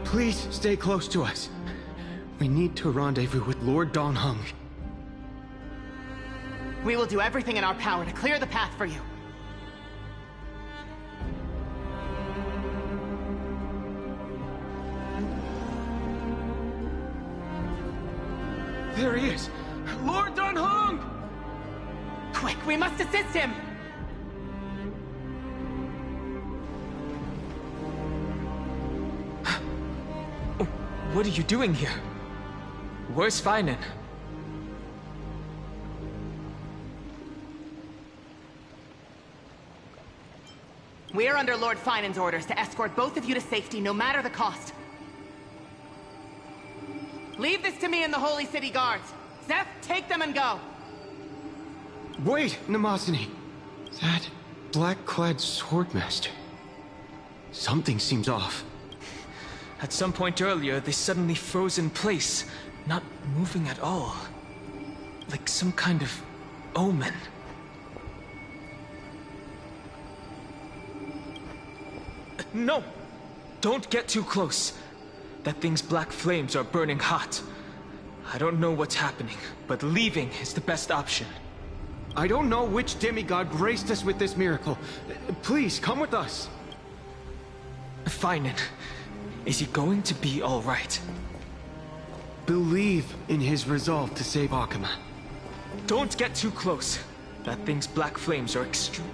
Please stay close to us. We need to rendezvous with Lord Dan Heng. We will do everything in our power to clear the path for you. There he is! Lord Dan Heng! Quick, we must assist him! What are you doing here? Where's Feinen? We are under Lord Feinen's orders to escort both of you to safety, no matter the cost. Leave this to me and the Holy City Guards. Zeph, take them and go. Wait, Namazani. That black-clad swordmaster. Something seems off. At some point earlier, they suddenly froze in place, not moving at all. Like some kind of omen. No! Don't get too close. That thing's black flames are burning hot. I don't know what's happening, but leaving is the best option. I don't know which demigod graced us with this miracle. Please, come with us. Feinen, is he going to be all right? Believe in his resolve to save Akama. Don't get too close. That thing's black flames are extreme.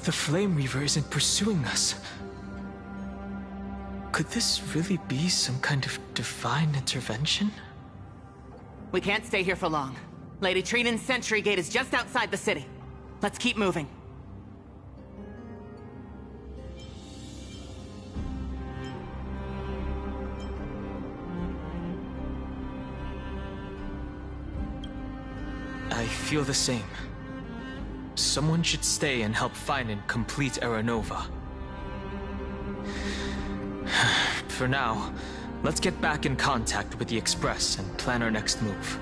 The Flame Reaver isn't pursuing us. Could this really be some kind of divine intervention? We can't stay here for long. Lady Trinan's Sentry Gate is just outside the city. Let's keep moving. I feel the same. Someone should stay and help Feinen complete Aranova. For now, let's get back in contact with the Express and plan our next move.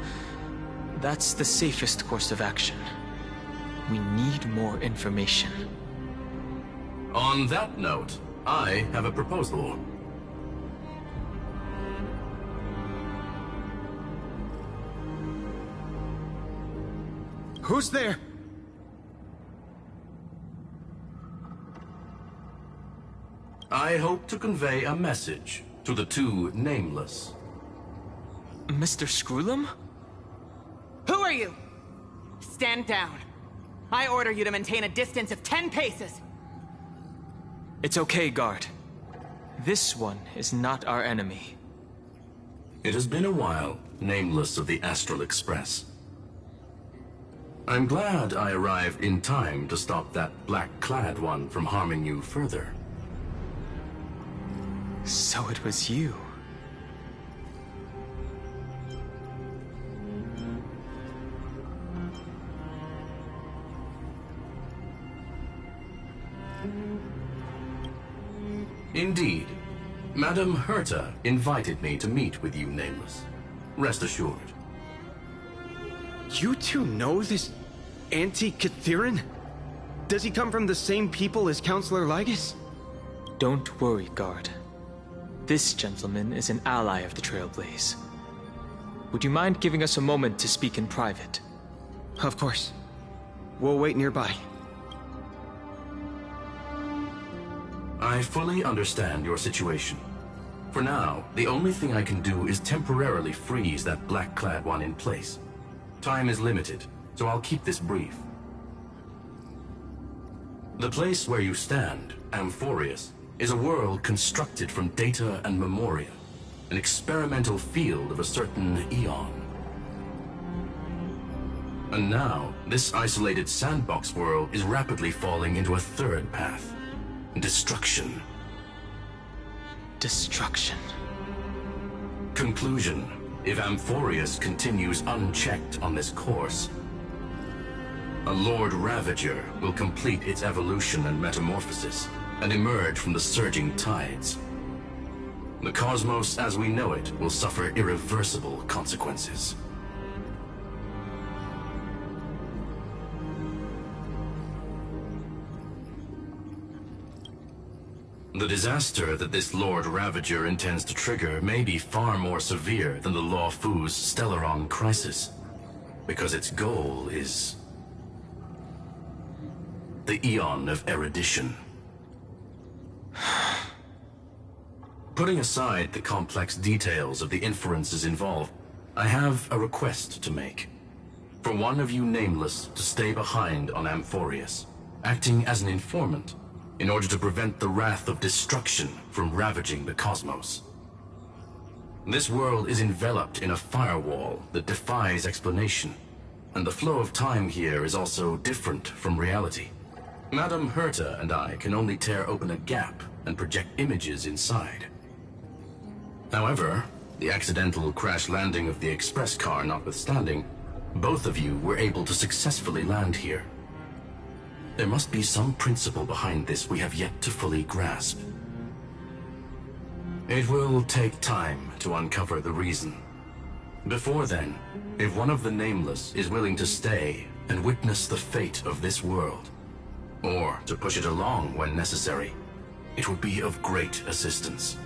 That's the safest course of action. We need more information. On that note, I have a proposal. Who's there? I hope to convey a message to the two nameless. Mr. Screwlum? Who are you? Stand down. I order you to maintain a distance of 10 paces. It's okay, guard. This one is not our enemy. It has been a while, nameless of the Astral Express. I'm glad I arrived in time to stop that black-clad one from harming you further. So it was you. Indeed. Madame Herta invited me to meet with you, Nameless. Rest assured. You two know this Anti-Cathiran? Does he come from the same people as Counselor Lygus? Don't worry, guard. This gentleman is an ally of the Trailblaze. Would you mind giving us a moment to speak in private? Of course. We'll wait nearby. I fully understand your situation. For now, the only thing I can do is temporarily freeze that black-clad one in place. Time is limited, so I'll keep this brief. The place where you stand, Amphorius, is a world constructed from data and memoria, an experimental field of a certain eon. And now, this isolated sandbox world is rapidly falling into a third path. Destruction. Destruction. conclusion, if Amphorius continues unchecked on this course, a Lord Ravager will complete its evolution and metamorphosis, and emerge from the surging tides. The cosmos as we know it will suffer irreversible consequences. The disaster that this Lord Ravager intends to trigger may be far more severe than the Lawfoo's Stellaron crisis, because its goal is the Eon of Erudition. Putting aside the complex details of the inferences involved, I have a request to make. For one of you Nameless to stay behind on Amphorius, acting as an informant, in order to prevent the wrath of destruction from ravaging the cosmos. This world is enveloped in a firewall that defies explanation, and the flow of time here is also different from reality. Madame Herta and I can only tear open a gap and project images inside. However, the accidental crash landing of the express car notwithstanding, both of you were able to successfully land here. There must be some principle behind this we have yet to fully grasp. It will take time to uncover the reason. Before then, if one of the Nameless is willing to stay and witness the fate of this world, or to push it along when necessary, it would be of great assistance.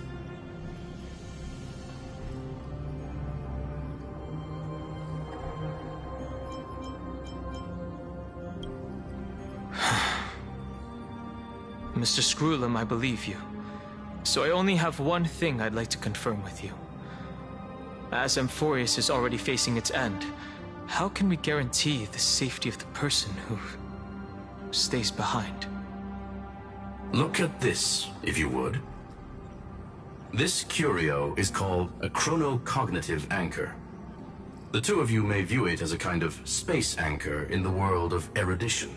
Mr. Screwlum, I believe you. So I only have one thing I'd like to confirm with you. As Amphorius is already facing its end, how can we guarantee the safety of the person who stays behind? Look at this, if you would. This curio is called a chronocognitive anchor. The two of you may view it as a kind of space anchor in the world of erudition.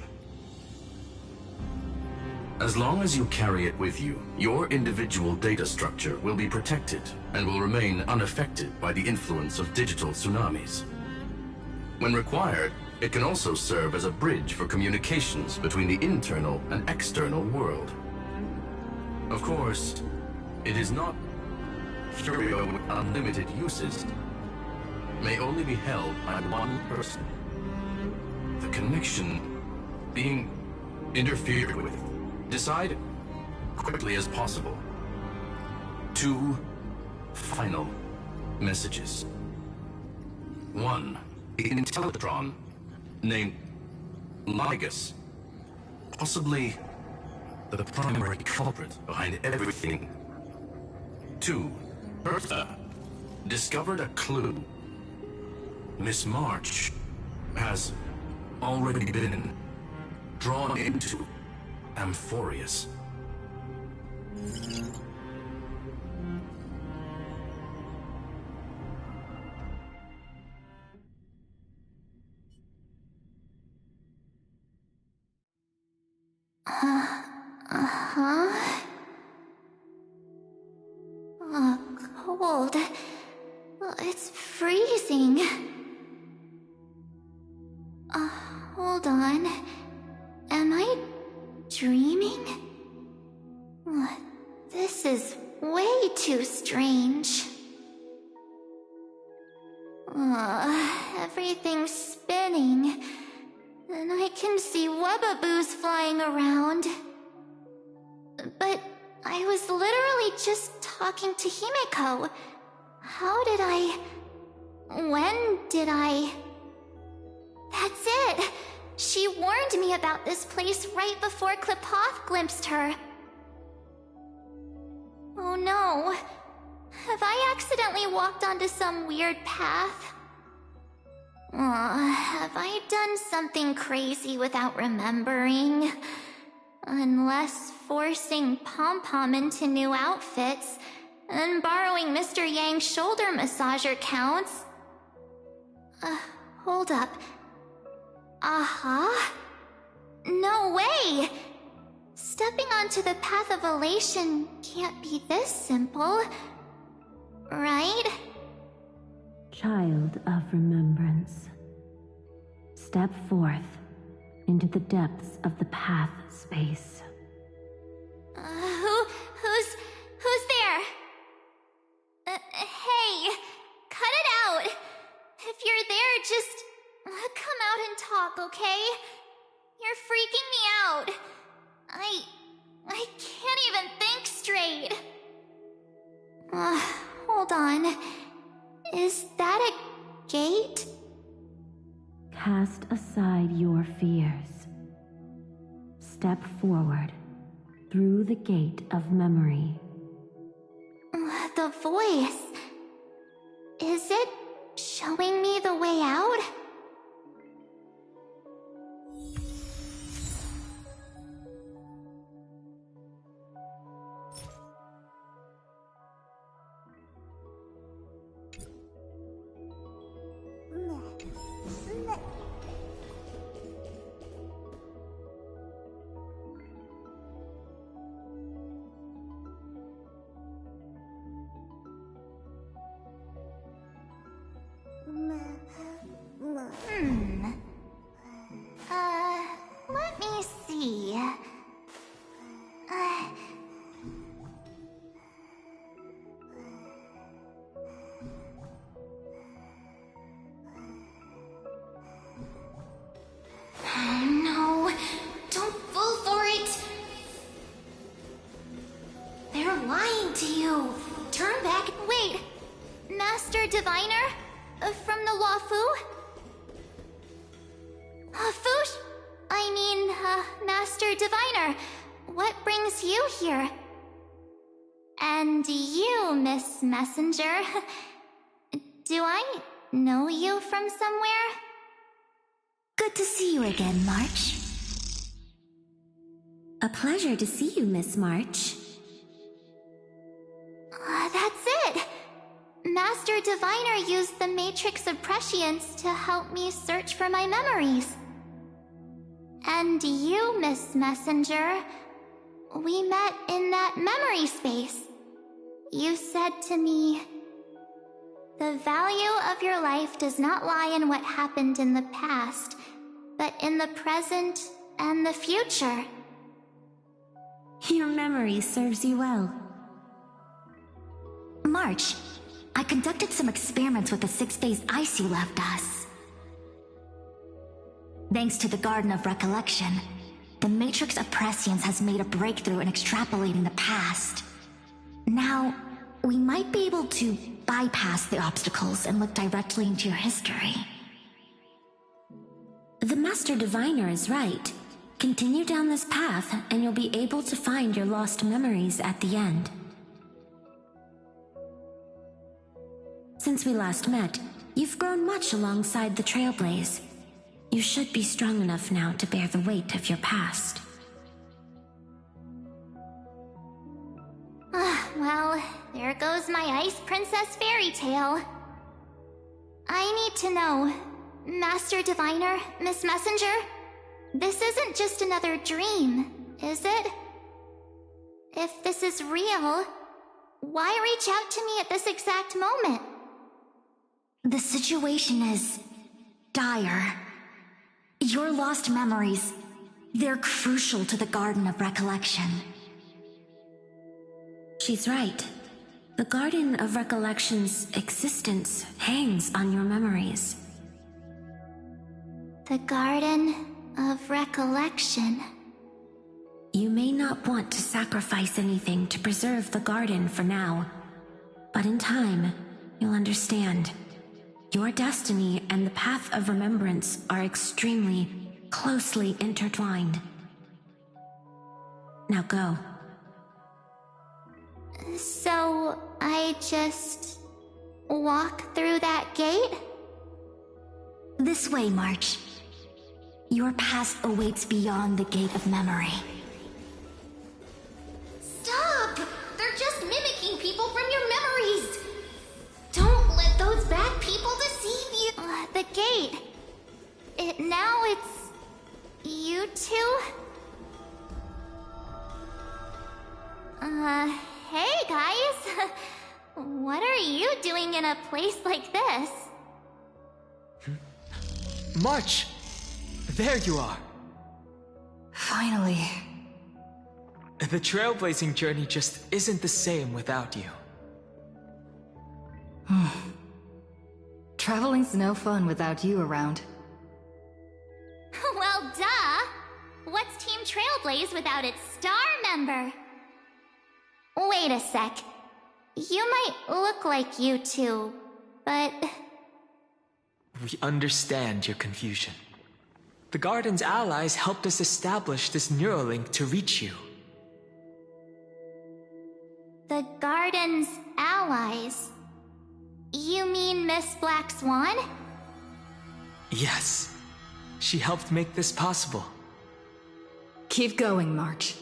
As long as you carry it with you, your individual data structure will be protected and will remain unaffected by the influence of digital tsunamis. When required, it can also serve as a bridge for communications between the internal and external world. Of course, it is not curio with unlimited uses. May only be held by one person. The connection being interfered with. Decide quickly as possible. 2 final messages. 1, an Intellitron named Ligus, possibly the primary culprit behind everything. 2, Herta discovered a clue. Miss March has already been drawn into Amphorius. Cold. It's freezing. Hold on. Am I dreaming? This is way too strange. Everything's spinning, and I can see Webaboos flying around. But I was literally just talking to Himeko. How did I... When did I... That's it! She warned me about this place right before Qlipoth glimpsed her. Oh no. Have I accidentally walked onto some weird path? Have I done something crazy without remembering? Unless forcing Pom-Pom into new outfits and borrowing Mr. Yang's shoulder massager counts. Hold up. No way! Stepping onto the path of elation can't be this simple, right? child of remembrance. Step forth into the depths of the path space. Who's there? Hey, cut it out. If you're there, just come out and talk, okay? You're freaking me out. I can't even think straight. Hold on. Is that a gate? Cast aside your fears. Step forward through the gate of memory. The voice. Is it showing me the way out? Let me see. No, don't fall for it. They're lying to you. Turn back. Wait, Master Diviner? From the Luofu? Master Diviner, what brings you here? And you, Miss Messenger, do I know you from somewhere? Good to see you again, March. A pleasure to see you, Miss March. That's it! Master Diviner used the Matrix of Prescience to help me search for my memories. And you, Miss Messenger, we met in that memory space. You said to me, "The value of your life does not lie in what happened in the past, but in the present and the future." Your memory serves you well. March, I conducted some experiments with the 6 phase ice you left us. Thanks to the Garden of Recollection, the Matrix of Prescience has made a breakthrough in extrapolating the past. Now, we might be able to bypass the obstacles and look directly into your history. The Master Diviner is right. Continue down this path, and you'll be able to find your lost memories at the end. Since we last met, you've grown much alongside the Trailblaze. You should be strong enough now to bear the weight of your past. Well, there goes my Ice Princess fairy tale. I need to know, Master Diviner, Miss Messenger, this isn't just another dream, is it? If this is real, why reach out to me at this exact moment? The situation is dire. Your lost memories, they're crucial to the Garden of Recollection. She's right. The Garden of Recollection's existence hangs on your memories. The Garden of Recollection. You may not want to sacrifice anything to preserve the garden for now, but in time, you'll understand. Your destiny and the path of remembrance are extremely, closely intertwined. Now go. So, I just walk through that gate? This way, March. Your past awaits beyond the Gate of Memory. Stop! They're just mimicking people from your memories! Don't let those bad people deceive you! The gate. Now it's... you two? Hey guys! What are you doing in a place like this? March! There you are! Finally. The trailblazing journey just isn't the same without you. Traveling's no fun without you around. Well, duh! What's Team Trailblaze without its star member? Wait a sec. You might look like you two, but... We understand your confusion. The Garden's allies helped us establish this Neuralink to reach you. The Garden's allies? You mean Miss Black Swan? Yes. She helped make this possible. Keep going, March.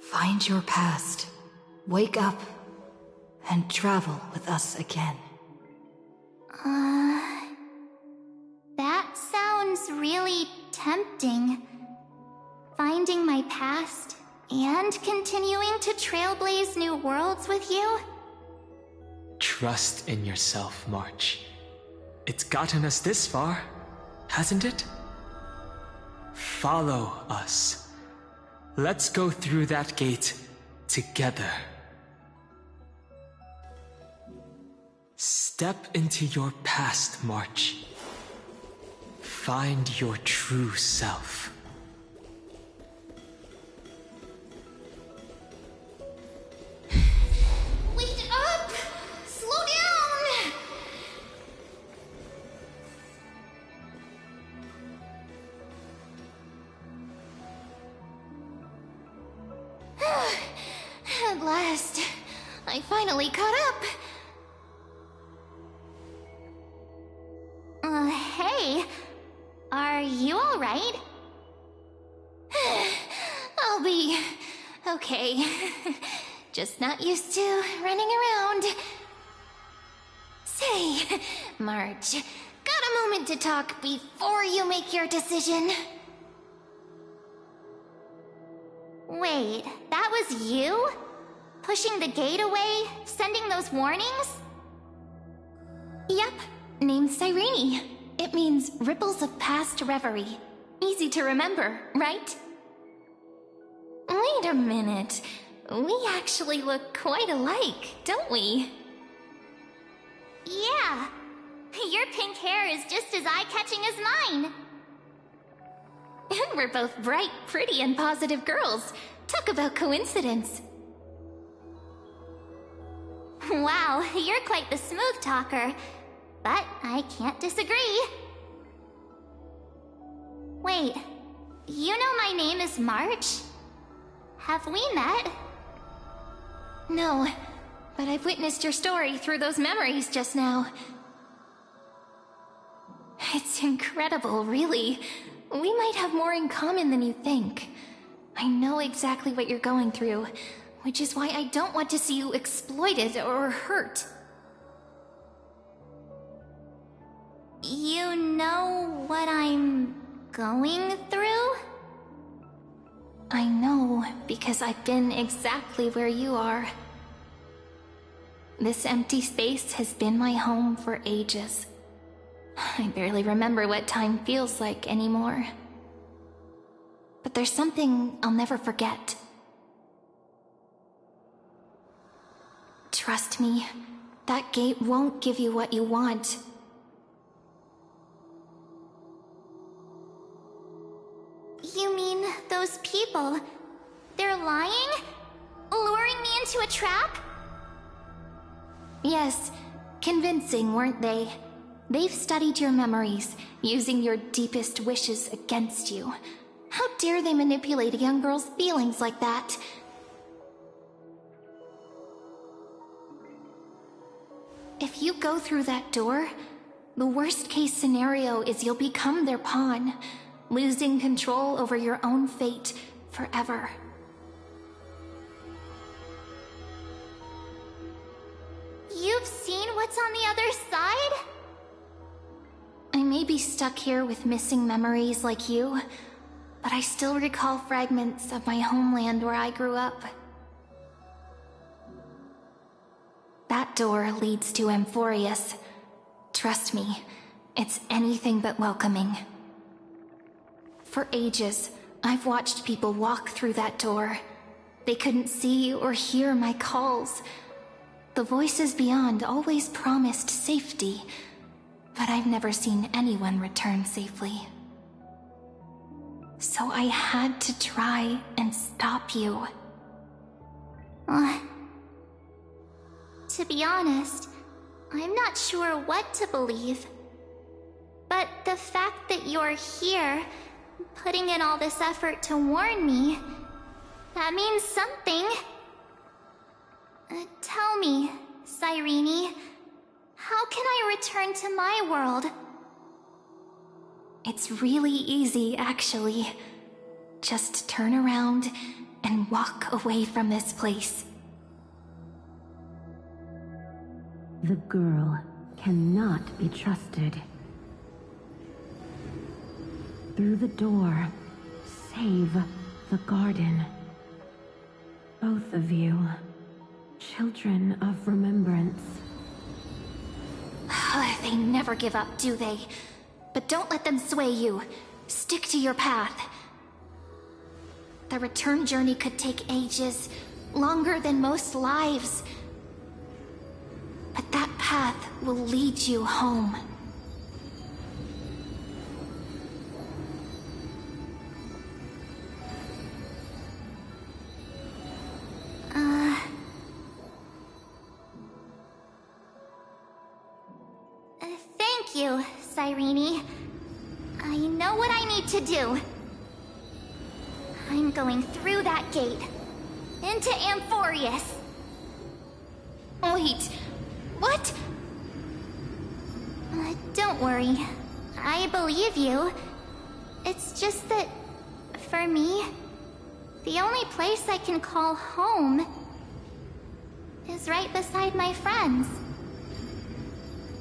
Find your past. Wake up. And travel with us again. That sounds really tempting. Finding my past and continuing to trailblaze new worlds with you? Trust in yourself, March. It's gotten us this far, hasn't it? Follow us. Let's go through that gate together. Step into your past, March. Find your true self. Wait up! Slow down! At last, I finally caught up. Hey, are you alright? I'll be okay. Just not used to running around. Say, March, got a moment to talk before you make your decision? Wait, that was you? Pushing the gate away? Sending those warnings? Yep, name's Cyrene. It means Ripples of Past Reverie. Easy to remember, right? Wait a minute. We actually look quite alike, don't we? Yeah. Your pink hair is just as eye-catching as mine. And we're both bright, pretty, and positive girls. Talk about coincidence. Wow, you're quite the smooth talker. But I can't disagree. Wait, you know my name is March? Have we met? No, but I've witnessed your story through those memories just now. It's incredible, really. We might have more in common than you think. I know exactly what you're going through, which is why I don't want to see you exploited or hurt. You know what I'm going through? I know, because I've been exactly where you are. This empty space has been my home for ages. I barely remember what time feels like anymore. But there's something I'll never forget. Trust me, that gate won't give you what you want. You mean those people? They're lying? Luring me into a trap? Yes, convincing, weren't they? They've studied your memories, using your deepest wishes against you. How dare they manipulate a young girl's feelings like that? If you go through that door, the worst-case scenario is you'll become their pawn, losing control over your own fate forever. You've seen what's on the other side? I may be stuck here with missing memories like you, but I still recall fragments of my homeland where I grew up. That door leads to Amphorius. Trust me, it's anything but welcoming. For ages, I've watched people walk through that door. They couldn't see or hear my calls. The voices beyond always promised safety, but I've never seen anyone return safely. So I had to try and stop you. To be honest, I'm not sure what to believe. But the fact that you're here, putting in all this effort to warn me, that means something. Tell me, Cyrene, how can I return to my world? It's really easy, actually. Just turn around and walk away from this place. The girl cannot be trusted. Through the door, save the garden. Both of you, children of remembrance. They never give up, do they? But don't let them sway you. Stick to your path. The return journey could take ages, longer than most lives. But that path will lead you home. Thank you, Cyrene. I know what I need to do. I'm going through that gate. Into Amphorius. Wait, what? Don't worry. I believe you. It's just that, for me, the only place I can call home is right beside my friends.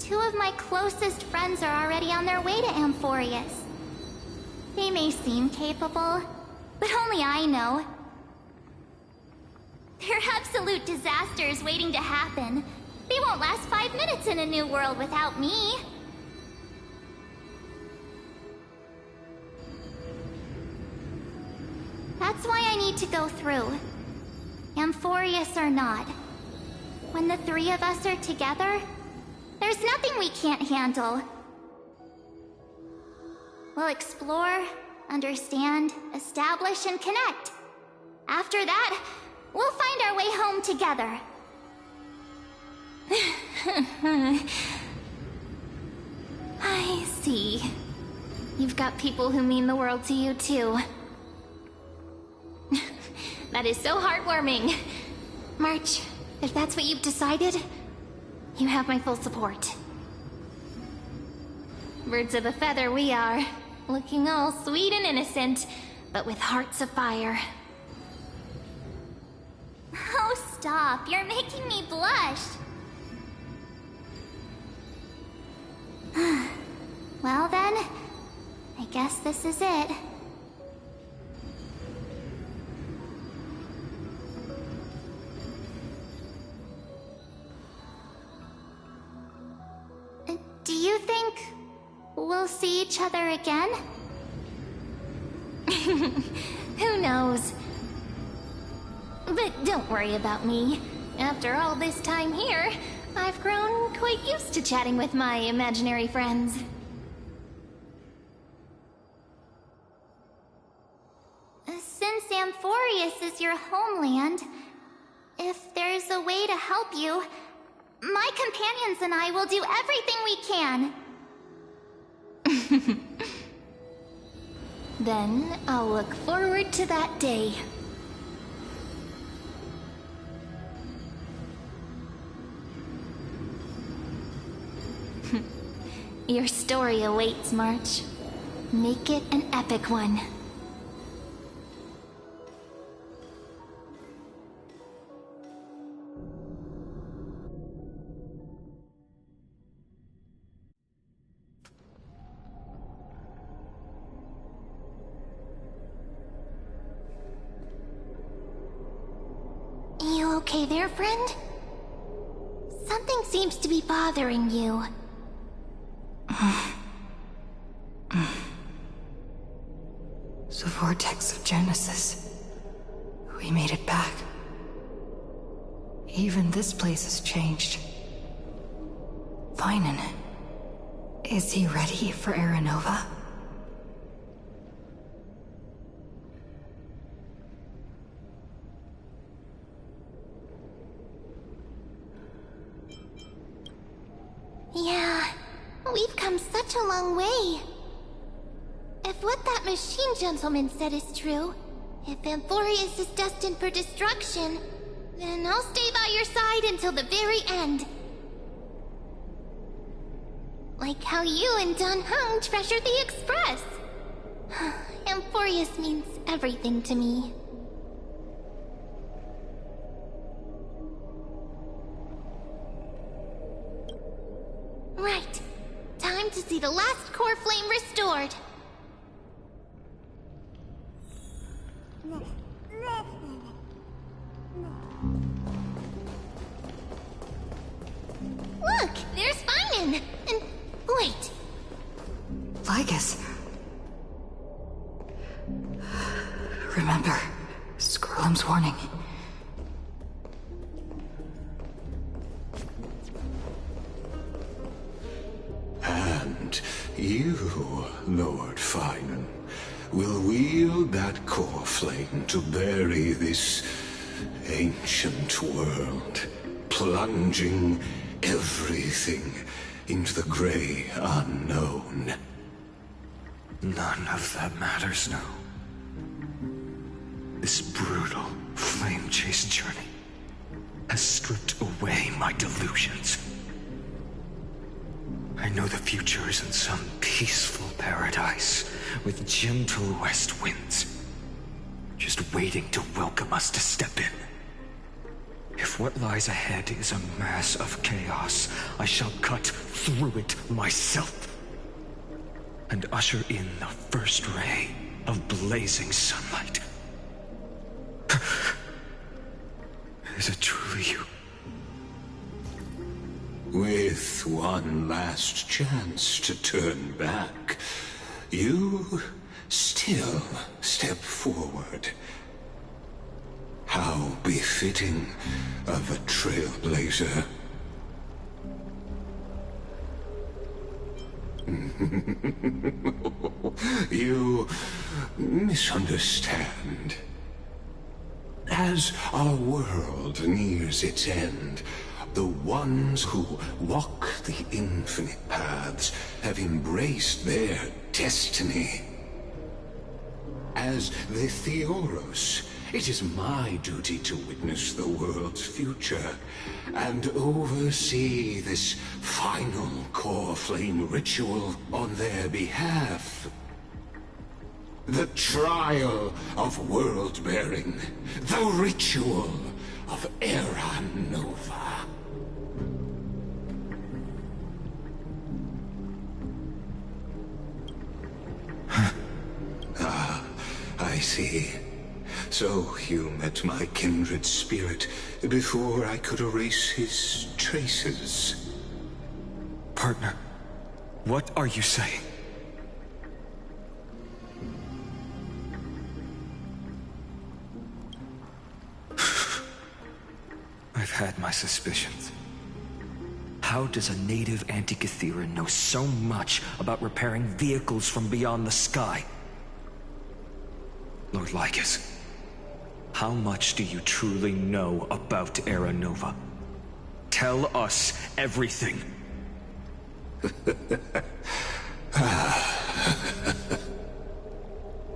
Two of my closest friends are already on their way to Amphorius. They may seem capable, but only I know. They're absolute disasters waiting to happen. They won't last 5 minutes in a new world without me. That's why I need to go through. Amphorius or not. When the three of us are together, there's nothing we can't handle. We'll explore, understand, establish, and connect. After that, we'll find our way home together. I see. You've got people who mean the world to you, too. That is so heartwarming. March, if that's what you've decided, you have my full support. Birds of a feather we are, looking all sweet and innocent, but with hearts of fire. Oh, stop. You're making me blush. Well then, I guess this is it. Do you think we'll see each other again? Who knows? But don't worry about me. After all this time here, I've grown quite used to chatting with my imaginary friends. Since Amphorius is your homeland, if there's a way to help you, my companions and I will do everything we can. Then I'll look forward to that day. Your story awaits, March. Make it an epic one. You okay there, friend? Something seems to be bothering you. The vortex of Genesis. We made it back. Even this place has changed. Finan. Is he ready for Aranova? Yeah, we've come such a long way. If what that machine gentleman said is true, if Amphorius is destined for destruction, then I'll stay by your side until the very end. Like how you and Dan Heng treasured the Express. Amphorius means everything to me. Right. Time to see the last core flame restored. Look, there's Finan! And wait. Lygus. Remember, Scrollum's warning. And you, Lord Finan, will wield that core flame to bury this ancient world, plunging everything into the gray unknown. None of that matters now. This brutal, flame-chased journey has stripped away my delusions. I know the future is in some peaceful paradise with gentle west winds, just waiting to welcome us to step in. If what lies ahead is a mass of chaos, I shall cut through it myself and usher in the first ray of blazing sunlight. Is it truly you? With one last chance to turn back, you still step forward. How befitting of a trailblazer. You misunderstand. As our world nears its end, the ones who walk the infinite paths have embraced their destiny. As the Theoros, it is my duty to witness the world's future and oversee this final core flame ritual on their behalf. The trial of world-bearing, the ritual of Aranova. I see. So you met my kindred spirit before I could erase his traces. Partner, what are you saying? I've had my suspicions. How does a native Antikythera know so much about repairing vehicles from beyond the sky? Lord Lygus, how much do you truly know about Aranova? Tell us everything.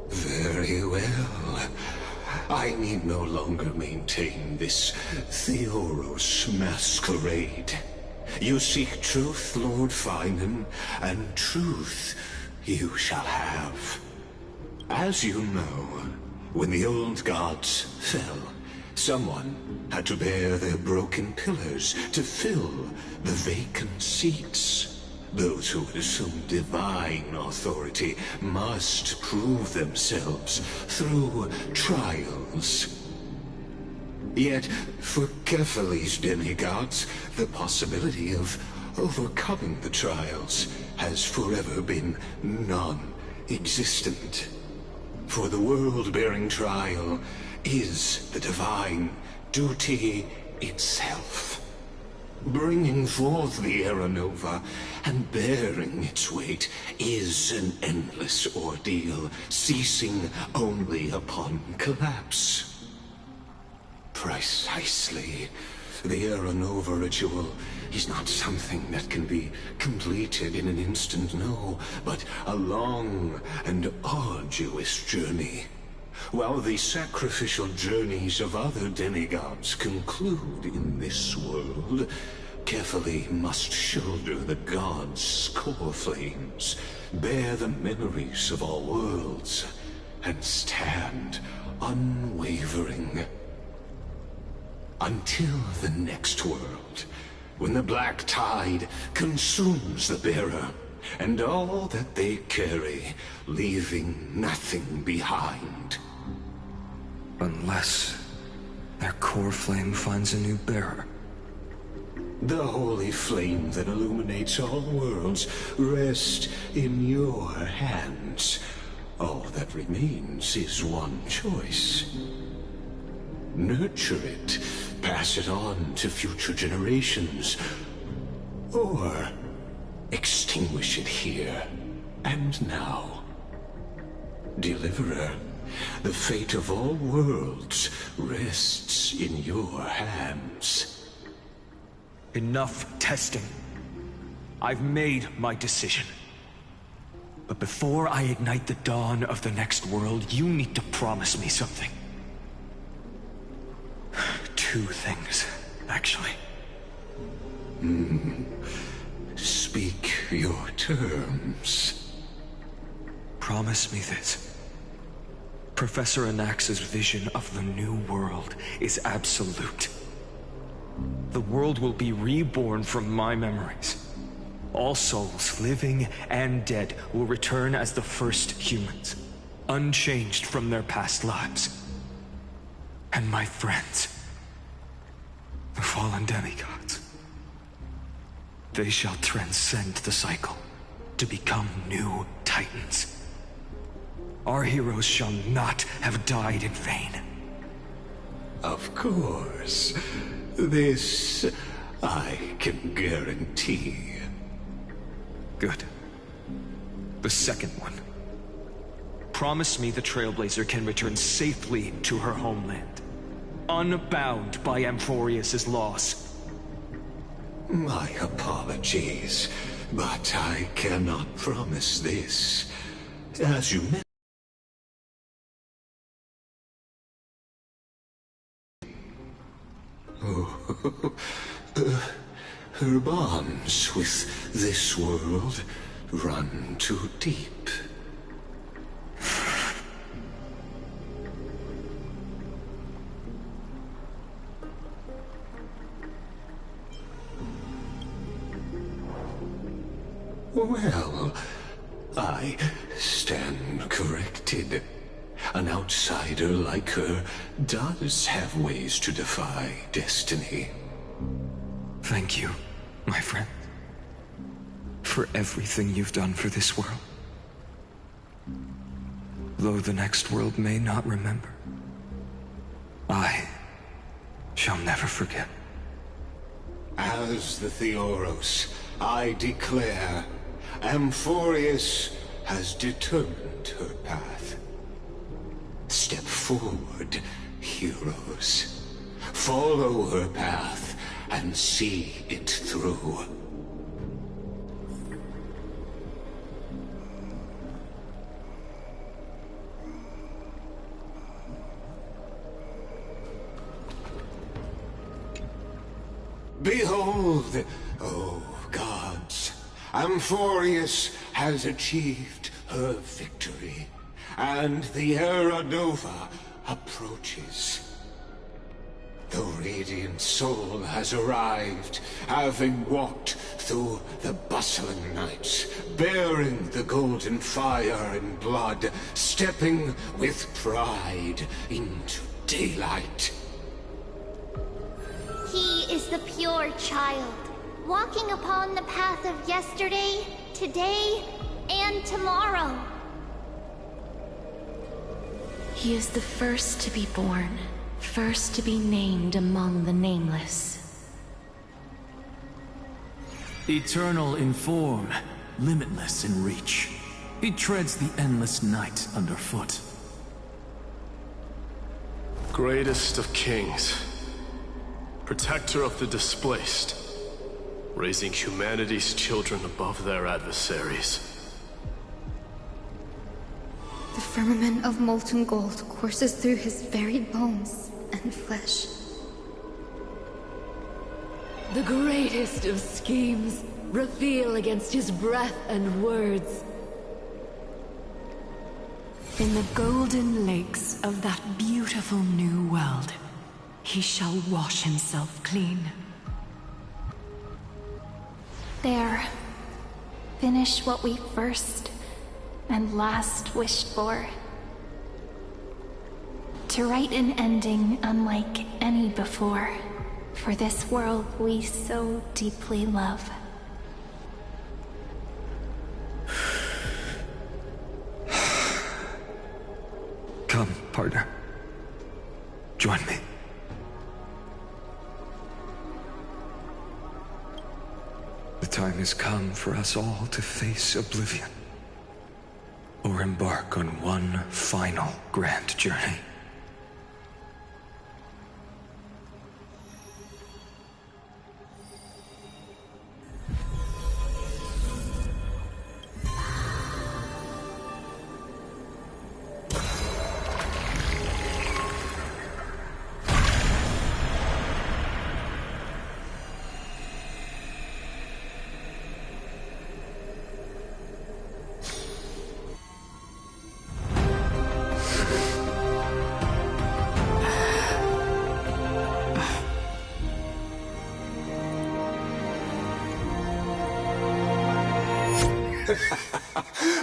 Very well. I need no longer maintain this Theoros masquerade. You seek truth, Lord Finan, and truth you shall have. As you know, when the old gods fell, someone had to bear their broken pillars to fill the vacant seats. Those who would assume divine authority must prove themselves through trials. Yet, for Kephales's demigods, the possibility of overcoming the trials has forever been non-existent. For the world-bearing trial is the divine duty itself. Bringing forth the Era Nova and bearing its weight is an endless ordeal, ceasing only upon collapse. Precisely. The Era Nova ritual is not something that can be completed in an instant, no, but a long and arduous journey. While the sacrificial journeys of other demigods conclude in this world, carefully must shoulder the gods' core flames, bear the memories of all worlds, and stand unwavering. Until the next world, when the black tide consumes the bearer, and all that they carry, leaving nothing behind. Unless their core flame finds a new bearer. The holy flame that illuminates all worlds rests in your hands. All that remains is one choice. Nurture it, pass it on to future generations, or extinguish it here and now. Deliverer, the fate of all worlds rests in your hands. Enough testing. I've made my decision. But before I ignite the dawn of the next world, you need to promise me something. 2 things, actually. Speak your terms. Promise me this. Professor Anax's vision of the new world is absolute. The world will be reborn from my memories. All souls, living and dead, will return as the first humans, unchanged from their past lives. And my friends, the fallen demigods, they shall transcend the cycle to become new titans. Our heroes shall not have died in vain. Of course. This I can guarantee. Good. The second one. Promise me the Trailblazer can return safely to her homeland, unbound by Amphorius' loss. My apologies, but I cannot promise this. As you mentioned, her bonds with this world run too deep. Well, I stand corrected. An outsider like her does have ways to defy destiny. Thank you, my friend, for everything you've done for this world. Though the next world may not remember, I shall never forget. As the Theoros, I declare, Amphorius has determined her path. Step forward, heroes. Follow her path and see it through. Behold, O gods, Amphorius has achieved her victory, and the Era Nova approaches. The Radiant Soul has arrived, having walked through the bustling nights, bearing the golden fire and blood, stepping with pride into daylight. He is the pure child, walking upon the path of yesterday, today, and tomorrow. He is the first to be born, first to be named among the nameless. Eternal in form, limitless in reach. He treads the endless night underfoot. Greatest of kings, protector of the displaced, raising humanity's children above their adversaries. The firmament of molten gold courses through his very bones and flesh. The greatest of schemes reveal against his breath and words. In the golden lakes of that beautiful new world, he shall wash himself clean. There. Finish what we first and last wished for. To write an ending unlike any before, for this world we so deeply love. Come, partner. Join me. The time has come for us all to face oblivion, or embark on one final grand journey.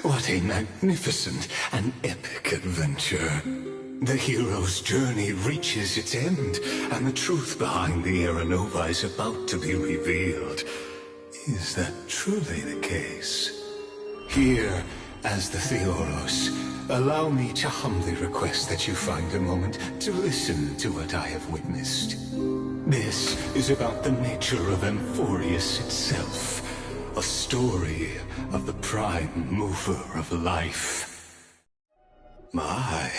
What a magnificent and epic adventure. The hero's journey reaches its end, and the truth behind the Era Nova is about to be revealed. Is that truly the case? Here, as the Theoros, allow me to humbly request that you find a moment to listen to what I have witnessed. This is about the nature of Amphorius itself. A story of the prime mover of life. My,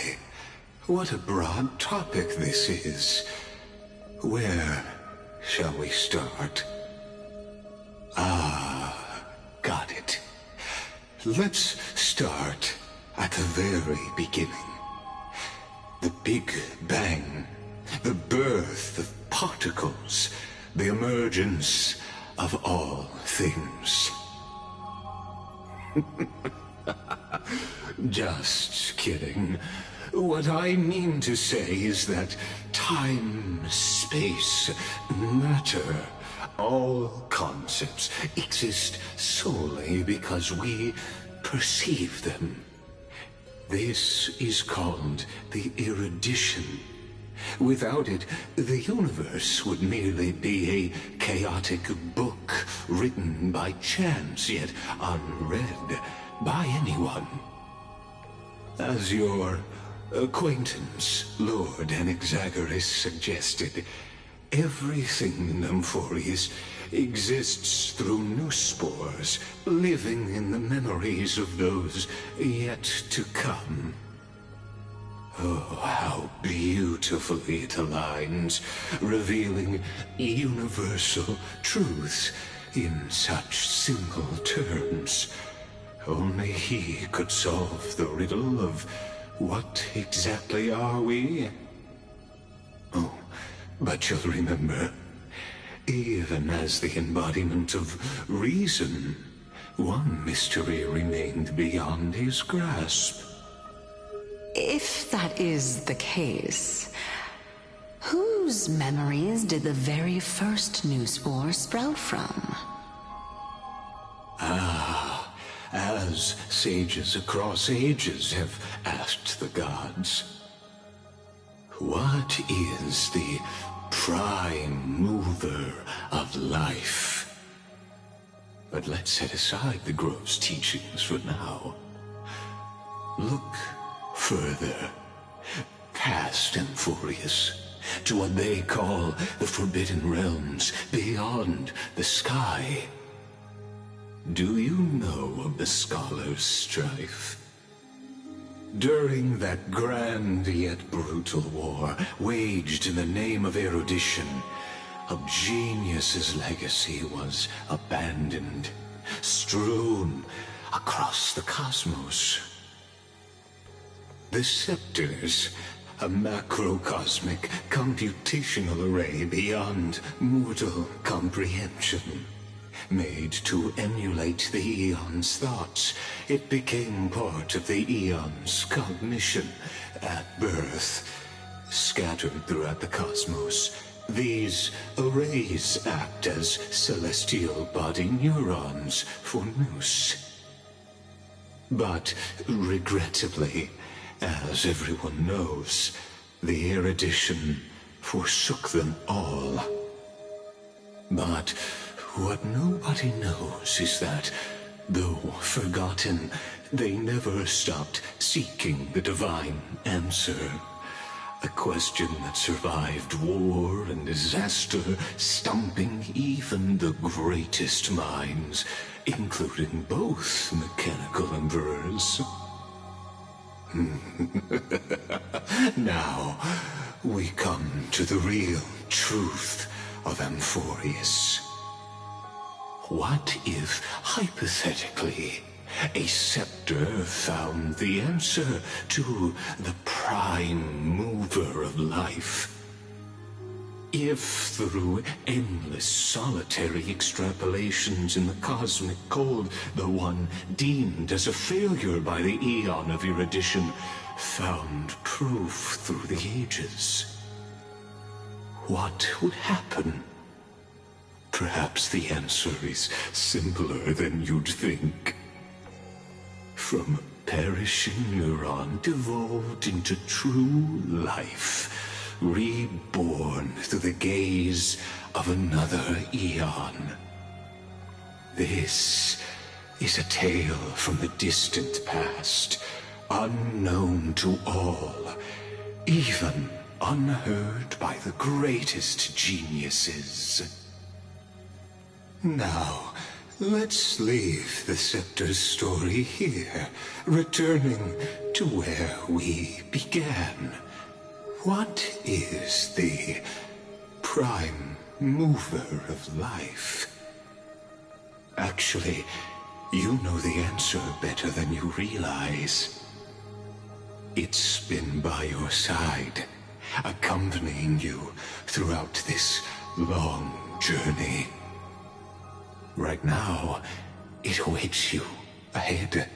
what a broad topic this is. Where shall we start? Ah, got it. Let's start at the very beginning. The Big Bang, the birth of particles, the emergence of all things. Just kidding. What I mean to say is that time, space, matter, all concepts exist solely because we perceive them. This is called the erudition. Without it, the universe would merely be a chaotic book written by chance, yet unread by anyone. As your acquaintance, Lord Anaxagoras, suggested, everything in Amphorius exists through new spores, living in the memories of those yet to come. Oh, how beautifully it aligns, revealing universal truths in such simple terms. Only he could solve the riddle of what exactly are we? Oh, but you'll remember, even as the embodiment of reason, one mystery remained beyond his grasp. If that is the case, whose memories did the very first new spore sprout from? Ah, as sages across ages have asked the gods, what is the prime mover of life? But let's set aside the Grove's teachings for now. Look further. past Amphorius, to what they call the Forbidden Realms beyond the sky. Do you know of the Scholar's strife? During that grand yet brutal war, waged in the name of erudition, a genius's legacy was abandoned, strewn across the cosmos. The Scepters, a macrocosmic computational array beyond mortal comprehension. Made to emulate the Aeon's thoughts, it became part of the Aeon's cognition at birth. Scattered throughout the cosmos, these arrays act as celestial body neurons for Nous. But regrettably, as everyone knows, the erudition forsook them all. But what nobody knows is that, though forgotten, they never stopped seeking the divine answer. A question that survived war and disaster, stumping even the greatest minds, including both mechanical emperors. Now, we come to the real truth of Amphorius. What if, hypothetically, a scepter found the answer to the prime mover of life? If, through endless solitary extrapolations in the cosmic code, the one deemed as a failure by the Aeon of erudition found proof through the ages, what would happen? Perhaps the answer is simpler than you'd think. From a perishing neuron devolved into true life, reborn through the gaze of another Aeon. This is a tale from the distant past, unknown to all, even unheard by the greatest geniuses. Now, let's leave the Scepter's story here, returning to where we began. What is the prime mover of life? Actually, you know the answer better than you realize. It's been by your side, accompanying you throughout this long journey. Right now, it awaits you ahead.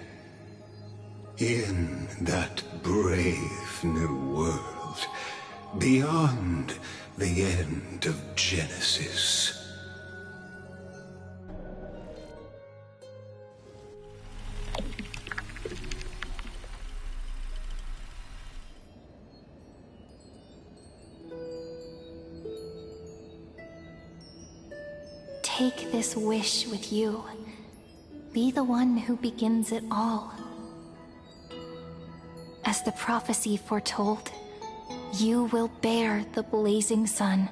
In that brave new world, beyond the end of Genesis. Take this wish with you. Be the one who begins it all. As the prophecy foretold, you will bear the blazing sun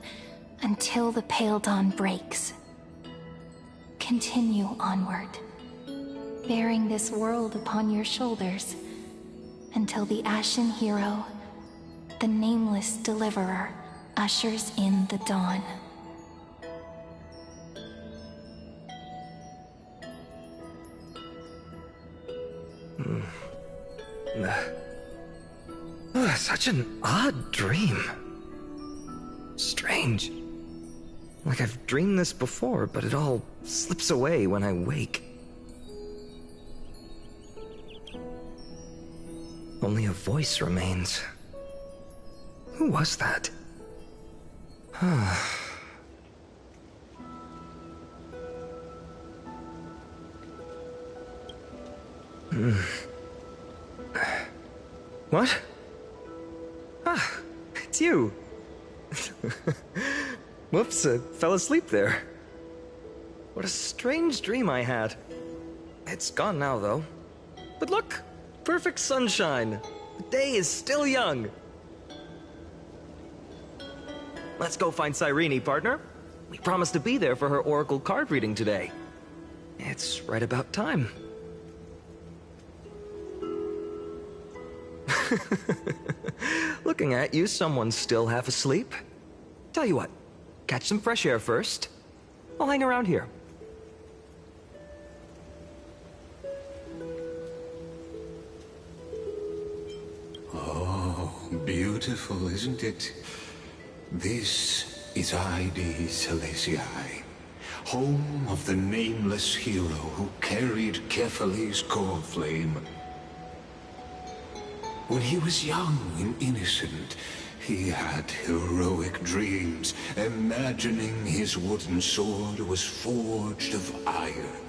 until the pale dawn breaks. Continue onward, bearing this world upon your shoulders, until the Ashen Hero, the nameless deliverer, ushers in the dawn. Such an odd dream. Strange. Like I've dreamed this before, but it all slips away when I wake. Only a voice remains. Who was that? What? Ah, it's you. Whoops, I fell asleep there. What a strange dream I had. It's gone now, though. But look, perfect sunshine. The day is still young. Let's go find Cyrene, partner. We promised to be there for her oracle card reading today. It's right about time. Looking at you, someone's still half asleep. Tell you what, catch some fresh air first. I'll hang around here. Oh, beautiful, isn't it? This is Ide Celestii, home of the nameless hero who carried Kefali's core flame. When he was young and innocent, he had heroic dreams, imagining his wooden sword was forged of iron.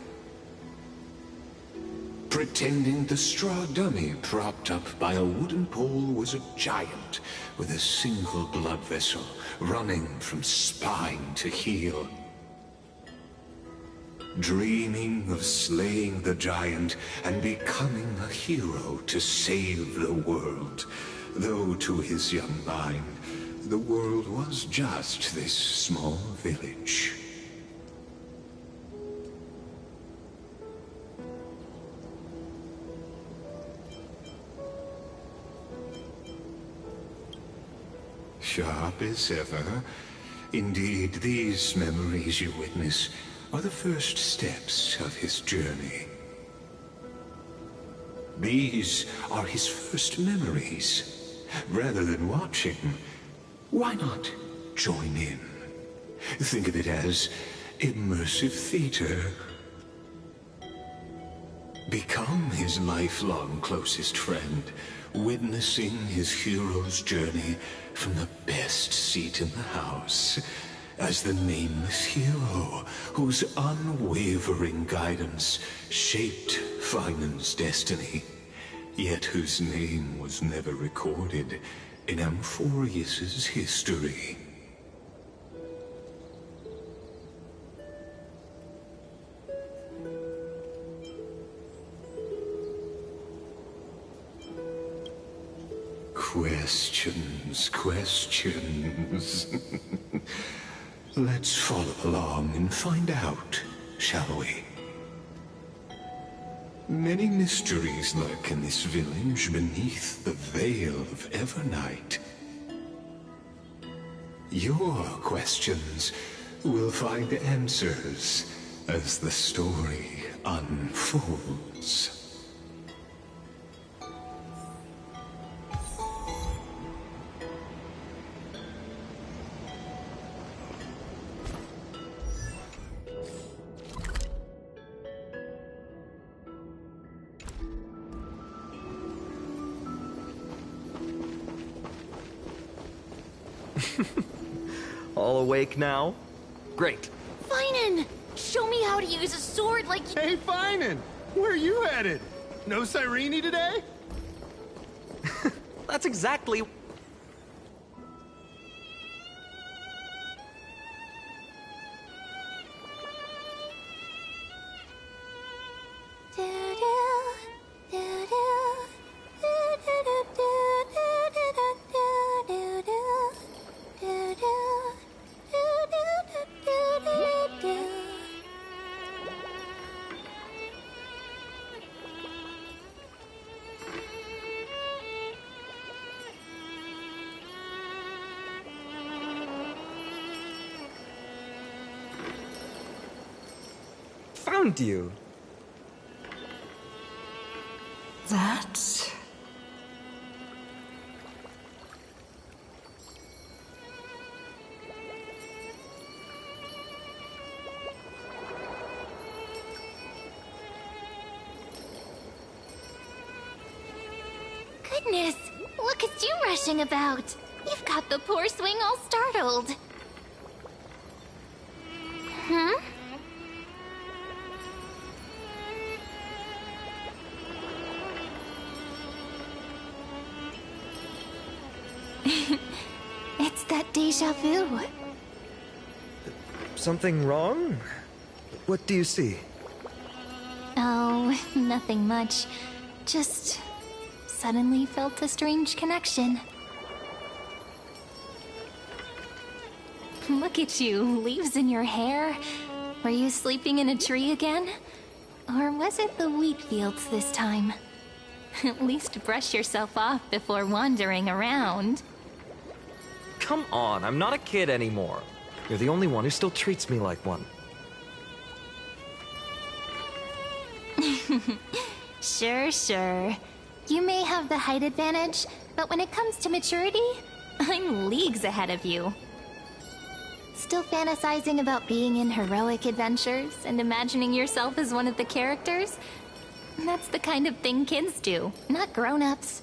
Pretending the straw dummy propped up by a wooden pole was a giant with a single blood vessel running from spine to heel. Dreaming of slaying the giant and becoming a hero to save the world, though to his young mind, the world was just this small village. Sharp as ever. Indeed, these memories you witness are the first steps of his journey. These are his first memories. Rather than watching, why not join in? Think of it as immersive theater. Become his lifelong closest friend, witnessing his hero's journey from the best seat in the house, as the nameless hero whose unwavering guidance shaped Finan's destiny, yet whose name was never recorded in Amphorius's history. Questions, questions. Let's follow along and find out, shall we? Many mysteries lurk in this village beneath the veil of Evernight. Your questions will find answers as the story unfolds. All awake now? Great. Finan! Show me how to use a sword like you— Hey, Finan! Where are you headed? No Cyrene today? That's exactly... Found you. That... Goodness, look at you rushing about. You've got the poor swing all startled. Hmm? It's that deja vu. Something wrong? What do you see? Oh, nothing much. Just suddenly felt a strange connection. Look at you, leaves in your hair. Were you sleeping in a tree again? Or was it the wheat fields this time? At least brush yourself off before wandering around. Come on, I'm not a kid anymore. You're the only one who still treats me like one. Sure. You may have the height advantage, but when it comes to maturity, I'm leagues ahead of you. Still fantasizing about being in heroic adventures and imagining yourself as one of the characters? That's the kind of thing kids do, not grown-ups.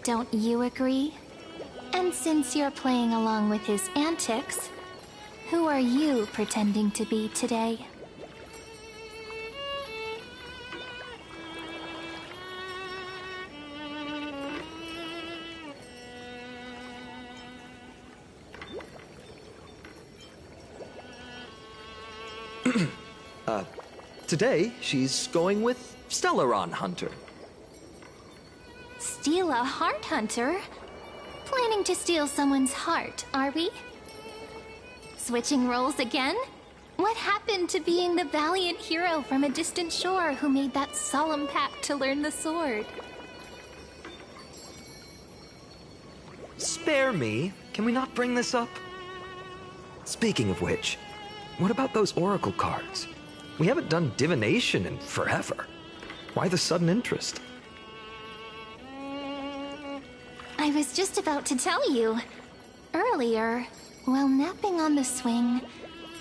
Don't you agree? And since you're playing along with his antics, who are you pretending to be today? Today, she's going with Stellaron Hunter. Steal a heart hunter? Planning to steal someone's heart, are we? Switching roles again? What happened to being the valiant hero from a distant shore who made that solemn pact to learn the sword? Spare me. Can we not bring this up? Speaking of which, what about those oracle cards? We haven't done divination in forever. Why the sudden interest? I was just about to tell you. Earlier, while napping on the swing,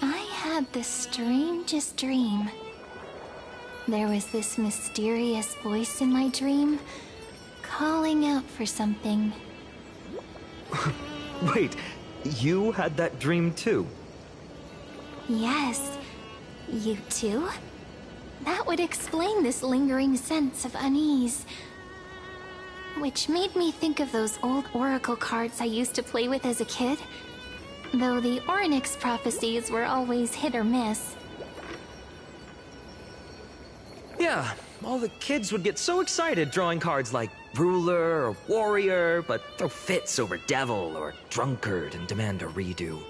I had the strangest dream. There was this mysterious voice in my dream, calling out for something. Wait, you had that dream too? Yes, you too? That would explain this lingering sense of unease. Which made me think of those old oracle cards I used to play with as a kid. Though the Ornyx prophecies were always hit or miss. Yeah, all the kids would get so excited drawing cards like ruler or warrior, but throw fits over devil or drunkard and demand a redo.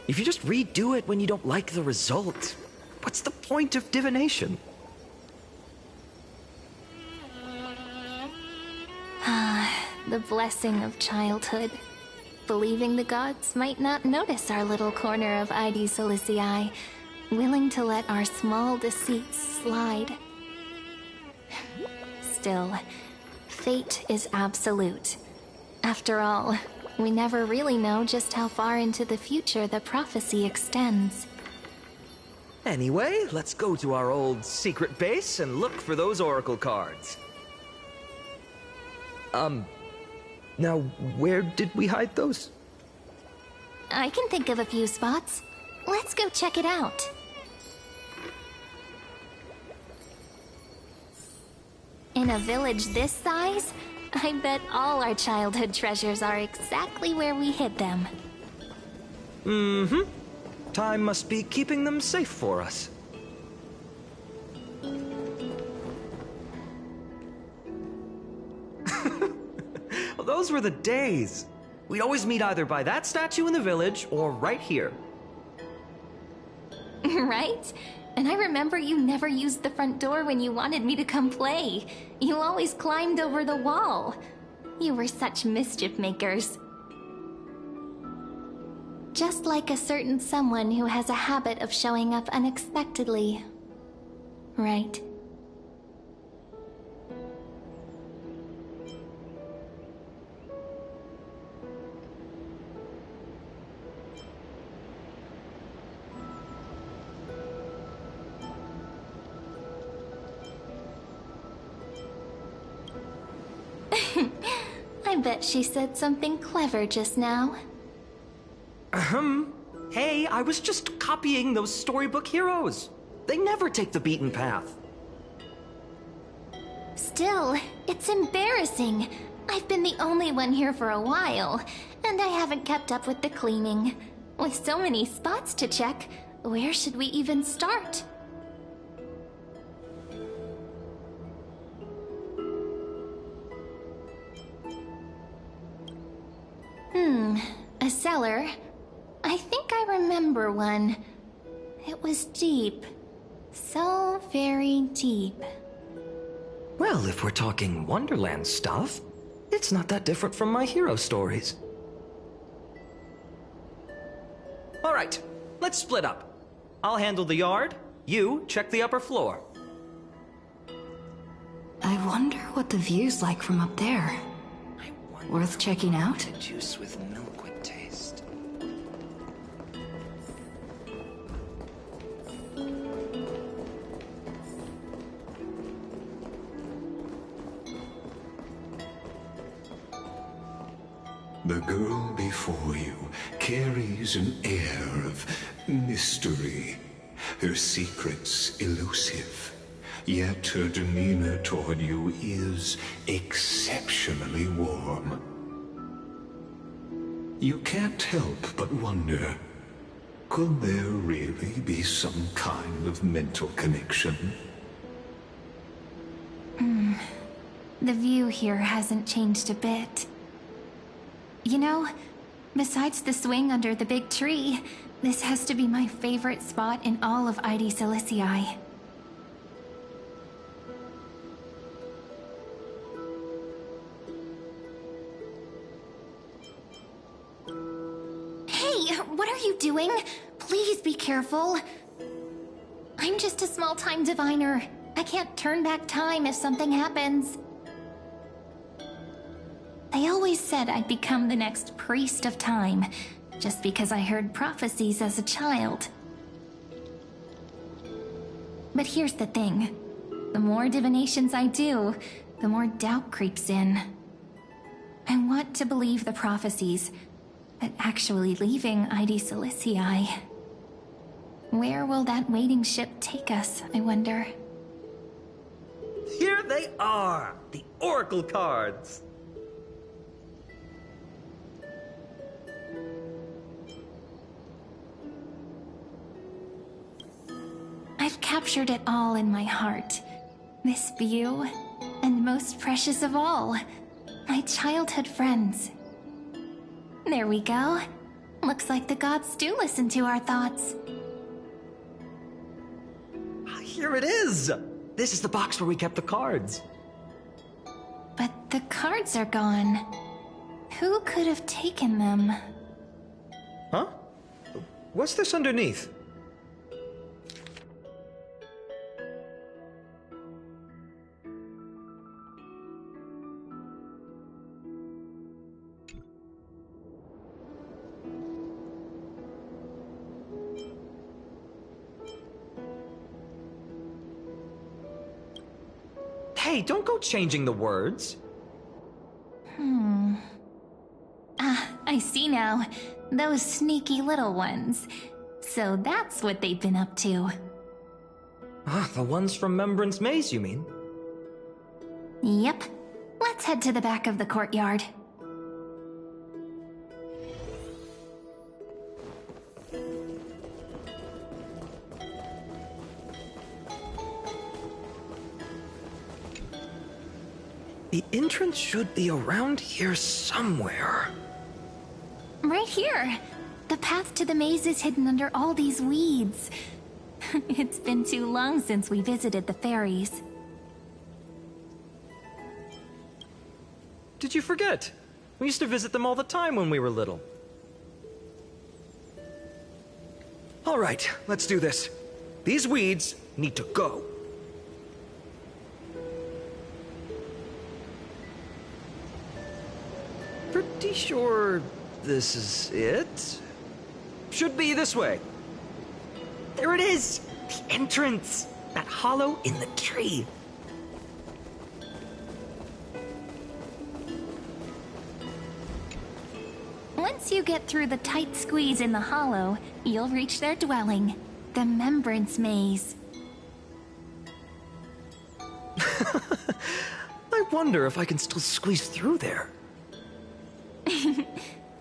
If you just redo it when you don't like the result, what's the point of divination? The blessing of childhood. Believing the gods might not notice our little corner of ID Silicii, willing to let our small deceits slide. Still, fate is absolute. After all, we never really know just how far into the future the prophecy extends. Anyway, let's go to our old secret base and look for those oracle cards. Now, where did we hide those? I can think of a few spots. Let's go check it out. In a village this size, I bet all our childhood treasures are exactly where we hid them. Mm-hmm. Time must be keeping them safe for us. Well, those were the days. We'd always meet either by that statue in the village or right here. Right? And I remember you never used the front door when you wanted me to come play. You always climbed over the wall. You were such mischief makers. Just like a certain someone who has a habit of showing up unexpectedly. Right? I bet she said something clever just now. Hey, I was just copying those storybook heroes. They never take the beaten path. Still, it's embarrassing. I've been the only one here for a while, and I haven't kept up with the cleaning. With so many spots to check, where should we even start? cellar. I think I remember one. It was deep. So very deep. Well, if we're talking Wonderland stuff, it's not that different from my hero stories. All right, let's split up. I'll handle the yard, you check the upper floor. I wonder what the view's like from up there. Worth checking out? Juice with milk would taste. The girl before you carries an air of mystery, her secrets elusive, yet her demeanor toward you is exceptionally warm. You can't help but wonder, could there really be some kind of mental connection? The view here hasn't changed a bit. You know, besides the swing under the big tree, this has to be my favorite spot in all of ID Silicii. Hey, what are you doing? Please be careful. I'm just a small-time diviner. I can't turn back time if something happens. They always said I'd become the next priest of time, just because I heard prophecies as a child. But here's the thing. The more divinations I do, the more doubt creeps in. I want to believe the prophecies, but actually leaving ID Silicii. Where will that waiting ship take us, I wonder? Here they are, the Oracle cards. I've captured it all in my heart. This view, and most precious of all, my childhood friends. There we go. Looks like the gods do listen to our thoughts. Here it is! This is the box where we kept the cards. But the cards are gone. Who could have taken them? Huh? What's this underneath? Hey, don't go changing the words. I see now. Those sneaky little ones. So that's what they've been up to. The ones from Remembrance Maze, you mean? Yep. Let's head to the back of the courtyard. The entrance should be around here somewhere. Right here. The path to the maze is hidden under all these weeds. It's been too long since we visited the fairies. Did you forget? We used to visit them all the time when we were little. All right, let's do this. These weeds need to go. Pretty sure this is it? Should be this way. There it is! The entrance! That hollow in the tree. Once you get through the tight squeeze in the hollow, you'll reach their dwelling, the Remembrance Maze. I wonder if I can still squeeze through there.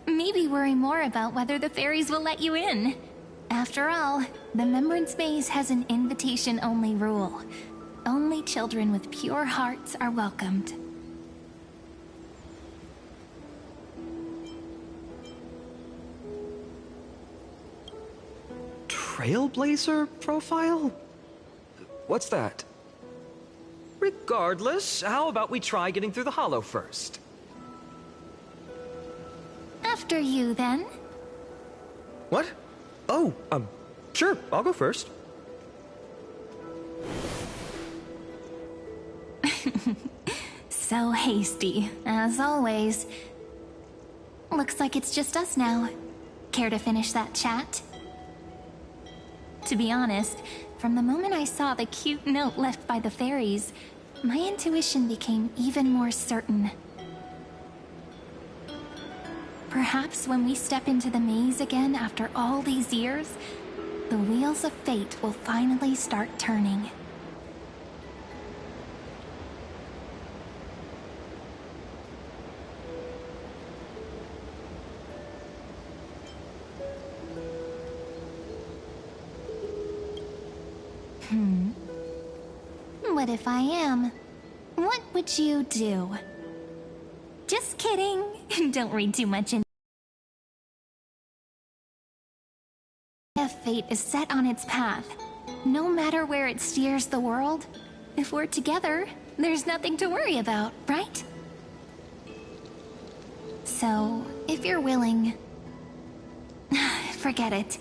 Maybe worry more about whether the fairies will let you in. After all, the Remembrance Maze has an invitation-only rule. Only children with pure hearts are welcomed. trailblazer profile? What's that? Regardless, how about we try getting through the hollow first? After you, then. What? Oh, sure, I'll go first. So hasty, as always. Looks like it's just us now. Care to finish that chat? To be honest, from the moment I saw the cute note left by the fairies, my intuition became even more certain. Perhaps when we step into the maze again after all these years, the wheels of fate will finally start turning. What if I am? What would you do? Just kidding. Don't read too much into it. If fate is set on its path, no matter where it steers the world, if we're together, there's nothing to worry about, right? So, if you're willing... forget it.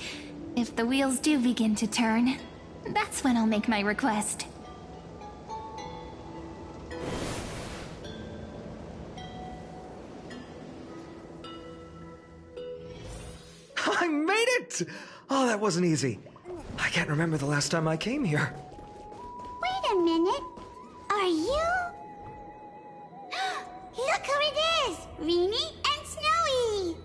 If the wheels do begin to turn, that's when I'll make my request. I made it! Oh, that wasn't easy. I can't remember the last time I came here. Wait a minute. Are you... Look who it is! Rini and Snowy!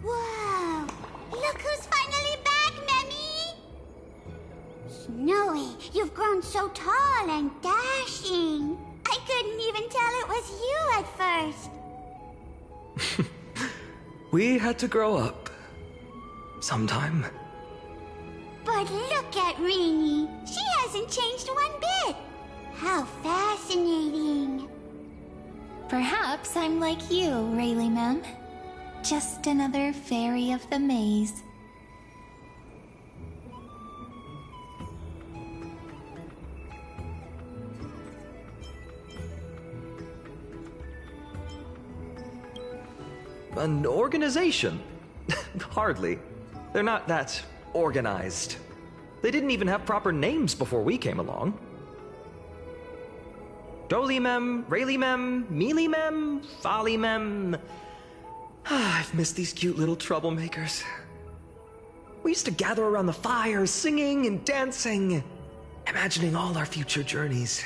Whoa! Look who's finally back, Memmy! Snowy, you've grown so tall and dashing. I couldn't even tell it was you at first. We had to grow up. Sometime. But look at Rini. She hasn't changed one bit. How fascinating. Perhaps I'm like you, Rayleigh Mem. Just another fairy of the maze. An organization? Hardly. They're not that organized. They didn't even have proper names before we came along. Dolimem, Rayleigh-mem, Mealy-mem, Folly-mem. I've missed these cute little troublemakers. We used to gather around the fire, singing and dancing, imagining all our future journeys.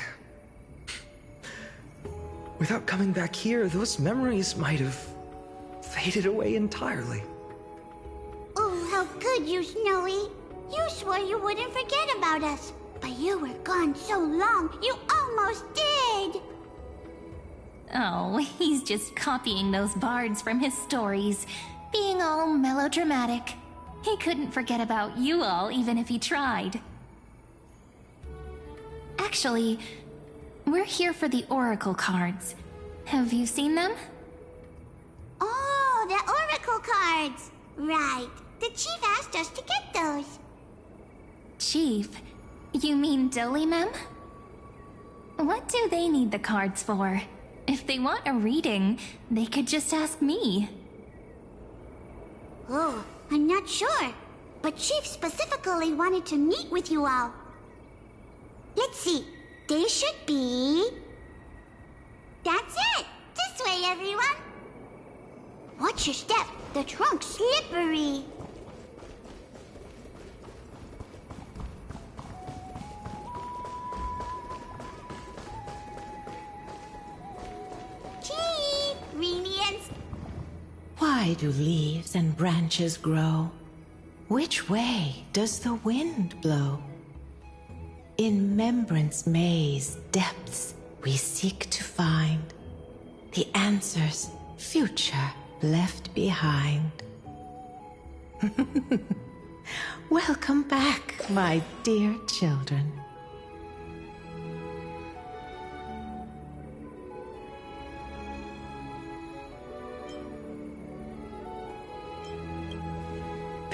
Without coming back here, those memories might have faded away entirely. Oh, how could you, Snowy? You swore you wouldn't forget about us. But you were gone so long, you almost did! Oh, he's just copying those bards from his stories, being all melodramatic. He couldn't forget about you all, even if he tried. Actually, we're here for the Oracle cards. Have you seen them? Oh, the Oracle cards! Right. The Chief asked us to get those. Chief? You mean Dolimem? What do they need the cards for? If they want a reading, they could just ask me. Oh, I'm not sure. But Chief specifically wanted to meet with you all. Let's see. They should be... That's it! This way, everyone! Watch your step. The trunk's slippery. Chief! Rini and... Why do leaves and branches grow? Which way does the wind blow? In Membrance Maze depths we seek to find the answers future left behind. Welcome back, my dear children.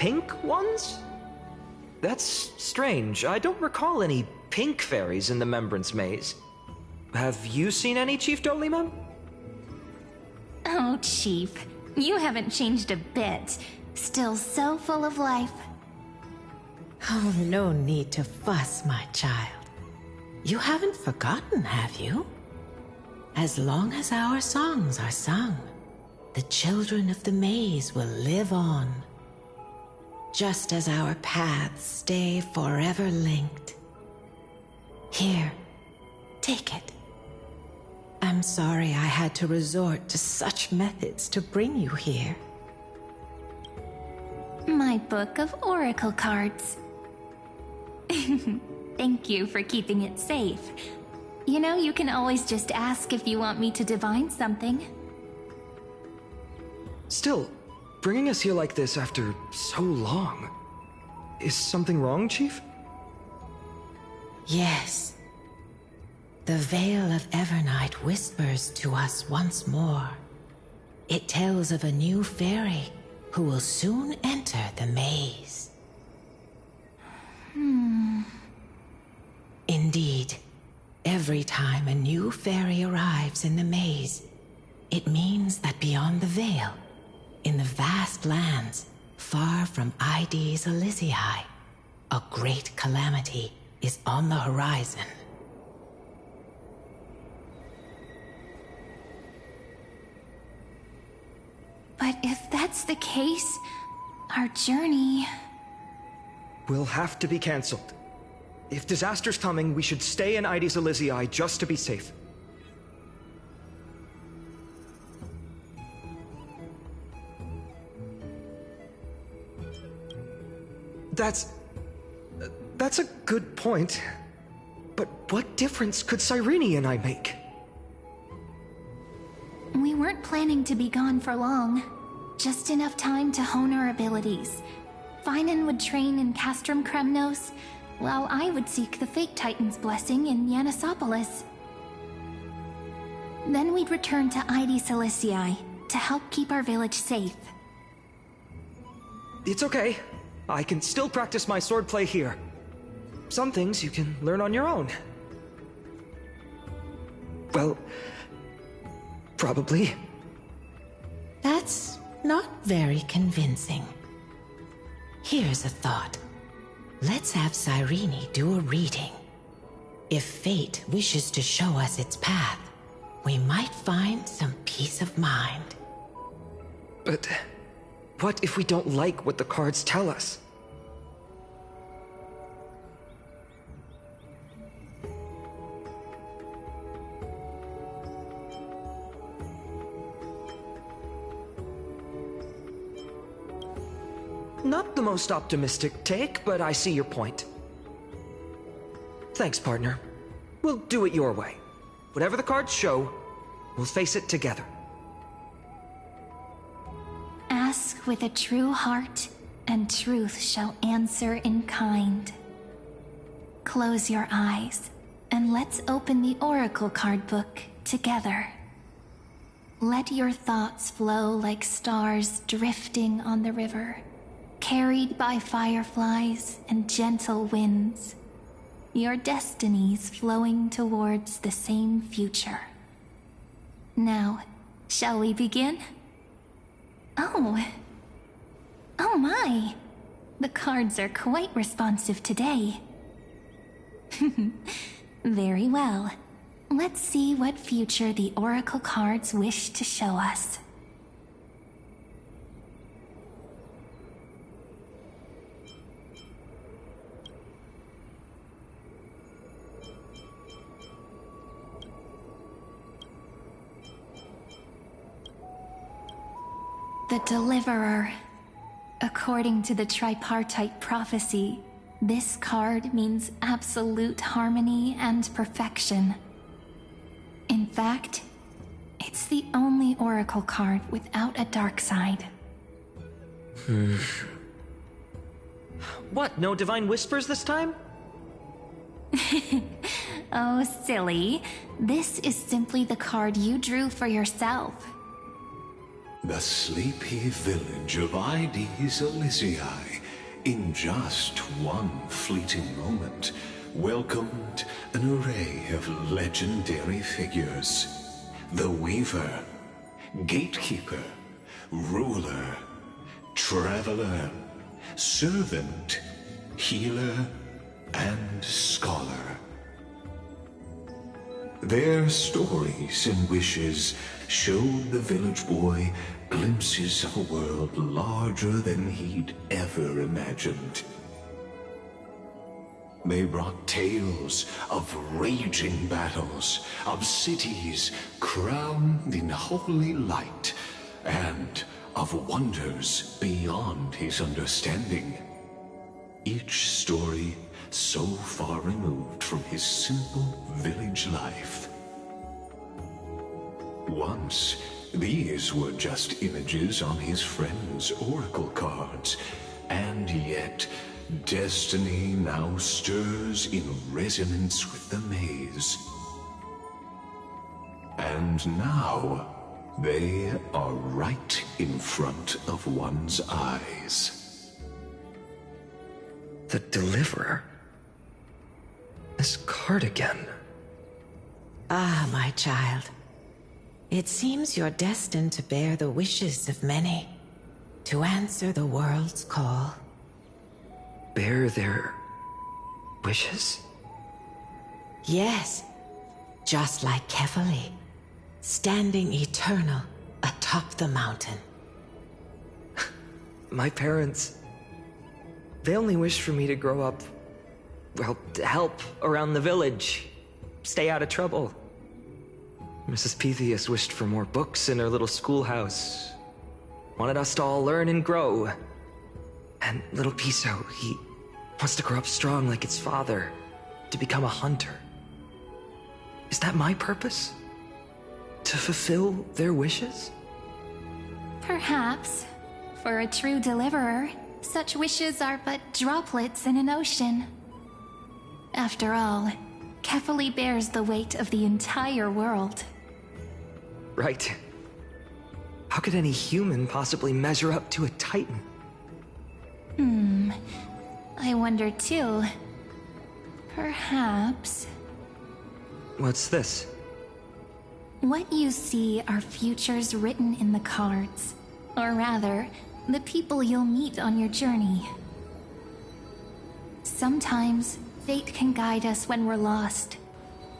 pink ones? That's strange. I don't recall any pink fairies in the Membrance Maze. Have you seen any, Chief Dolimem? Oh, Chief, you haven't changed a bit. Still so full of life. Oh, no need to fuss, my child. You haven't forgotten, have you? As long as our songs are sung, the children of the maze will live on. Just as our paths stay forever linked. Here, take it. I'm sorry I had to resort to such methods to bring you here. My book of oracle cards. Thank you for keeping it safe. You know, you can always just ask if you want me to divine something. Still, bringing us here like this after so long. Is something wrong, Chief? Yes. The Veil of Evernight whispers to us once more. It tells of a new fairy who will soon enter the maze. Indeed, every time a new fairy arrives in the maze, it means that beyond the Veil, in the vast lands far from Ides Elysiae, a great calamity is on the horizon. But if that's the case, our journey... Will have to be cancelled. If disaster's coming, we should stay in Ides Elysiae just to be safe. That's a good point. But what difference could Cyrene and I make? We weren't planning to be gone for long. Just enough time to hone our abilities. Finan would train in Castrum Kremnos, while I would seek the Fate Titan's blessing in Yanisopolis. Then we'd return to Ides Elysiae to help keep our village safe. It's okay. I can still practice my swordplay here. Some things you can learn on your own. Well, probably. That's not very convincing. Here's a thought. Let's have Cyrene do a reading. If fate wishes to show us its path, we might find some peace of mind. But what if we don't like what the cards tell us? Not the most optimistic take, but I see your point. Thanks, partner. We'll do it your way. Whatever the cards show, we'll face it together. Ask with a true heart, and truth shall answer in kind. Close your eyes, and let's open the Oracle card book together. Let your thoughts flow like stars drifting on the river, carried by fireflies and gentle winds. Your destinies flowing towards the same future. Now, shall we begin? Oh my! The cards are quite responsive today. Very well. Let's see what future the Oracle cards wish to show us. The Deliverer. According to the tripartite prophecy, this card means absolute harmony and perfection. In fact, it's the only Oracle card without a dark side. What, no Divine Whispers this time? Oh, silly. This is simply the card you drew for yourself. The sleepy village of Ides Elysiae, in just one fleeting moment, welcomed an array of legendary figures. The Weaver, Gatekeeper, Ruler, Traveler, Servant, Healer, and Scholar. Their stories and wishes showed the village boy glimpses of a world larger than he'd ever imagined. They brought tales of raging battles, of cities crowned in holy light, and of wonders beyond his understanding. Each story so far removed from his simple village life. Once, these were just images on his friend's oracle cards, and yet destiny now stirs in resonance with the maze. And now, they are right in front of one's eyes. The Deliverer? This card again. Ah, my child. It seems you're destined to bear the wishes of many, to answer the world's call. Bear their wishes? Yes, just like Kefali, standing eternal atop the mountain. My parents, they only wished for me to grow up, well, to help around the village, stay out of trouble. Mrs. Pythias wished for more books in her little schoolhouse, wanted us to all learn and grow. And little Piso, he wants to grow up strong like its father, to become a hunter. Is that my purpose? To fulfill their wishes? Perhaps. For a true deliverer, such wishes are but droplets in an ocean. After all, Kefali bears the weight of the entire world. Right. How could any human possibly measure up to a Titan? I wonder too. Perhaps... What's this? What you see are futures written in the cards. Or rather, the people you'll meet on your journey. Sometimes, fate can guide us when we're lost.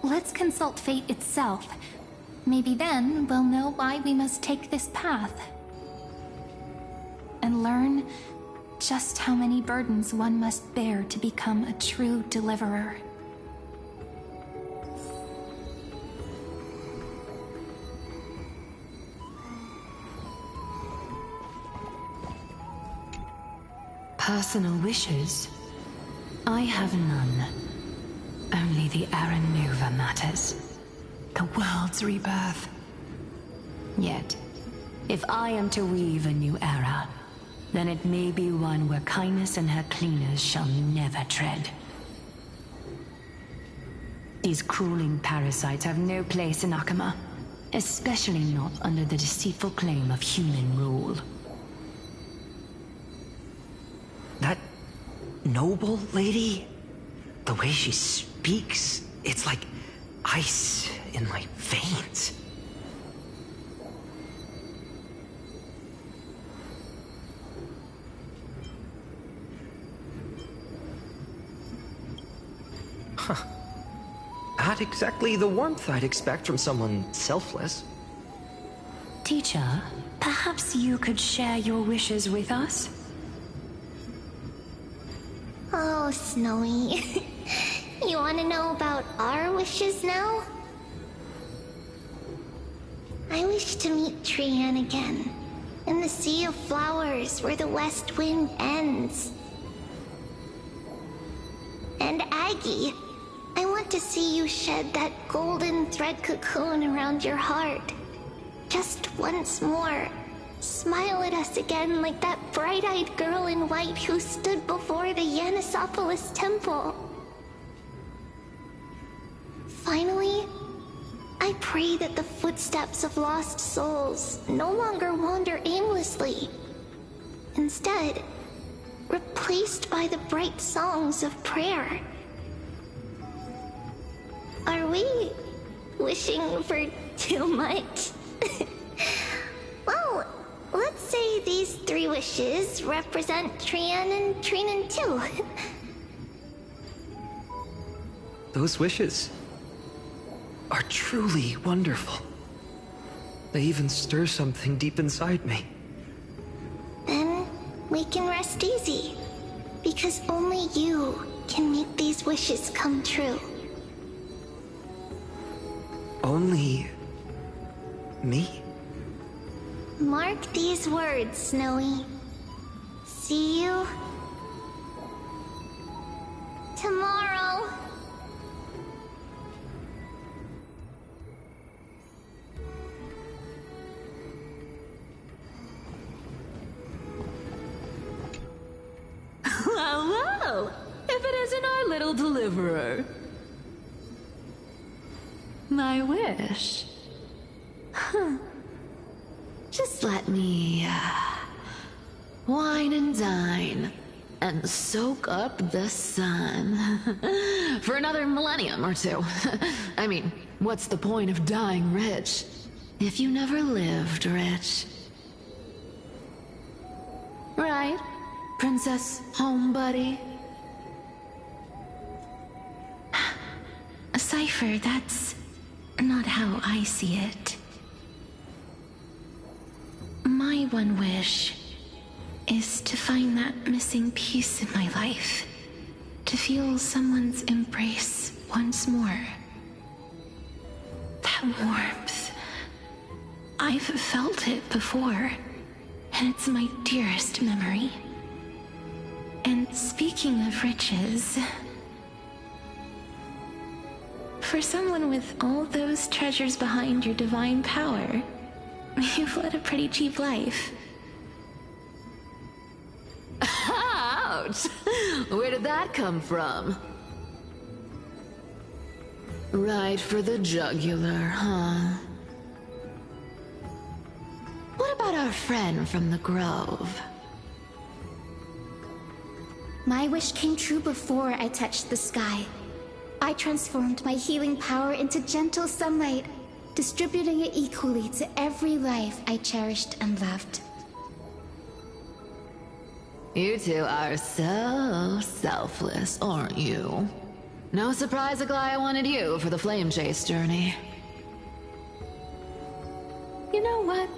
Let's consult fate itself. Maybe then we'll know why we must take this path. And learn just how many burdens one must bear to become a true deliverer. Personal wishes? I have none. Only the Era Nova matters. The world's rebirth. Yet, if I am to weave a new era, then it may be one where kindness and her cleaners shall never tread. These crawling parasites have no place in Akama, especially not under the deceitful claim of human rule. That noble lady? The way she speaks, it's like ice in my veins. Huh. Not exactly the warmth I'd expect from someone selfless. Teacher, perhaps you could share your wishes with us? Oh, Snowy. You want to know about our wishes now? I wish to meet Trian again, in the Sea of Flowers where the West Wind ends. And Aggie, I want to see you shed that golden thread cocoon around your heart. Just once more. Smile at us again like that bright-eyed girl in white who stood before the Yanisopolis temple. Finally, I I pray that the footsteps of lost souls no longer wander aimlessly. Instead, replaced by the bright songs of prayer. Are we wishing for too much? Well, let's say these 3 wishes represent Trian and Trinan too. Those wishes are truly wonderful. They even stir something deep inside me. Then we can rest easy, because only you can make these wishes come true. Only me? Mark these words, Snowy. See you tomorrow. Well, if it isn't our little deliverer. My wish. Huh. Just let me, wine and dine, and soak up the sun. For another millennium or 2. I mean, what's the point of dying rich if you never lived rich? Right, Princess Homebuddy? Cypher, that's not how I see it. My one wish is to find that missing piece in my life. To feel someone's embrace once more. That warmth. I've felt it before, and it's my dearest memory. And speaking of riches, for someone with all those treasures behind your divine power, you've led a pretty cheap life. Ouch! Where did that come from? Right for the jugular, huh? What about our friend from the Grove? My wish came true before I touched the sky. I transformed my healing power into gentle sunlight, distributing it equally to every life I cherished and loved. You two are so selfless, aren't you? No surprise Aglaya wanted you for the flame chase journey. You know what?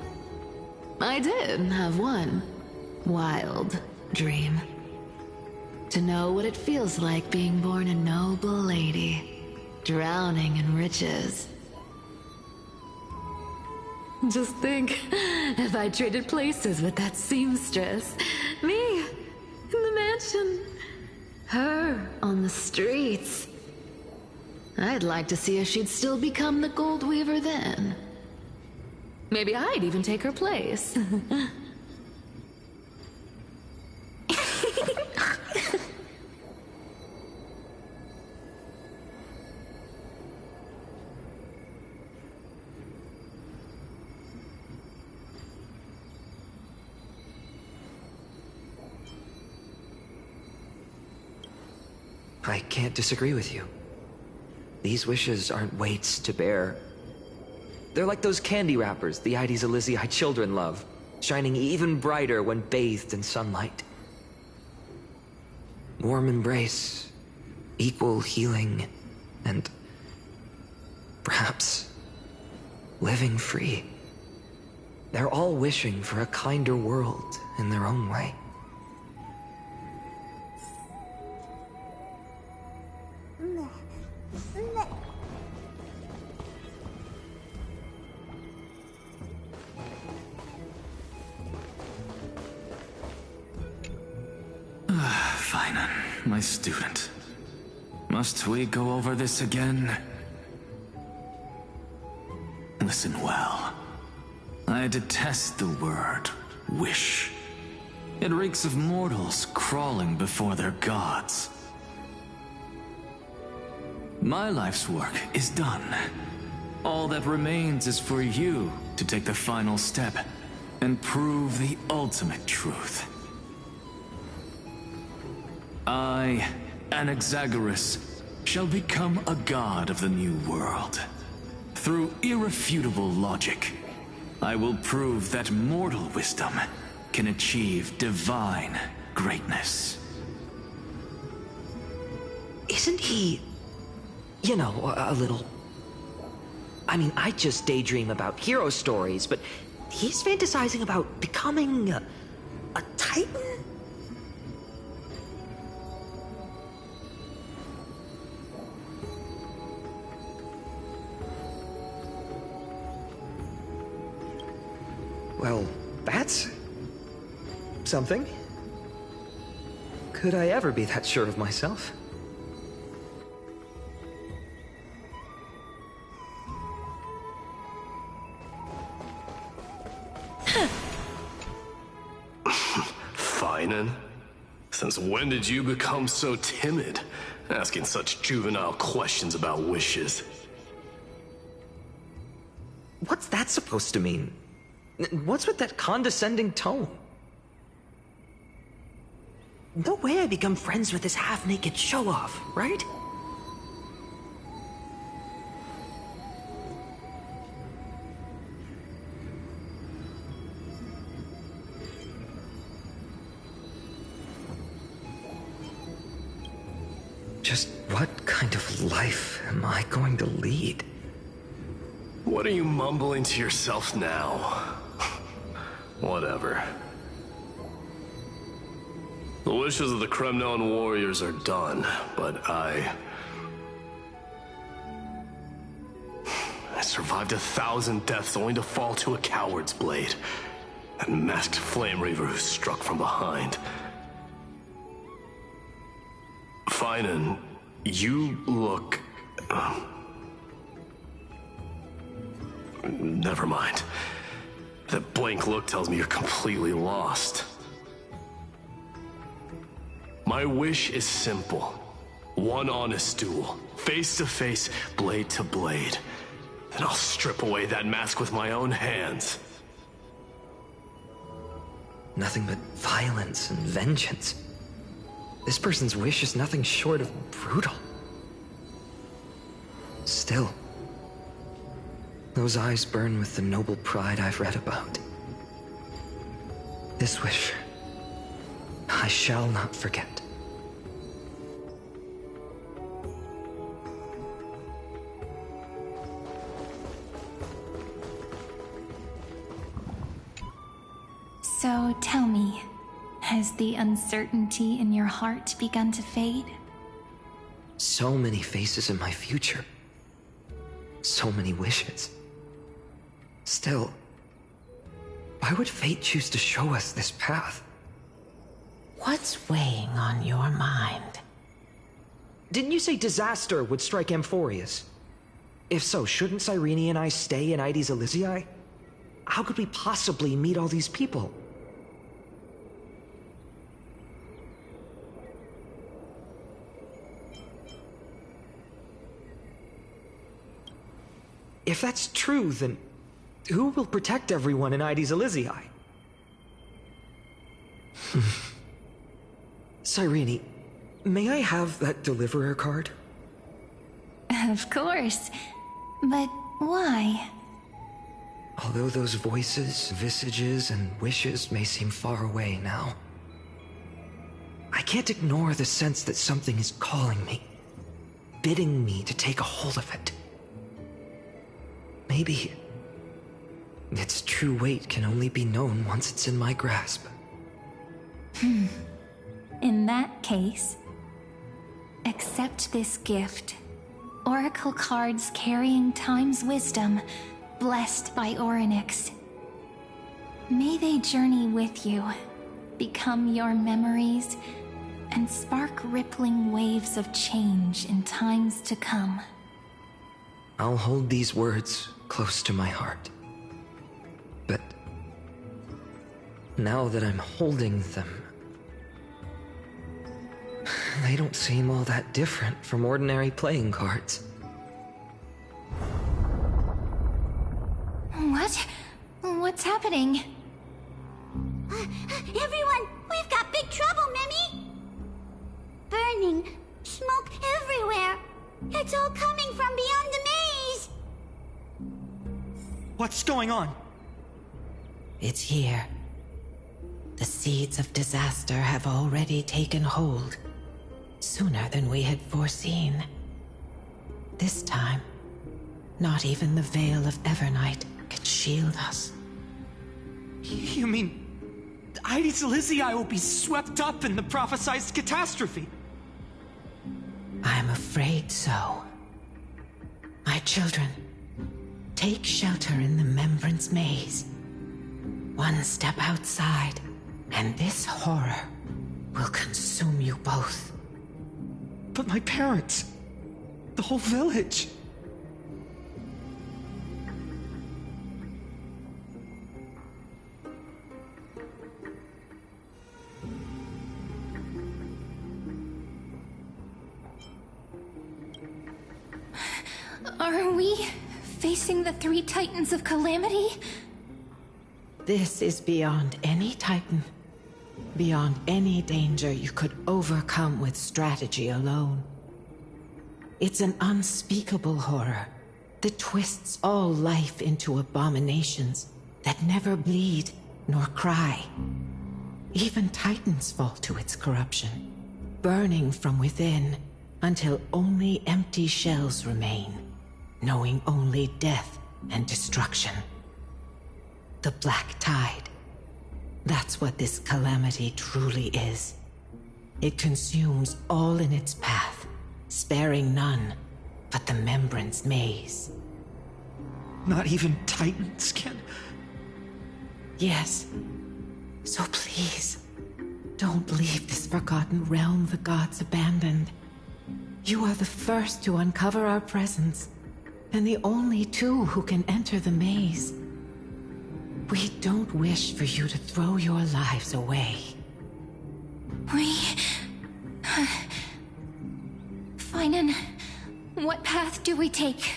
I did have one wild dream. To know what it feels like being born a noble lady, drowning in riches. Just think, if I traded places with that seamstress, me in the mansion, her on the streets. I'd like to see if she'd still become the Gold Weaver then. Maybe I'd even take her place. I can't disagree with you. These wishes aren't weights to bear. They're like those candy wrappers the Ides Elysiae children love, shining even brighter when bathed in sunlight. Warm embrace, equal healing, and perhaps living free. They're all wishing for a kinder world in their own way. Finan, my student. Must we go over this again? Listen well. I detest the word wish. It reeks of mortals crawling before their gods. My life's work is done. All that remains is for you to take the final step and prove the ultimate truth. I, Anaxagoras, shall become a god of the new world. Through irrefutable logic, I will prove that mortal wisdom can achieve divine greatness. Isn't he, you know, a little... I mean, I just daydream about hero stories, but he's fantasizing about becoming a titan? Well, that's something. Could I ever be that sure of myself? Finan? Since when did you become so timid, asking such juvenile questions about wishes? What's that supposed to mean? What's with that condescending tone? No way I become friends with this half-naked show-off, right? Just what kind of life am I going to lead? What are you mumbling to yourself now? Whatever. The wishes of the Kremnon warriors are done, but I survived 1,000 deaths only to fall to a coward's blade. That masked flame reaver who struck from behind. Finan, you look... Never mind. That blank look tells me you're completely lost. My wish is simple. One honest duel. Face to face, blade to blade. Then I'll strip away that mask with my own hands. Nothing but violence and vengeance. This person's wish is nothing short of brutal. Still, those eyes burn with the noble pride I've read about. This wish, I shall not forget. So tell me, has the uncertainty in your heart begun to fade? So many faces in my future. So many wishes. Still, why would fate choose to show us this path? What's weighing on your mind? Didn't you say disaster would strike Amphorius? If so, shouldn't Cyrene and I stay in Aides Elysiae? How could we possibly meet all these people? If that's true, then who will protect everyone in Aides Elysiae? Cyrene, may I have that deliverer card? Of course. But why? Although those voices, visages, and wishes may seem far away now, I can't ignore the sense that something is calling me, bidding me to take a hold of it. Maybe its true weight can only be known once it's in my grasp. In that case, accept this gift. Oracle cards carrying time's wisdom, blessed by Orynyx. May they journey with you, become your memories, and spark rippling waves of change in times to come. I'll hold these words close to my heart. But now that I'm holding them, they don't seem all that different from ordinary playing cards. What's happening? Everyone, we've got big trouble, Mimi! Burning, smoke everywhere. It's all coming from beyond the maze! What's going on? It's here. The seeds of disaster have already taken hold, sooner than we had foreseen. This time, not even the Veil of Evernight could shield us. You mean... Aedes Elysiae will be swept up in the prophesized catastrophe? I'm afraid so. My children, take shelter in the Membrance Maze. One step outside, and this horror will consume you both. But my parents... the whole village... Are we facing the three Titans of Calamity? This is beyond any Titan. Beyond any danger you could overcome with strategy alone. It's an unspeakable horror that twists all life into abominations that never bleed nor cry. Even Titans fall to its corruption, burning from within until only empty shells remain, knowing only death and destruction. The Black Tide. That's what this calamity truly is. It consumes all in its path, sparing none but the Membrance Maze. Not even Titans can... Yes. So please, don't leave this forgotten realm the gods abandoned. You are the first to uncover our presence, and the only two who can enter the maze. We don't wish for you to throw your lives away. Finan, what path do we take?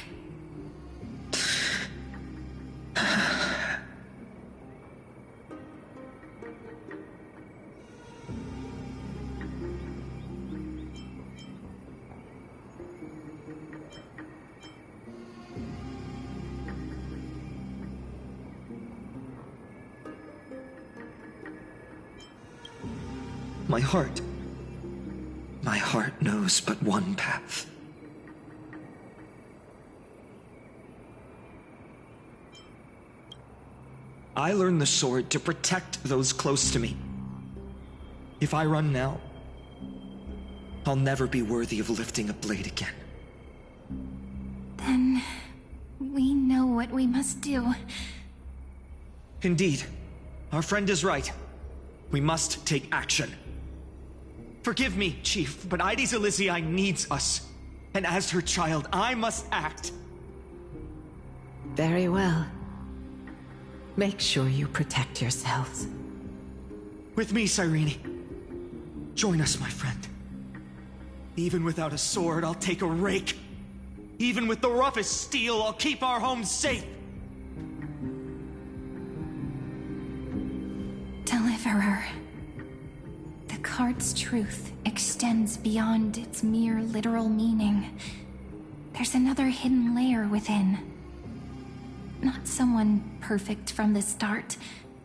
My heart knows but one path. I learned the sword to protect those close to me. If I run now, I'll never be worthy of lifting a blade again. Then... we know what we must do. Indeed. Our friend is right. We must take action. Forgive me, Chief, but Aedes Elysiae needs us. And as her child, I must act. Very well. Make sure you protect yourselves. With me, Cyrene. Join us, my friend. Even without a sword, I'll take a rake. Even with the roughest steel, I'll keep our home safe. Deliverer. The card's truth extends beyond its mere literal meaning. There's another hidden layer within. Not someone perfect from the start,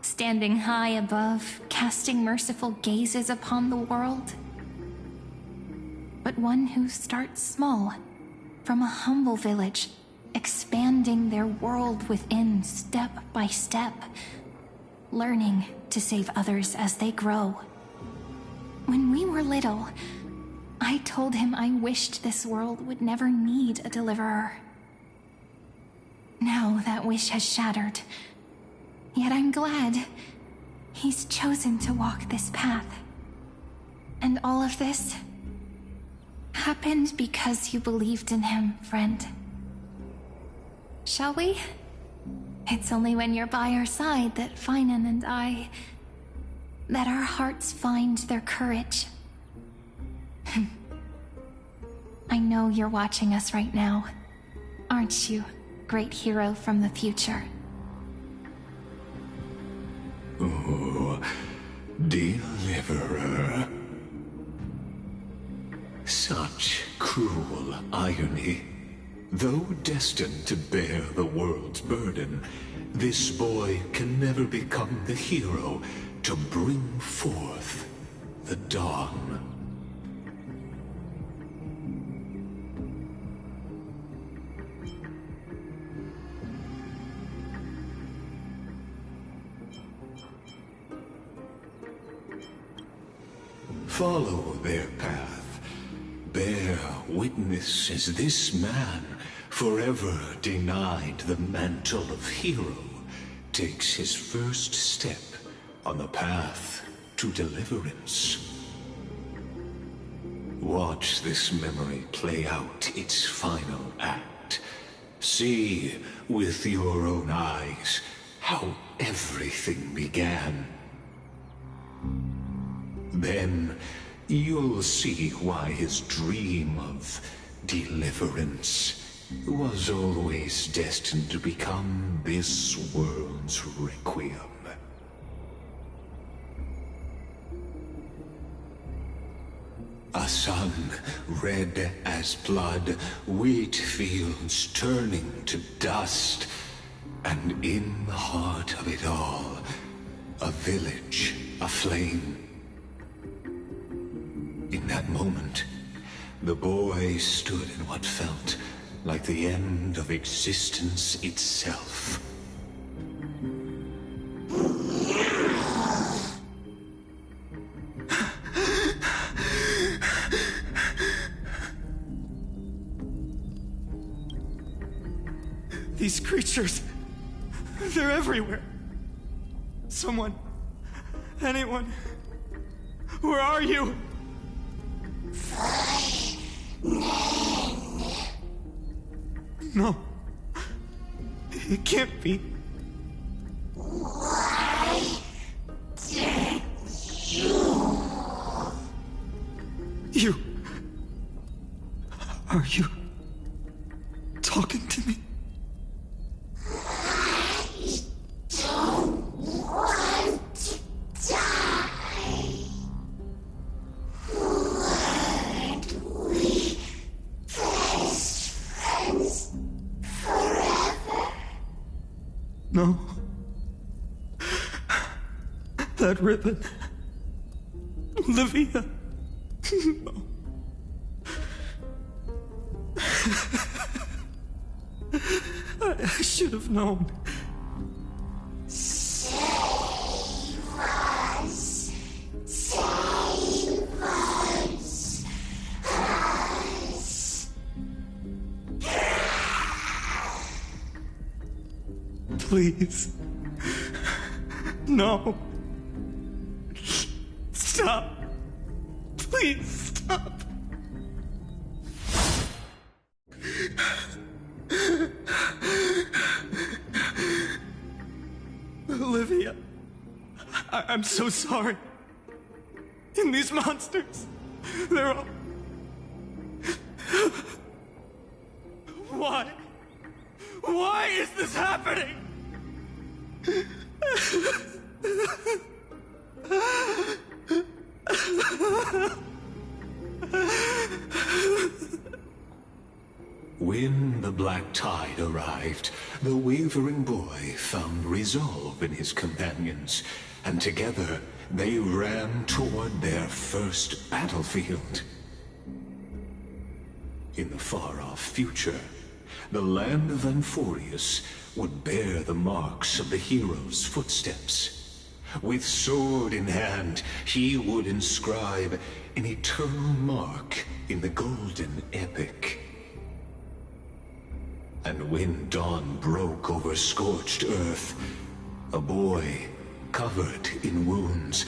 standing high above, casting merciful gazes upon the world. But one who starts small, from a humble village, expanding their world within step by step, learning to save others as they grow. When we were little, I told him I wished this world would never need a deliverer. Now that wish has shattered. Yet I'm glad he's chosen to walk this path. And all of this happened because you believed in him, friend. Shall we? It's only when you're by our side that Finan and that our hearts find their courage. I know you're watching us right now, aren't you, great hero from the future? Oh, deliverer. Such cruel irony. Though destined to bear the world's burden, this boy can never become the hero to bring forth the dawn. Follow their path. Bear witness as this man, forever denied the mantle of hero, takes his first step on the path to deliverance. Watch this memory play out its final act. See with your own eyes how everything began. Then you'll see why his dream of deliverance was always destined to become this world's requiem. A sun red as blood, wheat fields turning to dust, and in the heart of it all, a village aflame. In that moment, the boy stood in what felt like the end of existence itself. These creatures, they're everywhere. Someone, anyone, where are you? No, it can't be. Why did you? Are you talking to me? I don't want to die. Weren't we best friends forever? No. That ribbon. Olivia. No. I should have known. Save us. Save us. Please. No. Stop. Please stop. Olivia, I'm so sorry. And these monsters, they're all... Why? Why is this happening? When the black tide arrived, the wavering boy found resolve in his companions, and together they ran toward their first battlefield. In the far-off future, the land of Anforius would bear the marks of the hero's footsteps. With sword in hand, he would inscribe an eternal mark in the golden epic. And when dawn broke over scorched earth, a boy, covered in wounds,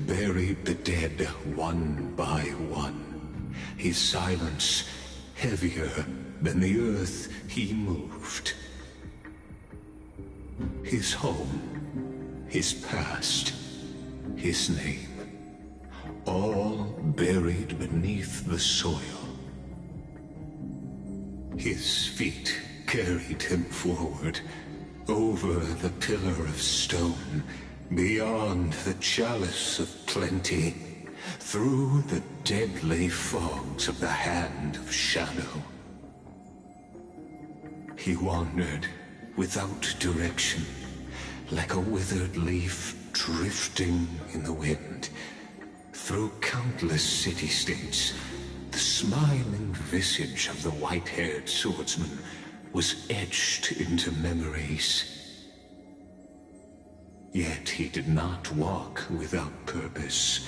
buried the dead one by one. His silence heavier than the earth he moved. His home, his past, his name, all buried beneath the soil. His feet carried him forward, over the pillar of stone, Beyond the chalice of plenty, through the deadly fogs of the Hand of Shadow. He wandered without direction, like a withered leaf drifting in the wind. Through countless city-states, the smiling visage of the white-haired swordsman was etched into memories. Yet he did not walk without purpose.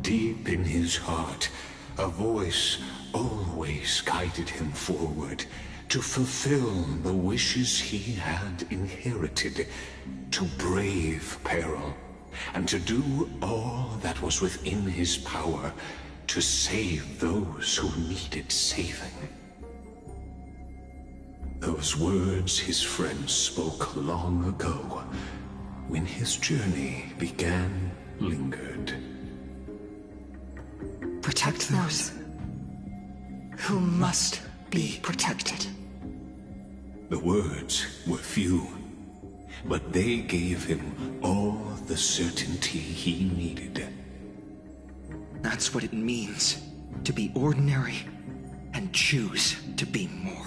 Deep in his heart, a voice always guided him forward to fulfill the wishes he had inherited, to brave peril, and to do all that was within his power to save those who needed saving. Those words his friend spoke long ago, when his journey began, lingered. Protect those who must be protected. The words were few, but they gave him all the certainty he needed. That's what it means to be ordinary and choose to be more.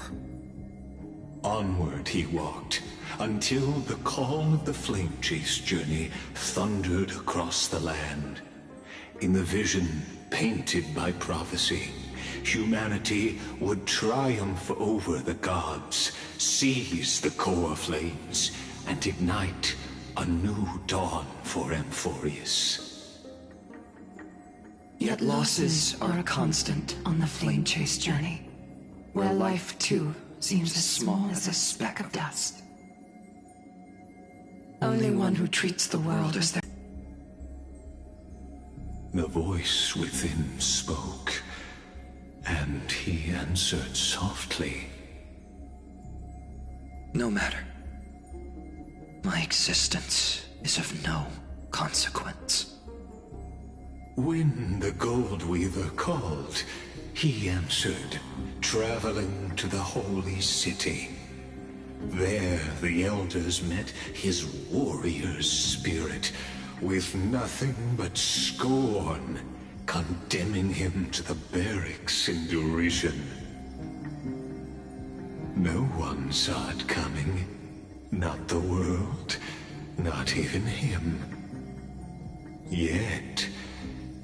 Onward he walked, until the call of the Flame Chase journey thundered across the land. In the vision painted by prophecy, humanity would triumph over the gods, seize the core flames, and ignite a new dawn for Amphorius. Yet losses are a constant on the Flame Chase journey, where life too seems as small as a speck of dust. Only one who treats the world as their... The voice within spoke, and he answered softly. No matter. My existence is of no consequence. When the Gold Weaver called, he answered, traveling to the holy city. There the elders met his warrior's spirit, with nothing but scorn, condemning him to the barracks in derision. No one saw it coming. Not the world, not even him. Yet,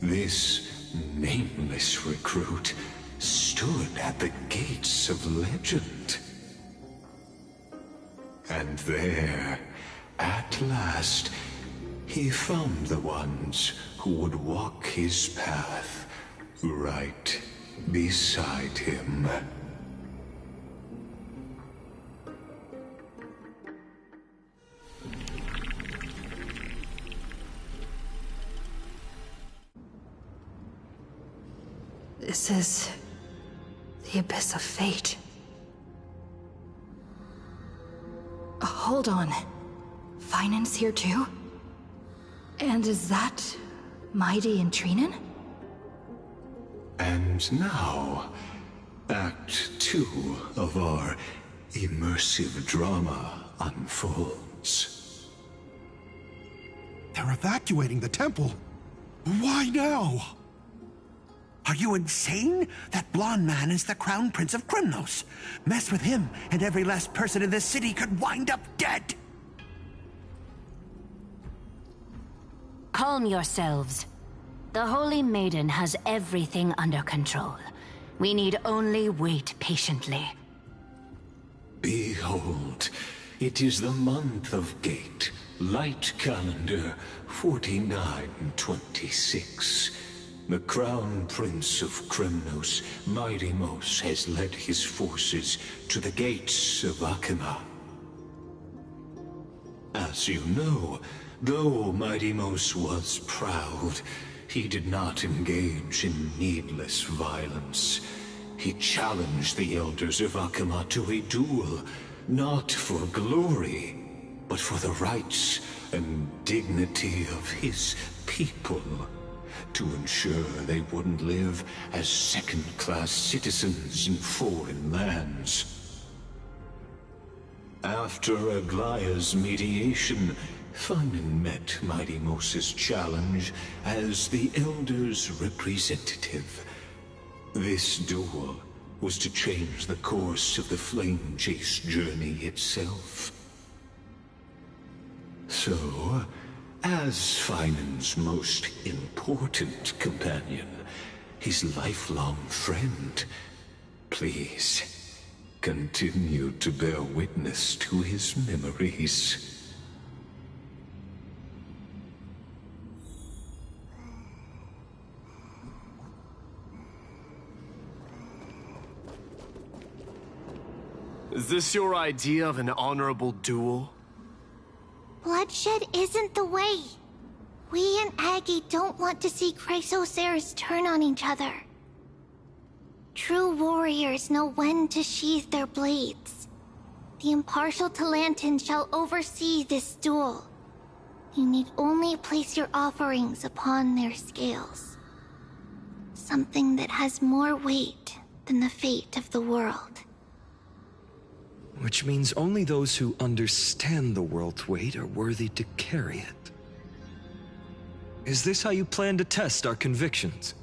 this nameless recruit stood at the gates of legend. And there, at last, he found the ones who would walk his path right beside him. This is the Abyss of Fate. Hold on. Finan's here too? And is that Mighty and Trinen? And now, Act 2 of our immersive drama unfolds. They're evacuating the temple. Why now? Are you insane? That blonde man is the Crown Prince of Krymnos. Mess with him, and every last person in this city could wind up dead. Calm yourselves. The Holy Maiden has everything under control. We need only wait patiently. Behold, it is the month of Gate, Light Calendar 4926. The Crown Prince of Krymnos, Midimos, has led his forces to the gates of Akima. As you know, though Midimos was proud, he did not engage in needless violence. He challenged the elders of Akima to a duel, not for glory, but for the rights and dignity of his people, to ensure they wouldn't live as second-class citizens in foreign lands. After Aglaya's mediation, Finan met Mighty Moses' challenge as the Elder's representative. This duel was to change the course of the Flame Chase journey itself. So, as Finan's most important companion, his lifelong friend, please continue to bear witness to his memories. Is this your idea of an honorable duel? Bloodshed isn't the way. We and Aggie don't want to see Chrysoceres turn on each other. True warriors know when to sheathe their blades. The impartial Talantan shall oversee this duel. You need only place your offerings upon their scales. Something that has more weight than the fate of the world. Which means only those who understand the world's weight are worthy to carry it. Is this how you plan to test our convictions?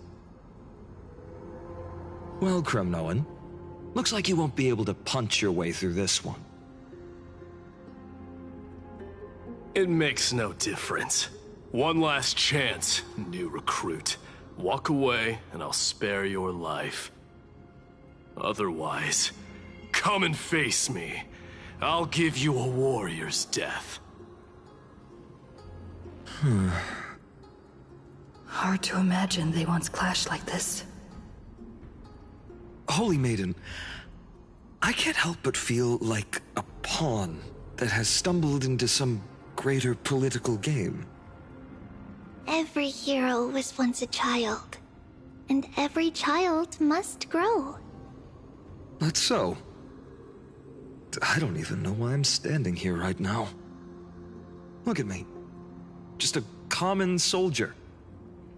Well, Crumnoan, looks like you won't be able to punch your way through this one. It makes no difference. One last chance, new recruit. Walk away, and I'll spare your life. Otherwise, come and face me. I'll give you a warrior's death. Hard to imagine they once clashed like this. Holy Maiden, I can't help but feel like a pawn that has stumbled into some greater political game. Every hero was once a child, and every child must grow. That's so. I don't even know why I'm standing here right now. Look at me. Just a common soldier.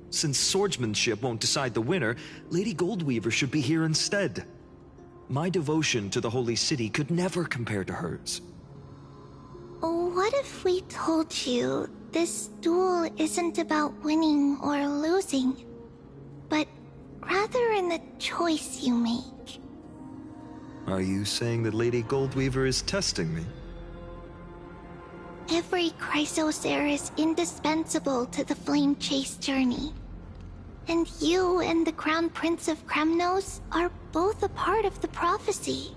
Since swordsmanship won't decide the winner, Lady Goldweaver should be here instead. My devotion to the Holy City could never compare to hers. What if we told you this duel isn't about winning or losing, but rather in the choice you make? Are you saying that Lady Goldweaver is testing me? Every Chrysocer is indispensable to the Flame Chase journey. And you and the Crown Prince of Kremnos are both a part of the prophecy.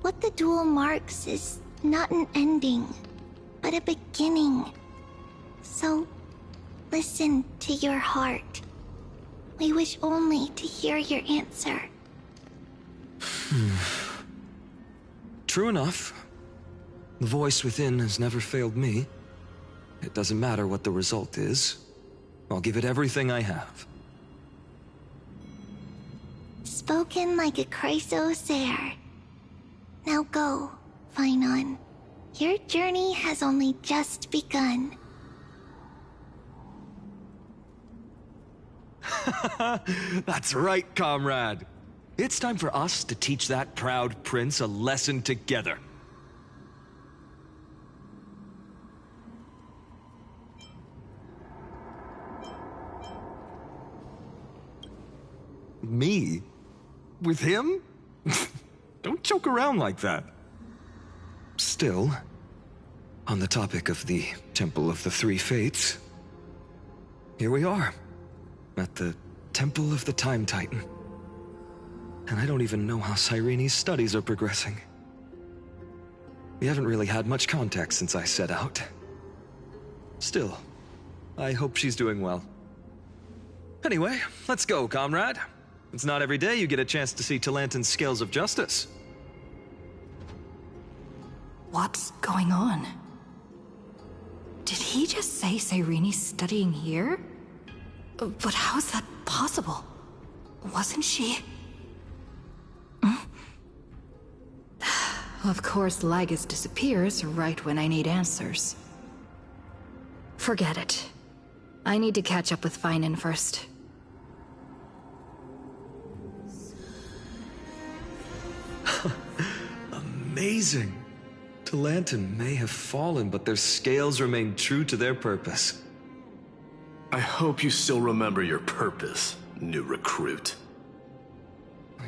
What the duel marks is not an ending, but a beginning. So, listen to your heart. We wish only to hear your answer. True enough. The voice within has never failed me. It doesn't matter what the result is. I'll give it everything I have. Spoken like a Chrysocer. Now go, Finan. Your journey has only just begun. That's right, comrade. It's time for us to teach that proud prince a lesson together. Me? With him? Don't joke around like that. Still, on the topic of the Temple of the Three Fates, here we are, at the Temple of the Time Titan. And I don't even know how Cyrene's studies are progressing. We haven't really had much contact since I set out. Still, I hope she's doing well. Anyway, let's go, comrade. It's not every day you get a chance to see Talantan's scales of justice. What's going on? Did he just say Cyrene's studying here? But how is that possible? Wasn't she? Of course, Lygus disappears right when I need answers. Forget it. I need to catch up with Finan first. Amazing. Talantin may have fallen, but their scales remain true to their purpose. I hope you still remember your purpose, new recruit.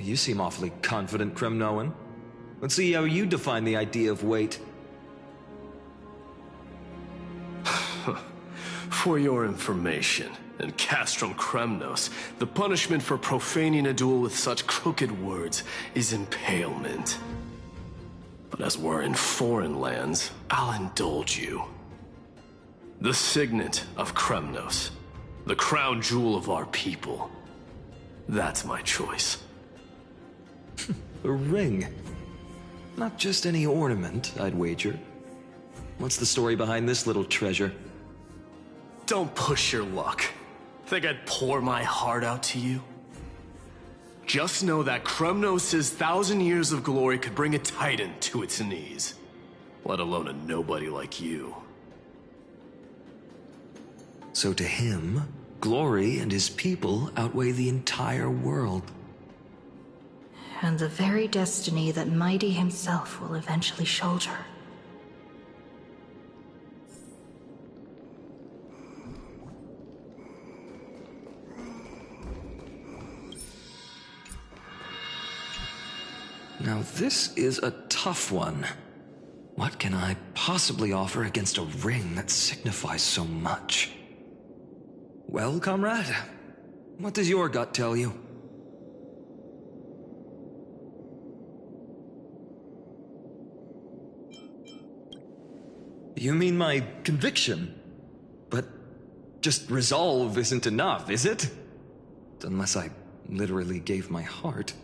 You seem awfully confident, Kremnoan. Let's see how you define the idea of weight. For your information, in Castrum Kremnos, the punishment for profaning a duel with such crooked words is impalement. But as we're in foreign lands, I'll indulge you. The signet of Kremnos, the crown jewel of our people. That's my choice. A ring. Not just any ornament, I'd wager. What's the story behind this little treasure? Don't push your luck. Think I'd pour my heart out to you? Just know that Kremnos' 1,000 years of glory could bring a titan to its knees. Let alone a nobody like you. So to him, glory and his people outweigh the entire world. And the very destiny that Mighty himself will eventually shoulder. Now this is a tough one. What can I possibly offer against a ring that signifies so much? Well, comrade, what does your gut tell you? You mean my conviction? But just resolve isn't enough, is it? Unless I literally gave my heart.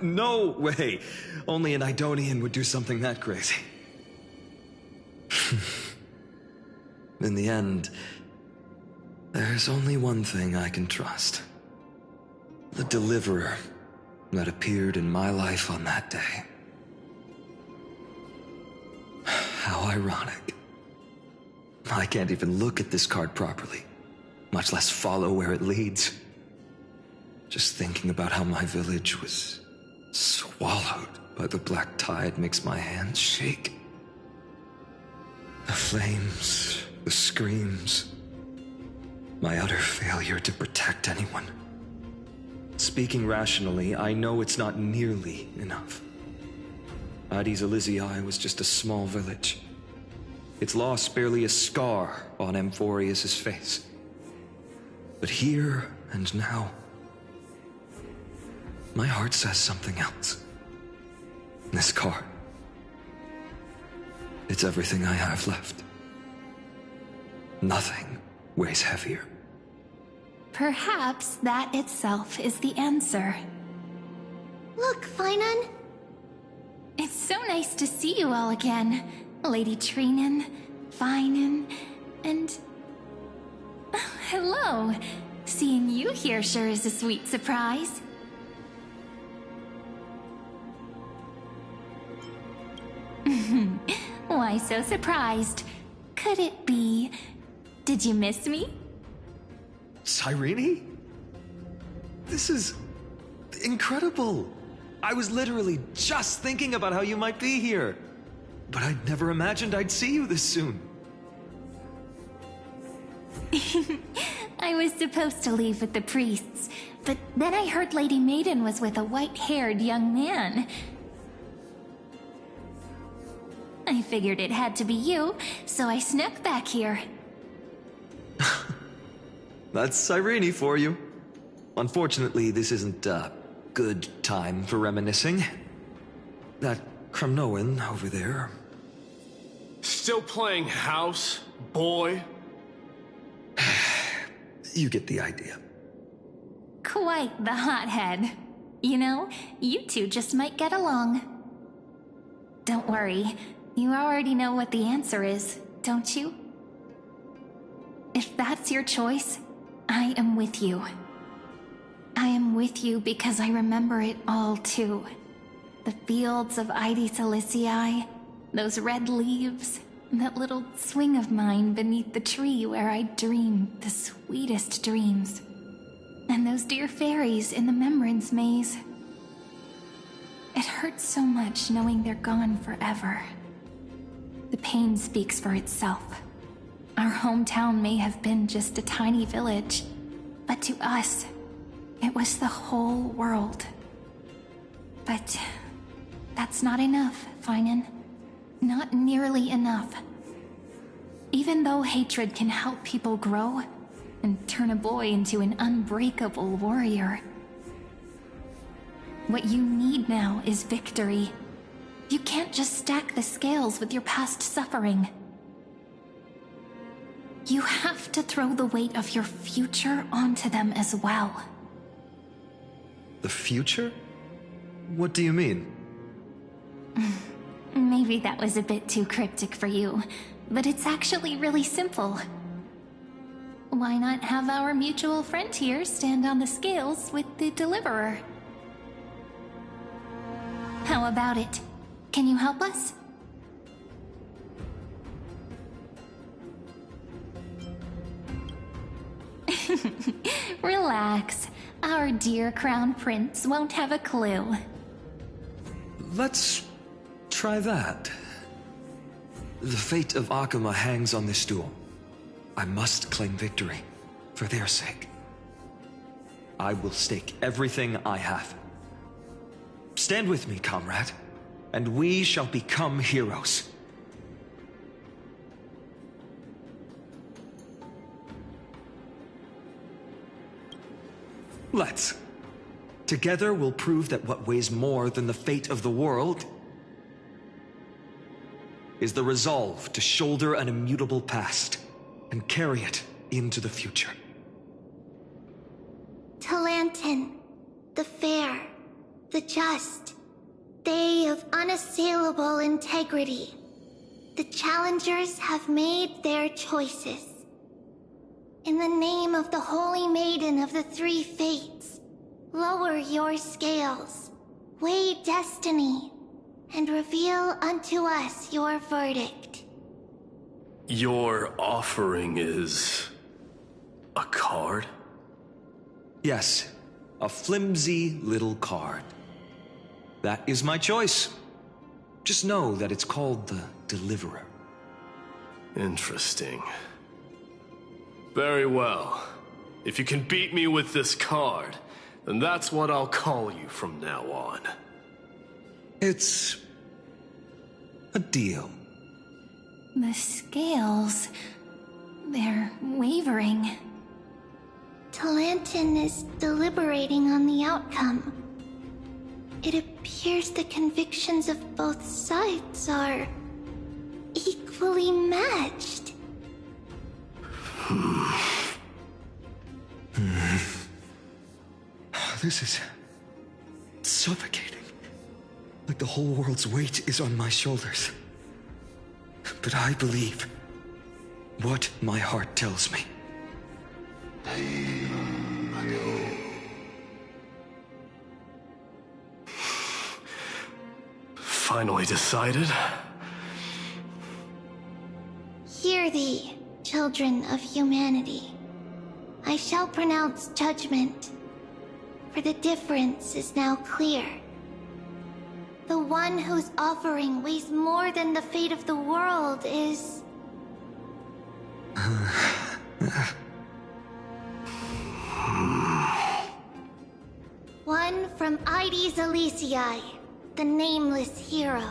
No way! Only an Idonian would do something that crazy. In the end, there's only one thing I can trust. The Deliverer that appeared in my life on that day. How ironic. I can't even look at this card properly, much less follow where it leads. Just thinking about how my village was swallowed by the black tide makes my hands shake. The flames, the screams, my utter failure to protect anyone. Speaking rationally, I know it's not nearly enough. Addis Elysiae was just a small village. Its loss barely a scar on Amphorius' face. But here and now, my heart says something else. This card. It's everything I have left. Nothing weighs heavier. Perhaps that itself is the answer. Look, Finan. It's so nice to see you all again. Lady Trinen, Finan, and... hello. Seeing you here sure is a sweet surprise. Why so surprised? Could it be... did you miss me? Cyrene? This is... incredible. I was literally just thinking about how you might be here. But I'd never imagined I'd see you this soon. I was supposed to leave with the priests, but then I heard Lady Maiden was with a white-haired young man. I figured it had to be you, so I snuck back here. That's Cyrene for you. Unfortunately, this isn't a good time for reminiscing. That Kremnoan over there. Still playing house, boy? You get the idea. Quite the hothead. You know, you two just might get along. Don't worry. You already know what the answer is, don't you? If that's your choice, I am with you. I am with you because I remember it all too. The fields of Addis Elysiae, those red leaves, that little swing of mine beneath the tree where I dreamed the sweetest dreams. And those dear fairies in the Memorance Maze. It hurts so much knowing they're gone forever. The pain speaks for itself. Our hometown may have been just a tiny village, but to us, it was the whole world. But that's not enough, Finan. Not nearly enough. Even though hatred can help people grow and turn a boy into an unbreakable warrior, what you need now is victory. You can't just stack the scales with your past suffering. You have to throw the weight of your future onto them as well. The future? What do you mean? Maybe that was a bit too cryptic for you, but it's actually really simple. Why not have our mutual friend here stand on the scales with the Deliverer? How about it? Can you help us? Relax. Our dear Crown Prince won't have a clue. Let's try that. The fate of Akuma hangs on this duel. I must claim victory, for their sake. I will stake everything I have. Stand with me, comrade, and we shall become heroes. Let's. Together we'll prove that what weighs more than the fate of the world is the resolve to shoulder an immutable past and carry it into the future. Talantin, the fair, the just, they of unassailable integrity. The challengers have made their choices. In the name of the Holy Maiden of the Three Fates, lower your scales, weigh destiny, and reveal unto us your verdict. Your offering is a card? Yes, a flimsy little card. That is my choice. Just know that it's called the Deliverer. Interesting. Very well. If you can beat me with this card, then that's what I'll call you from now on. It's a deal. The scales... they're wavering. Talantin is deliberating on the outcome. It appears the convictions of both sides are equally matched. This is suffocating. Like the whole world's weight is on my shoulders. But I believe what my heart tells me. Finally decided? Hear thee, children of humanity. I shall pronounce judgment, for the difference is now clear. The one whose offering weighs more than the fate of the world is... one from Ides Elysiae, the nameless hero.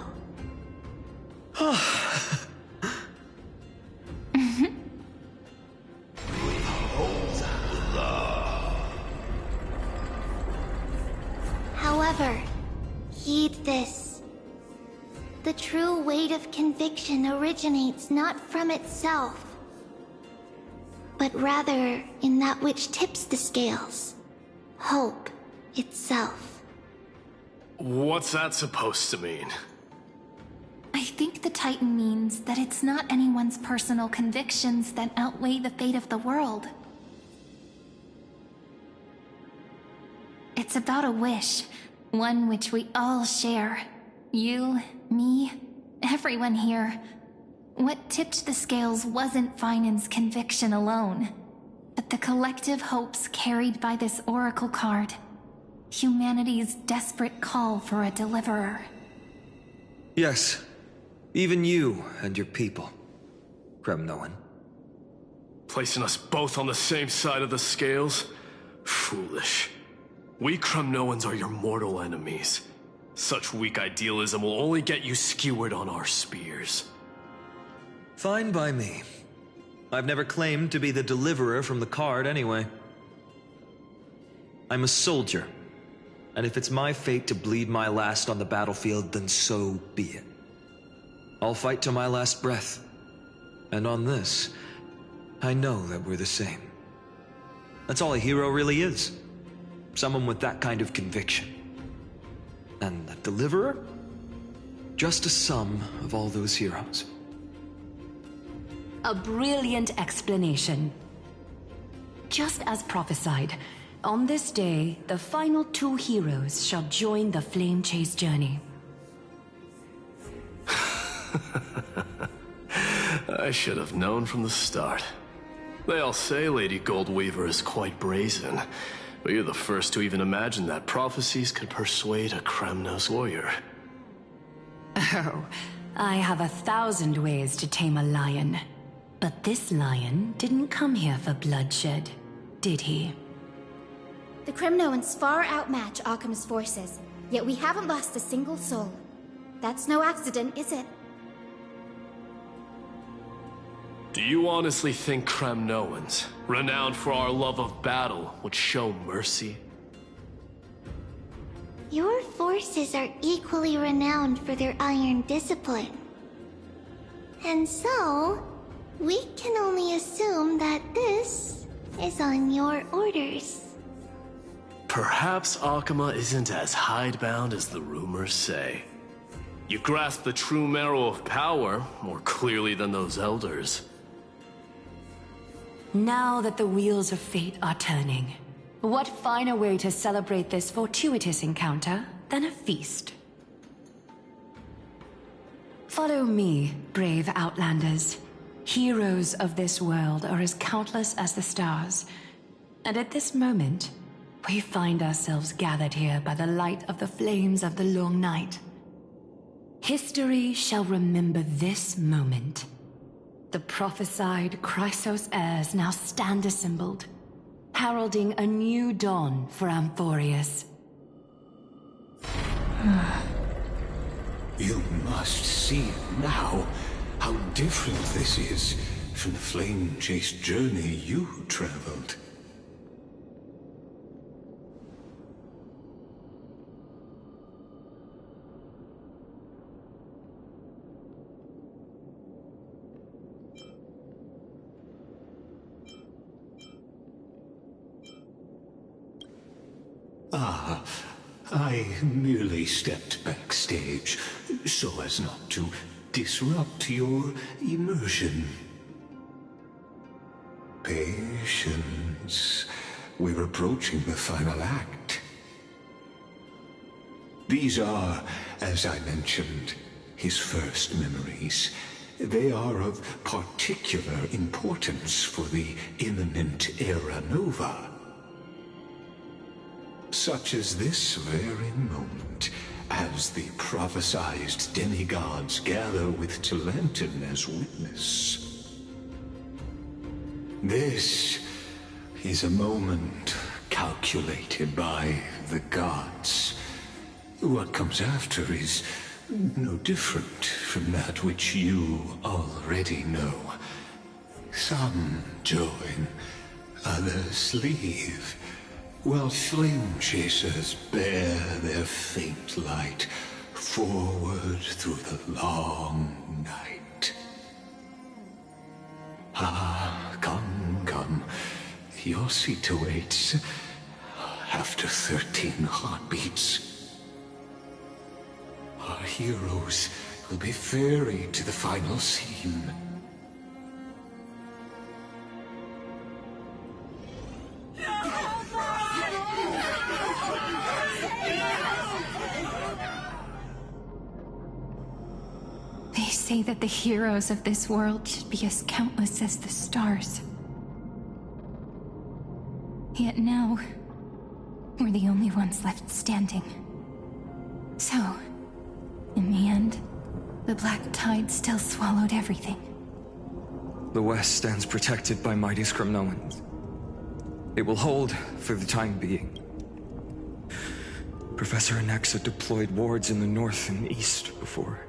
However, heed this. The true weight of conviction originates not from itself, but rather in that which tips the scales. Hope itself. What's that supposed to mean? I think the Titan means that it's not anyone's personal convictions that outweigh the fate of the world. It's about a wish, one which we all share. You, me, everyone here. What tipped the scales wasn't Finan's conviction alone, but the collective hopes carried by this oracle card. Humanity's desperate call for a deliverer. Yes. Even you and your people, Kremnoan. Placing us both on the same side of the scales? Foolish. We Kremnoans are your mortal enemies. Such weak idealism will only get you skewered on our spears. Fine by me. I've never claimed to be the deliverer from the card anyway. I'm a soldier, and if it's my fate to bleed my last on the battlefield, then so be it. I'll fight to my last breath. And on this, I know that we're the same. That's all a hero really is. Someone with that kind of conviction. And the deliverer? Just a sum of all those heroes. A brilliant explanation. Just as prophesied, on this day, the final two heroes shall join the Flame Chase journey. I should have known from the start. They all say Lady Goldweaver is quite brazen, but you're the first to even imagine that prophecies could persuade a Kremnos warrior. Oh, I have 1,000 ways to tame a lion. But this lion didn't come here for bloodshed, did he? The Kremnoans far outmatch Occam's forces, yet we haven't lost a single soul. That's no accident, is it? Do you honestly think Kremnoans, renowned for our love of battle, would show mercy? Your forces are equally renowned for their iron discipline. And so, we can only assume that this is on your orders. Perhaps Akama isn't as hidebound as the rumors say. You grasp the true marrow of power more clearly than those elders. Now that the wheels of fate are turning, what finer way to celebrate this fortuitous encounter than a feast? Follow me, brave Outlanders. Heroes of this world are as countless as the stars, and at this moment, we find ourselves gathered here by the light of the flames of the long night. History shall remember this moment. The prophesied Chrysos heirs now stand assembled, heralding a new dawn for Amphorius. You must see now how different this is from the flame chase journey you traveled. Ah, I merely stepped backstage so as not to disrupt your immersion. Patience. We're approaching the final act. These are, as I mentioned, his first memories. They are of particular importance for the imminent Era Nova. Such as this very moment, as the prophesized demigods gather with Talantin as witness. This is a moment calculated by the gods. What comes after is no different from that which you already know. Some join, others leave, while flame chasers bear their faint light forward through the long night. Ah, come. Your seat awaits. After 13 heartbeats, our heroes will be ferried to the final scene. They say that the heroes of this world should be as countless as the stars. Yet now, We're the only ones left standing. So, in the end, the Black Tide still swallowed everything. The West stands protected by mighty Skrymnoans. It will hold for the time being. Professor Anaxa deployed wards in the north and east before.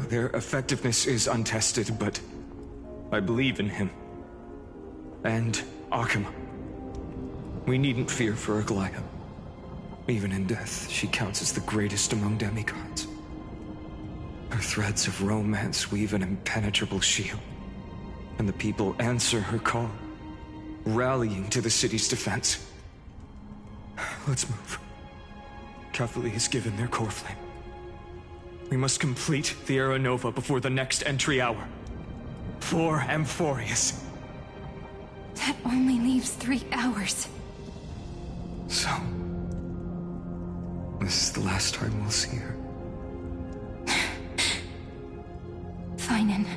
Their effectiveness is untested, but I believe in him. And Akuma. We needn't fear for Aglaya. Even in death, she counts as the greatest among demigods. Her threads of romance weave an impenetrable shield, and the people answer her call, rallying to the city's defense. Let's move. Cathali has given their core flame. We must complete the Era Nova before the next entry hour. For Amphorius. That only leaves 3 hours. So, this is the last time we'll see her. Finan.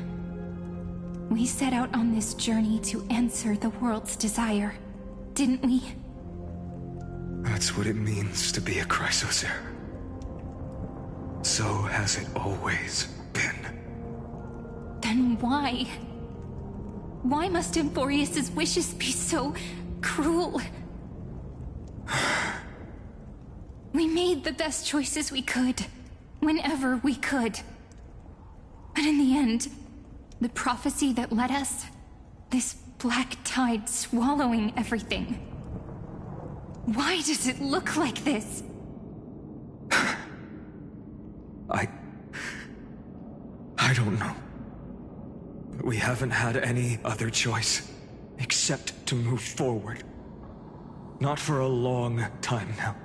We set out on this journey to answer the world's desire, didn't we? That's what it means to be a Chrysos heir. So has it always been. Then why? Why must Amphorius' wishes be so cruel? We made the best choices we could, whenever we could. But in the end, the prophecy that led us, this black tide swallowing everything. Why does it look like this? I don't know. We haven't had any other choice, except to move forward. Not for a long time now.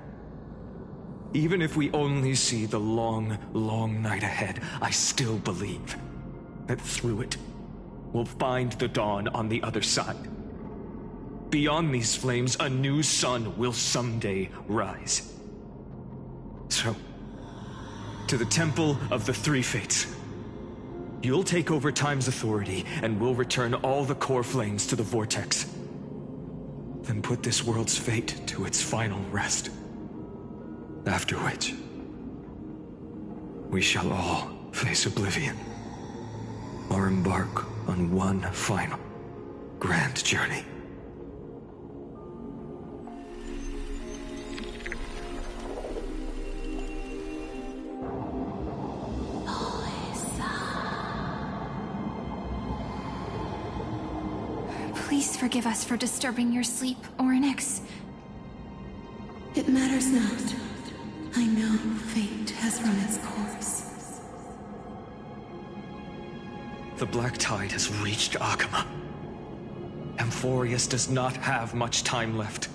Even if we only see the long, long night ahead, I still believe that through it, we'll find the dawn on the other side. Beyond these flames, a new sun will someday rise. So, to the Temple of the Three Fates. You'll take over Time's authority, and we'll return all the core flames to the Vortex. Then put this world's fate to its final rest. After which, we shall all face oblivion, or embark on one final, grand journey. Please forgive us for disturbing your sleep, Orynyx. It matters not. I know fate has run its course. The Black Tide has reached Akuma. Amphorius does not have much time left.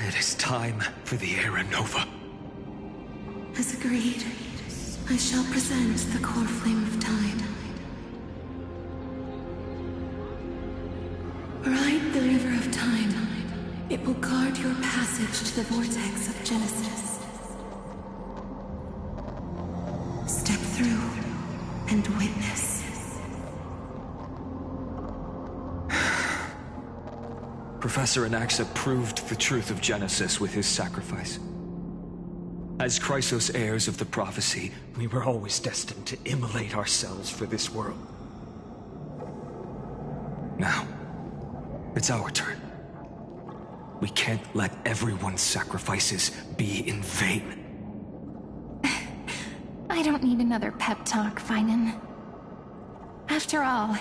It is time for the Era Nova. As agreed, I shall present the core flame of Tide. Ride the river of time. It will guard your passage to the vortex of Genesis. Step through and witness. Professor Anaxa proved the truth of Genesis with his sacrifice. As Chrysos heirs of the prophecy, we were always destined to immolate ourselves for this world. Now, it's our turn. We can't let everyone's sacrifices be in vain. I don't need another pep talk, Finan. After all,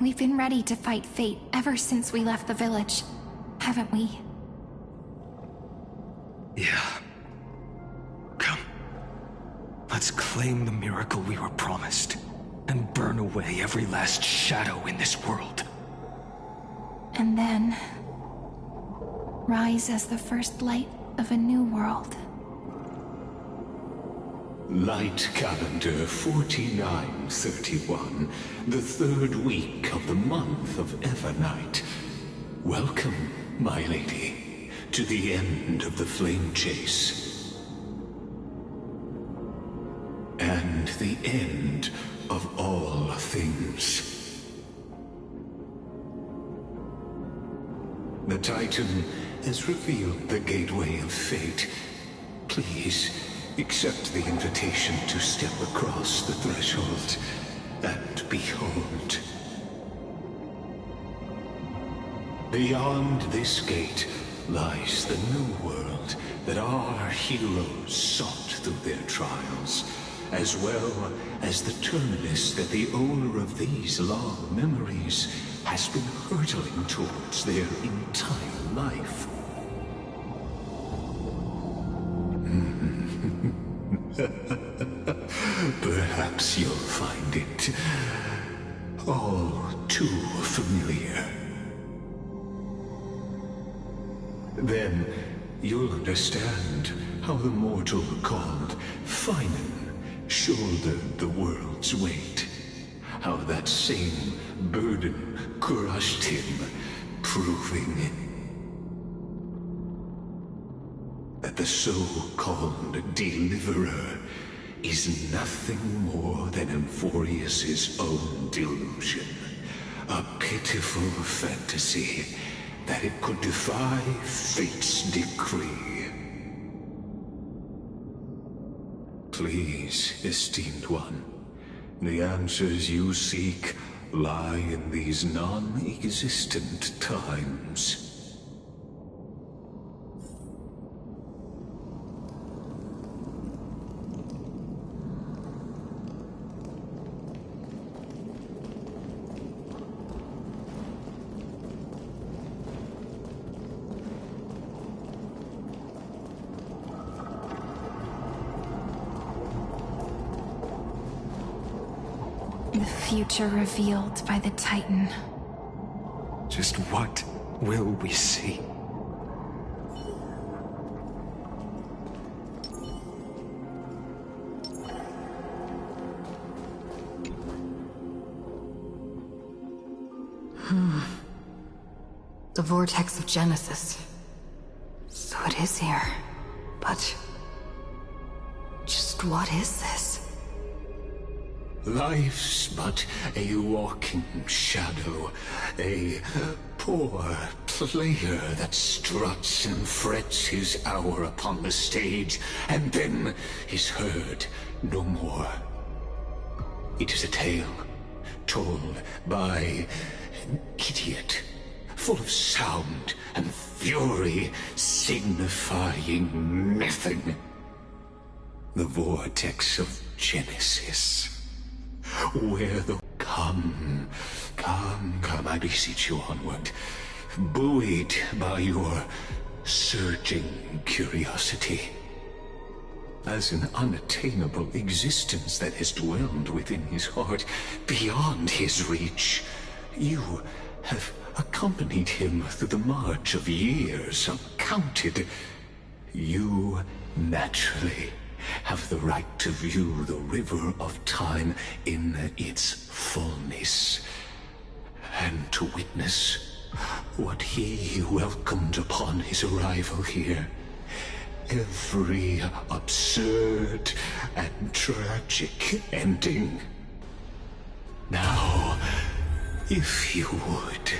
we've been ready to fight fate ever since we left the village, haven't we? Yeah. Come. Let's claim the miracle we were promised, and burn away every last shadow in this world. And then rise as the first light of a new world. Light calendar 4931, the third week of the month of Evernight. Welcome, my lady, to the end of the flame chase. And the end of all things. The Titan has revealed the gateway of fate. Please, accept the invitation to step across the threshold and behold. Beyond this gate lies the new world that our heroes sought through their trials, as well as the terminus that the owner of these long memories has been hurtling towards their entire life. Perhaps you'll find it all too familiar. Then you'll understand how the mortal called Finan shouldered the world's weight. How that same burden crushed him, proving that the so-called Deliverer is nothing more than Emphorius's own delusion. A pitiful fantasy that it could defy fate's decree. Please, esteemed one, the answers you seek lie in these non-existent times. The future revealed by the Titan. Just what will we see? The Vortex of Genesis. So it is here. But... just what is this? Life's but a walking shadow, a poor player that struts and frets his hour upon the stage, and then is heard no more. It is a tale told by an idiot, full of sound and fury, signifying nothing. The Vortex of Genesis. Where the... Come, I beseech you onward, buoyed by your surging curiosity. As an unattainable existence that has dwelled within his heart, beyond his reach, you have accompanied him through the march of years uncounted. You naturally have the right to view the river of time in its fullness, and to witness what he welcomed upon his arrival here. Every absurd and tragic ending. Now, if you would...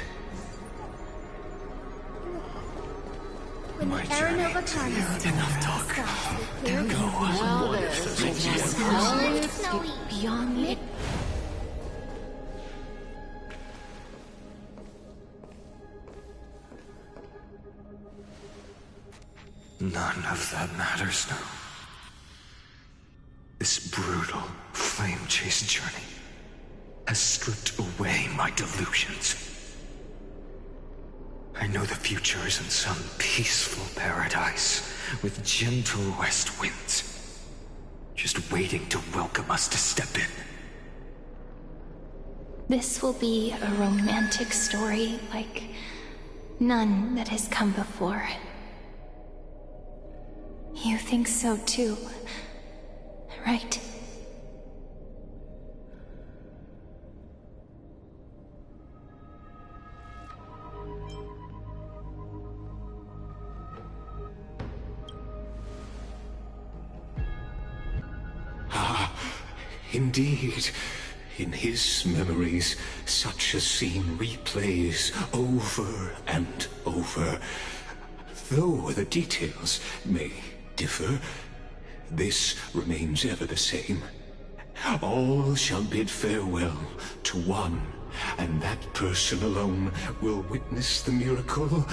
When the Aranova comes, Enough talk. There go. What if the Snowy. Beyond it. None of that matters now. This brutal, flame-chased journey has stripped away my delusions. I know the future is in some peaceful paradise with gentle west winds, just waiting to welcome us to step in. This will be a romantic story like none that has come before. You think so too, right? Indeed, In his memories, such a scene replays over and over. Though the details may differ, this remains ever the same. All shall bid farewell to one, and that person alone will witness the miracle.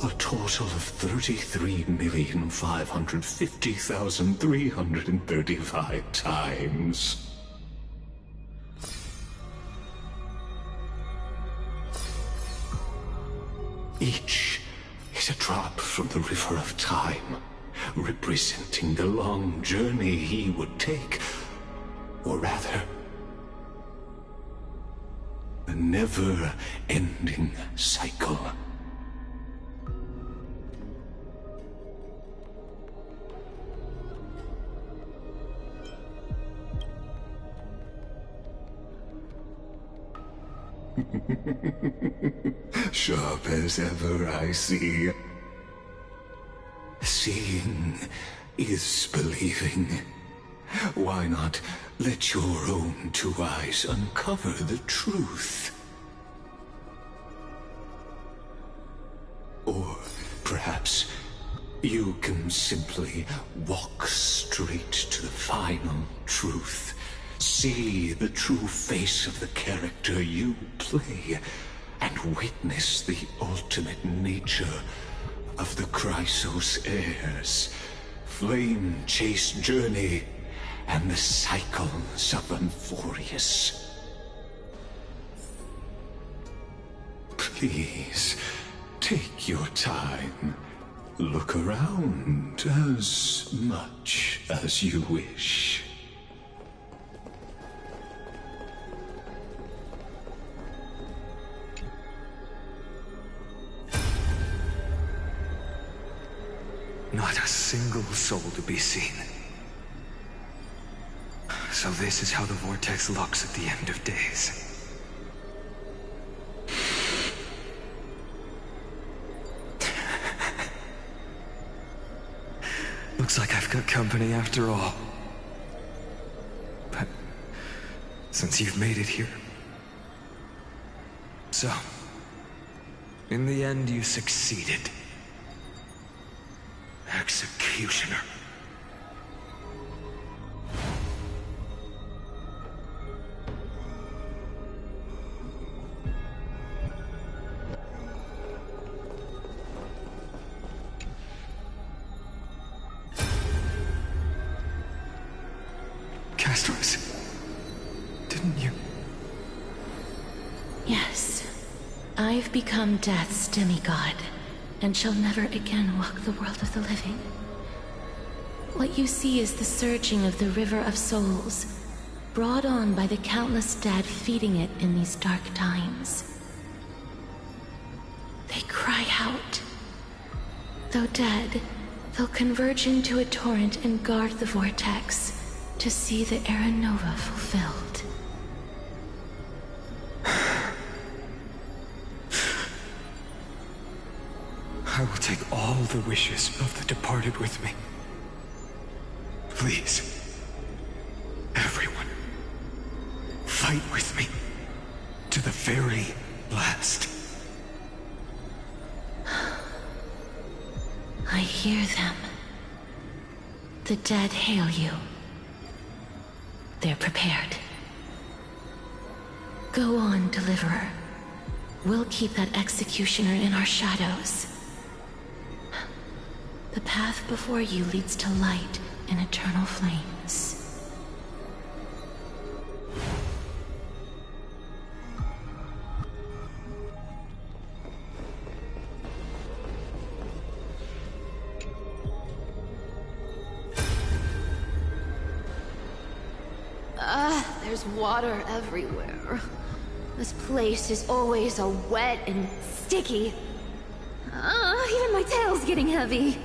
A total of 33,550,335 times. Each is a drop from the river of time, representing the long journey he would take, or rather, the never-ending cycle. Sharp as ever, I see. Seeing is believing. Why not let your own two eyes uncover the truth? Or perhaps you can simply walk straight to the final truth. See the true face of the character you play, and witness the ultimate nature of the Chrysos heirs, flame-chased journey, and the cycles of Amphorius. Please, take your time. Look around as much as you wish. Not a single soul to be seen. So this is how the vortex looks at the end of days. Looks like I've got company after all. But since you've made it here... So, in the end you succeeded. Executioner. Castros, didn't you? Yes. I've become Death's demigod, and shall never again walk the world of the living. What you see is the surging of the River of Souls, brought on by the countless dead feeding it in these dark times. They cry out. Though dead, they'll converge into a torrent and guard the vortex to see the Era Nova fulfilled. I will take all the wishes of the departed with me. Please, everyone, fight with me to the very last. I hear them. The dead hail you. They're prepared. Go on, Deliverer. We'll keep that executioner in our shadows. The path before you leads to light and eternal flames. There's water everywhere. This place is always so wet and sticky. Even my tail's getting heavy.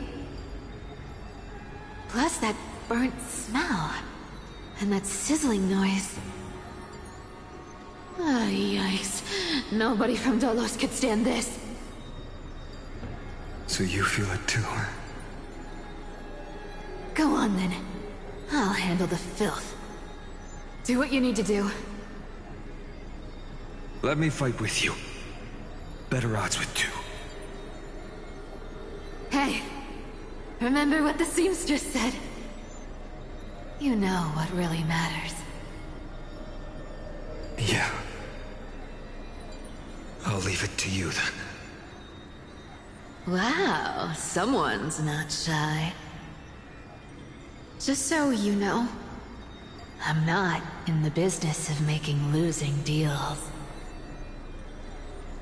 Plus that burnt smell. And that sizzling noise. Yikes. Nobody from Dolos could stand this. So you feel it too, huh? Go on then. I'll handle the filth. Do what you need to do. Let me fight with you. Better odds with two. Hey, remember what the seamstress said? You know what really matters. Yeah. I'll leave it to you then. Wow, someone's not shy. Just so you know, I'm not in the business of making losing deals.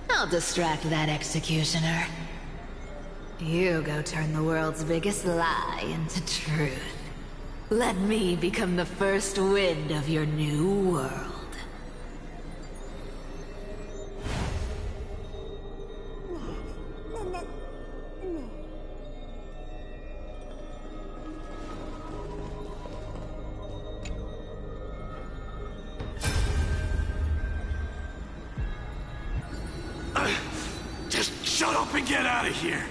I'll distract that executioner. You go turn the world's biggest lie into truth. Let me become the first wind of your new world. Just shut up and get out of here!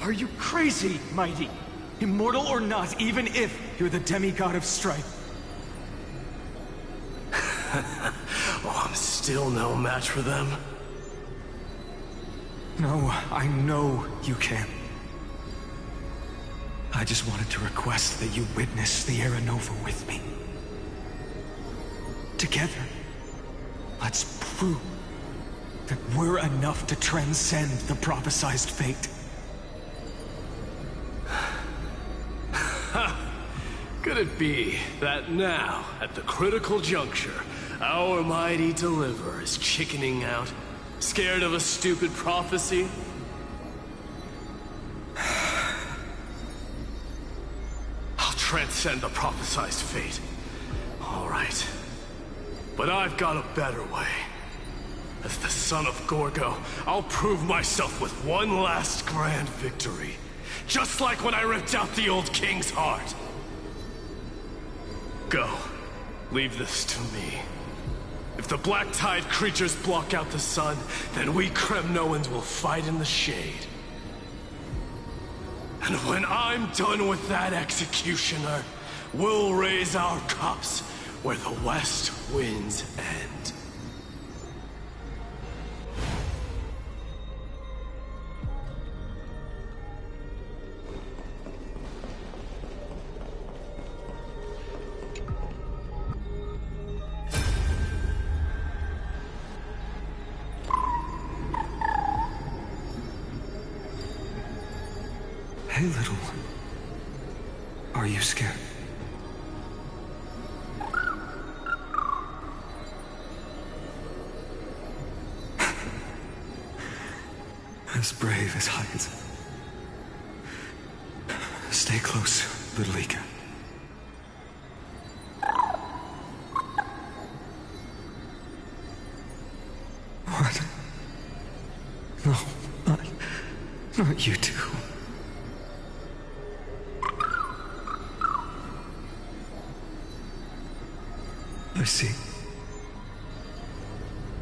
Are you crazy, Mighty? Immortal or not, even if you're the demigod of strife. Oh, I'm still no match for them. No, I know you can. I just wanted to request that you witness the Era Nova with me. Together, let's prove that we're enough to transcend the prophesized fate. Could it be that now, at the critical juncture, our mighty deliverer is chickening out? Scared of a stupid prophecy? I'll transcend the prophesized fate. All right. But I've got a better way. As the son of Gorgo, I'll prove myself with one last grand victory. Just like when I ripped out the old king's heart. Go. Leave this to me. If the Black Tide creatures block out the sun, then we Kremnoans will fight in the shade. And when I'm done with that executioner, we'll raise our cups where the west winds end. Hey, little one. Are you scared? As brave as Hyacinth. Stay close, little Ika. What? No, not you two. I see.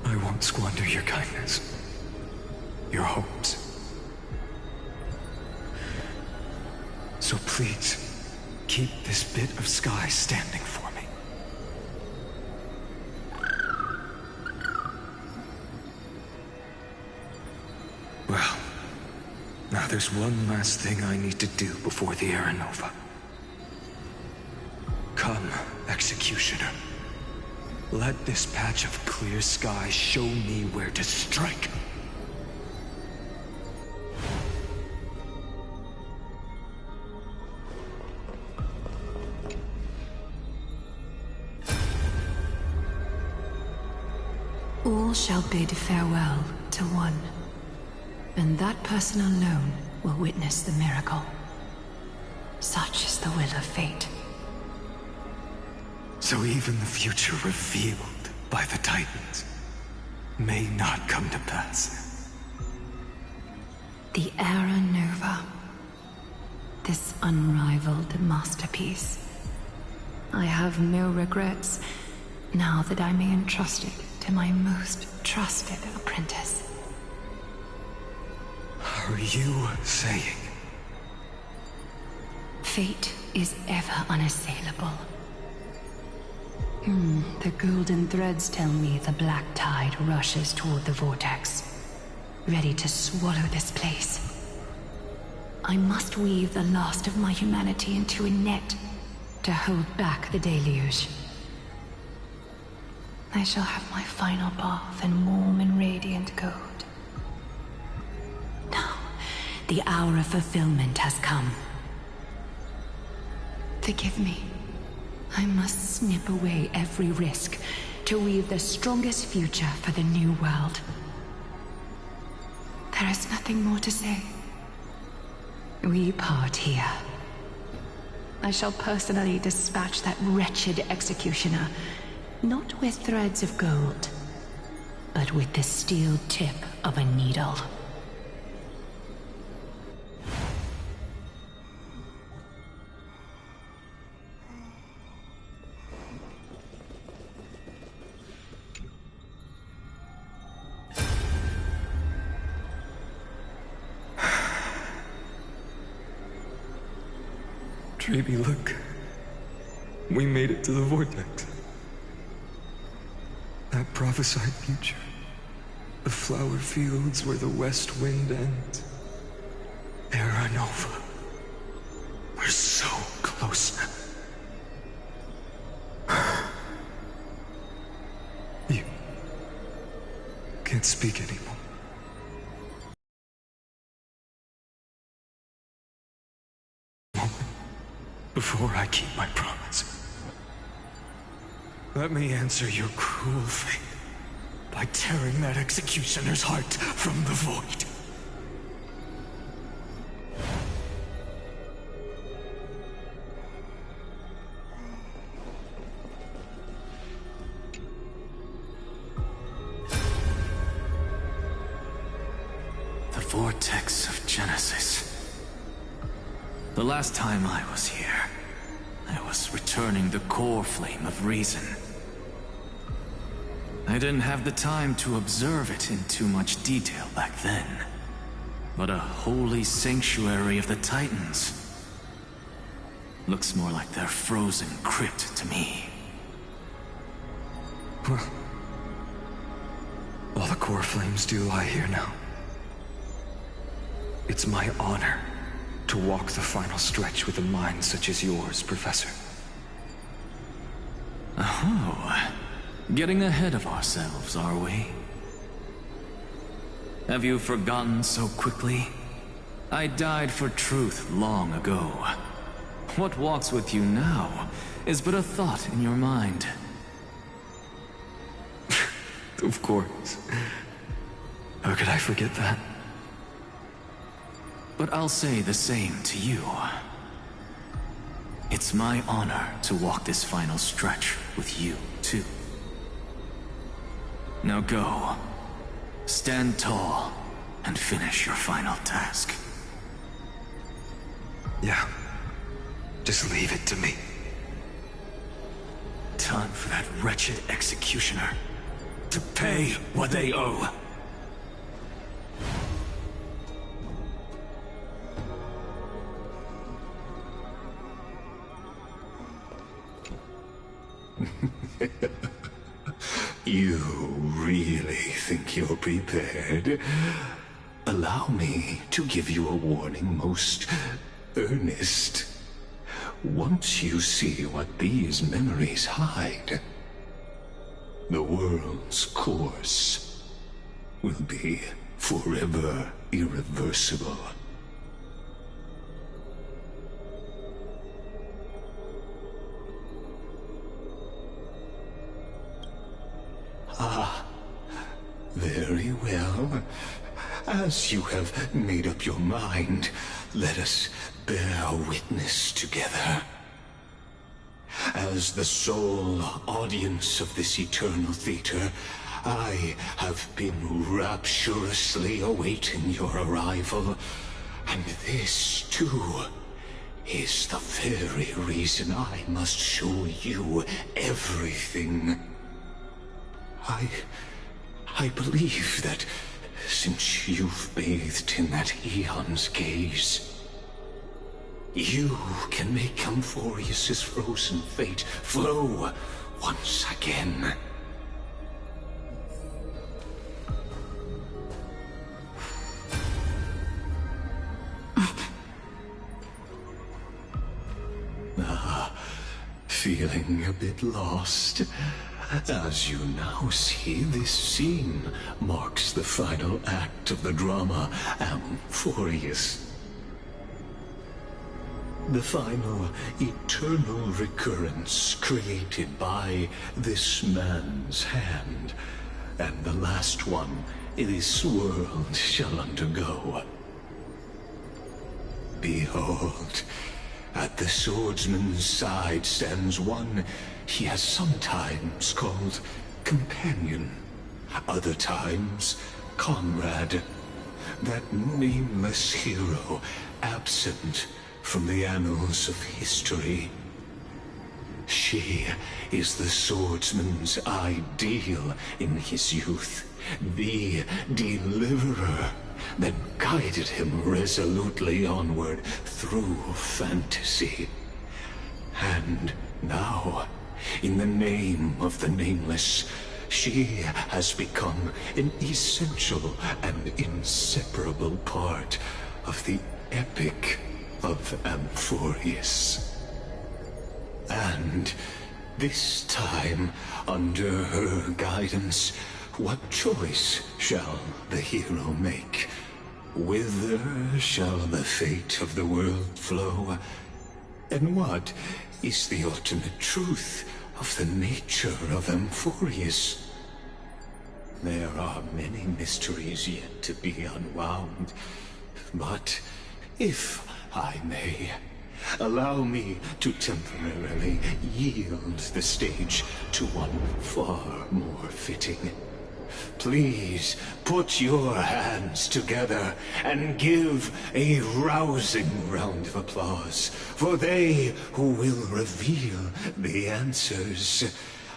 I won't squander your kindness. Your hopes. So please, keep this bit of sky standing for me. Well, now there's one last thing I need to do before the Era Nova. Come, Executioner. Let this patch of clear sky show me where to strike. All shall bid farewell to one, and that person alone will witness the miracle. Such is the will of fate. So even the future revealed by the Titans may not come to pass. The Era Nova. This unrivaled masterpiece. I have no regrets now that I may entrust it to my most trusted apprentice. Are you saying Fate is ever unassailable. The golden threads tell me the black tide rushes toward the vortex, ready to swallow this place. I must weave the last of my humanity into a net to hold back the deluge. I shall have my final bath in warm and radiant gold. Now, the hour of fulfillment has come. Forgive me. I must snip away every risk to weave the strongest future for the new world. There is nothing more to say. We part here. I shall personally dispatch that wretched executioner, not with threads of gold, but with the steel tip of a needle. Treeby, look. We made it to the vortex. That prophesied future. The flower fields where the west wind ends. Terra Nova. We're so close now. You can't speak anymore. Before I keep my promise, let me answer your cruel fate by tearing that executioner's heart from the void. The Vortex of Genesis. The last time I was here, I was returning the core flame of reason. I didn't have the time to observe it in too much detail back then. But a holy sanctuary of the Titans looks more like their frozen crypt to me. Well, all the core flames do lie here now. It's my honor to walk the final stretch with a mind such as yours, Professor. Oh, getting ahead of ourselves, are we? Have you forgotten so quickly? I died for truth long ago. What walks with you now is but a thought in your mind. Of course. How could I forget that? But I'll say the same to you. It's my honor to walk this final stretch with you, too. Now go. Stand tall and finish your final task. Yeah. Just leave it to me. Time for that wretched executioner to pay what they owe. You really think you're prepared? Allow me to give you a warning, most earnest. Once you see what these memories hide, the world's course will be forever irreversible. Ah, very well. As you have made up your mind, let us bear witness together. As the sole audience of this eternal theater, I have been rapturously awaiting your arrival. And this, too, is the very reason I must show you everything. I believe that since you've bathed in that Eon's gaze, You can make Amphorius' frozen fate flow once again. Feeling a bit lost? As you now see, this scene marks the final act of the drama Amphorius. The final eternal recurrence created by this man's hand, and the last one this world shall undergo. Behold, at the swordsman's side stands one he has sometimes called companion, other times comrade, that nameless hero absent from the annals of history. She is the swordsman's ideal in his youth, the deliverer that guided him resolutely onward through fantasy. And now, in the name of the Nameless, she has become an essential and inseparable part of the epic of Amphorius. And this time, under her guidance, what choice shall the hero make? Whither shall the fate of the world flow? And what is the ultimate truth of the nature of Amphorius? There are many mysteries yet to be unwound, but if I may, allow me to temporarily yield the stage to one far more fitting. Please put your hands together and give a rousing round of applause for they who will reveal the answers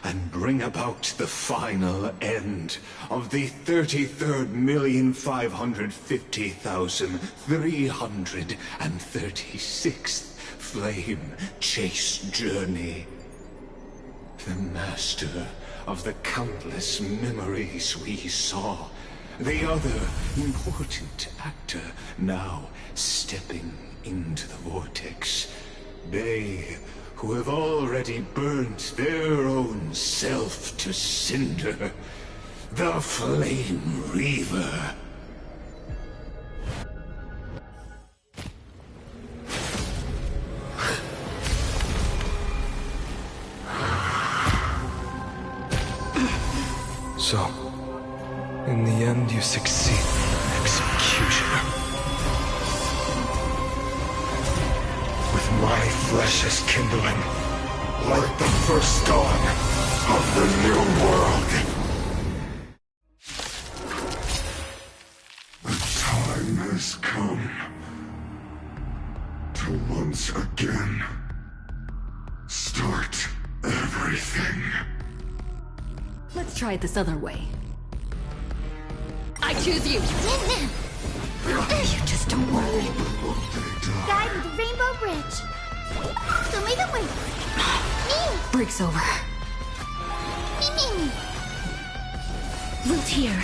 and bring about the final end of the 33,550,336th flame chase journey. The master of the countless memories we saw, the other important actor now stepping into the vortex. They who have already burnt their own self to cinder, the Flame Reaver. So, in the end, you succeed, Executioner. With my flesh as kindling, like the first dawn of the new world. The time has come to once again start everything. Let's try it this other way. I choose you! You just don't worry. Guide with the Rainbow Bridge. Show me the way. Me! Break's over. Me. Root here.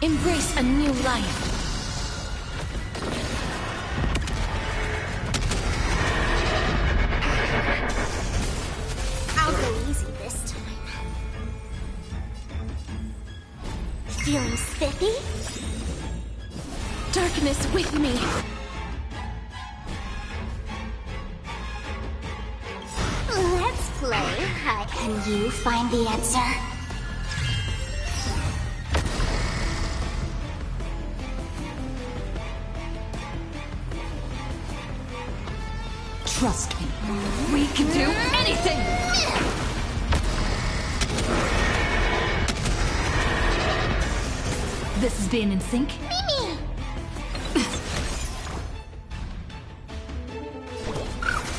Embrace a new life. I'll go easy this time. Feeling spiffy? Darkness with me. Let's play. Can you find the answer? Trust me. We can do anything! This is being in sync? Mimi!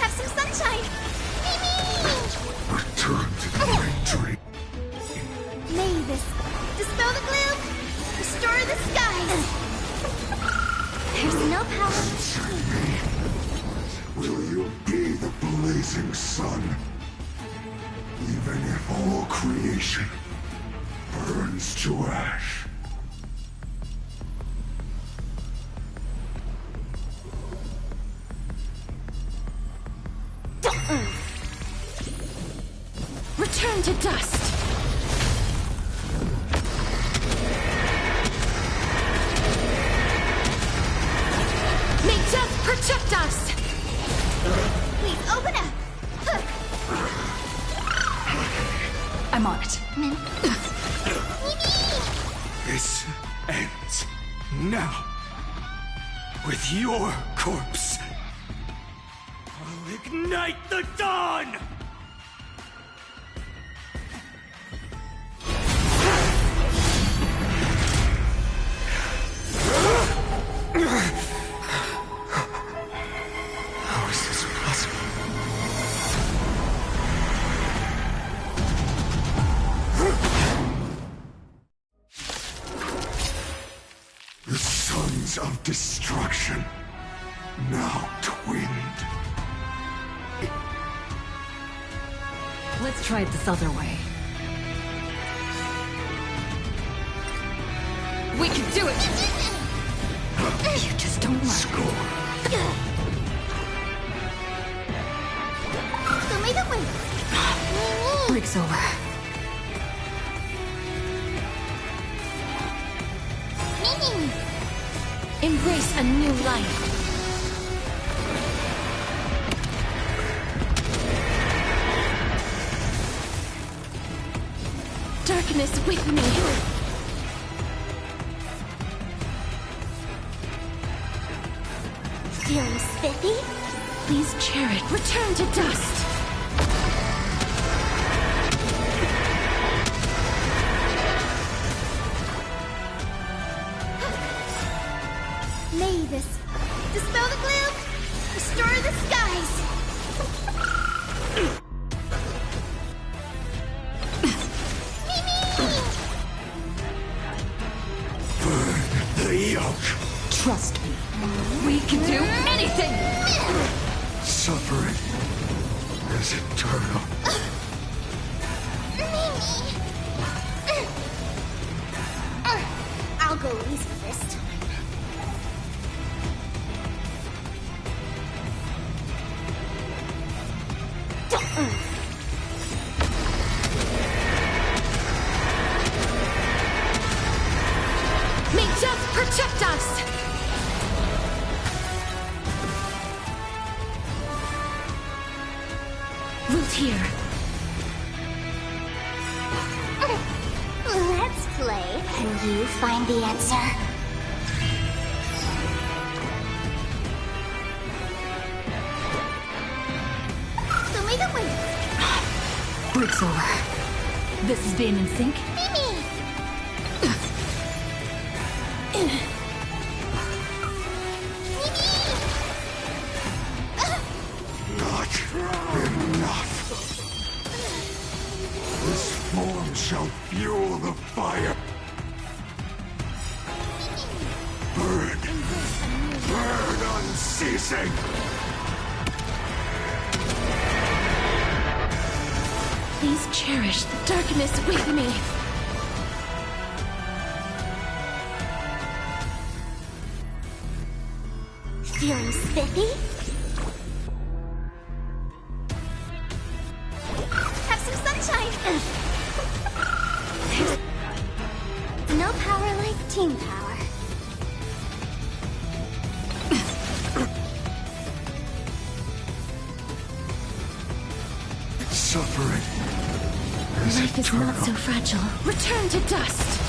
Have some sunshine! Mimi! Return to the night dream. May this dispel the gloom, restore the skies. There's no power. rising sun. Even if all creation burns to ash. Return to dust! May death protect us! Please open up! I'm on it. This ends now. With your corpse. I'll ignite the dawn! How is this possible? The sons of destruction, now twinned. Let's try it this other way. We can do it! You just don't learn. Score. Show me the way. Break's over. Mimi! Embrace a new life. Darkness with me. Feeling spiffy? Please cherish. Return to dust. Mavis, dispel the gloom, restore the skies. The yoke. Trust me. We can do anything! Suffering is eternal. I'll go easy this time. May death protect us! Root here. Let's play. Can you find the answer? Show me the way. Break's over. This is being in sync. Mimi! Not enough. This form shall fuel the fire. Burn. Burn unceasing. Please cherish the darkness with me. Feeling spiffy? Have some sunshine! There's no power like team power. Suffering is Life is eternal. not so fragile. Return to dust.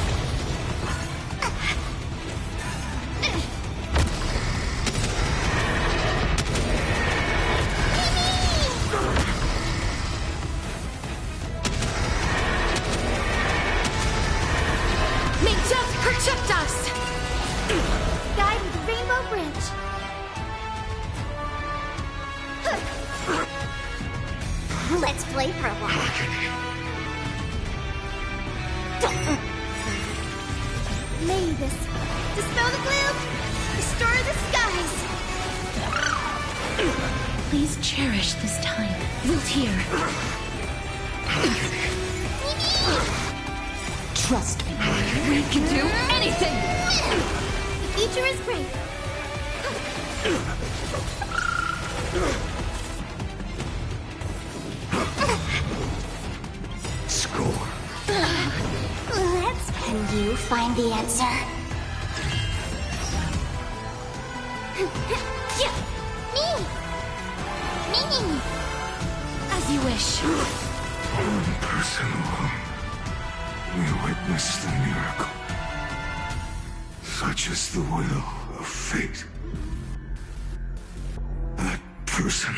May death protect us! Guide with the Rainbow Bridge. Let's play for a while. Mavis, dispel the gloom, restore the skies. Please cherish this time. Wiltir. Trust me. We can do anything! The future is great. Score. Let's... Can you find the answer? Me! As you wish. One person alone may witness the miracle. Such is the will of fate. That person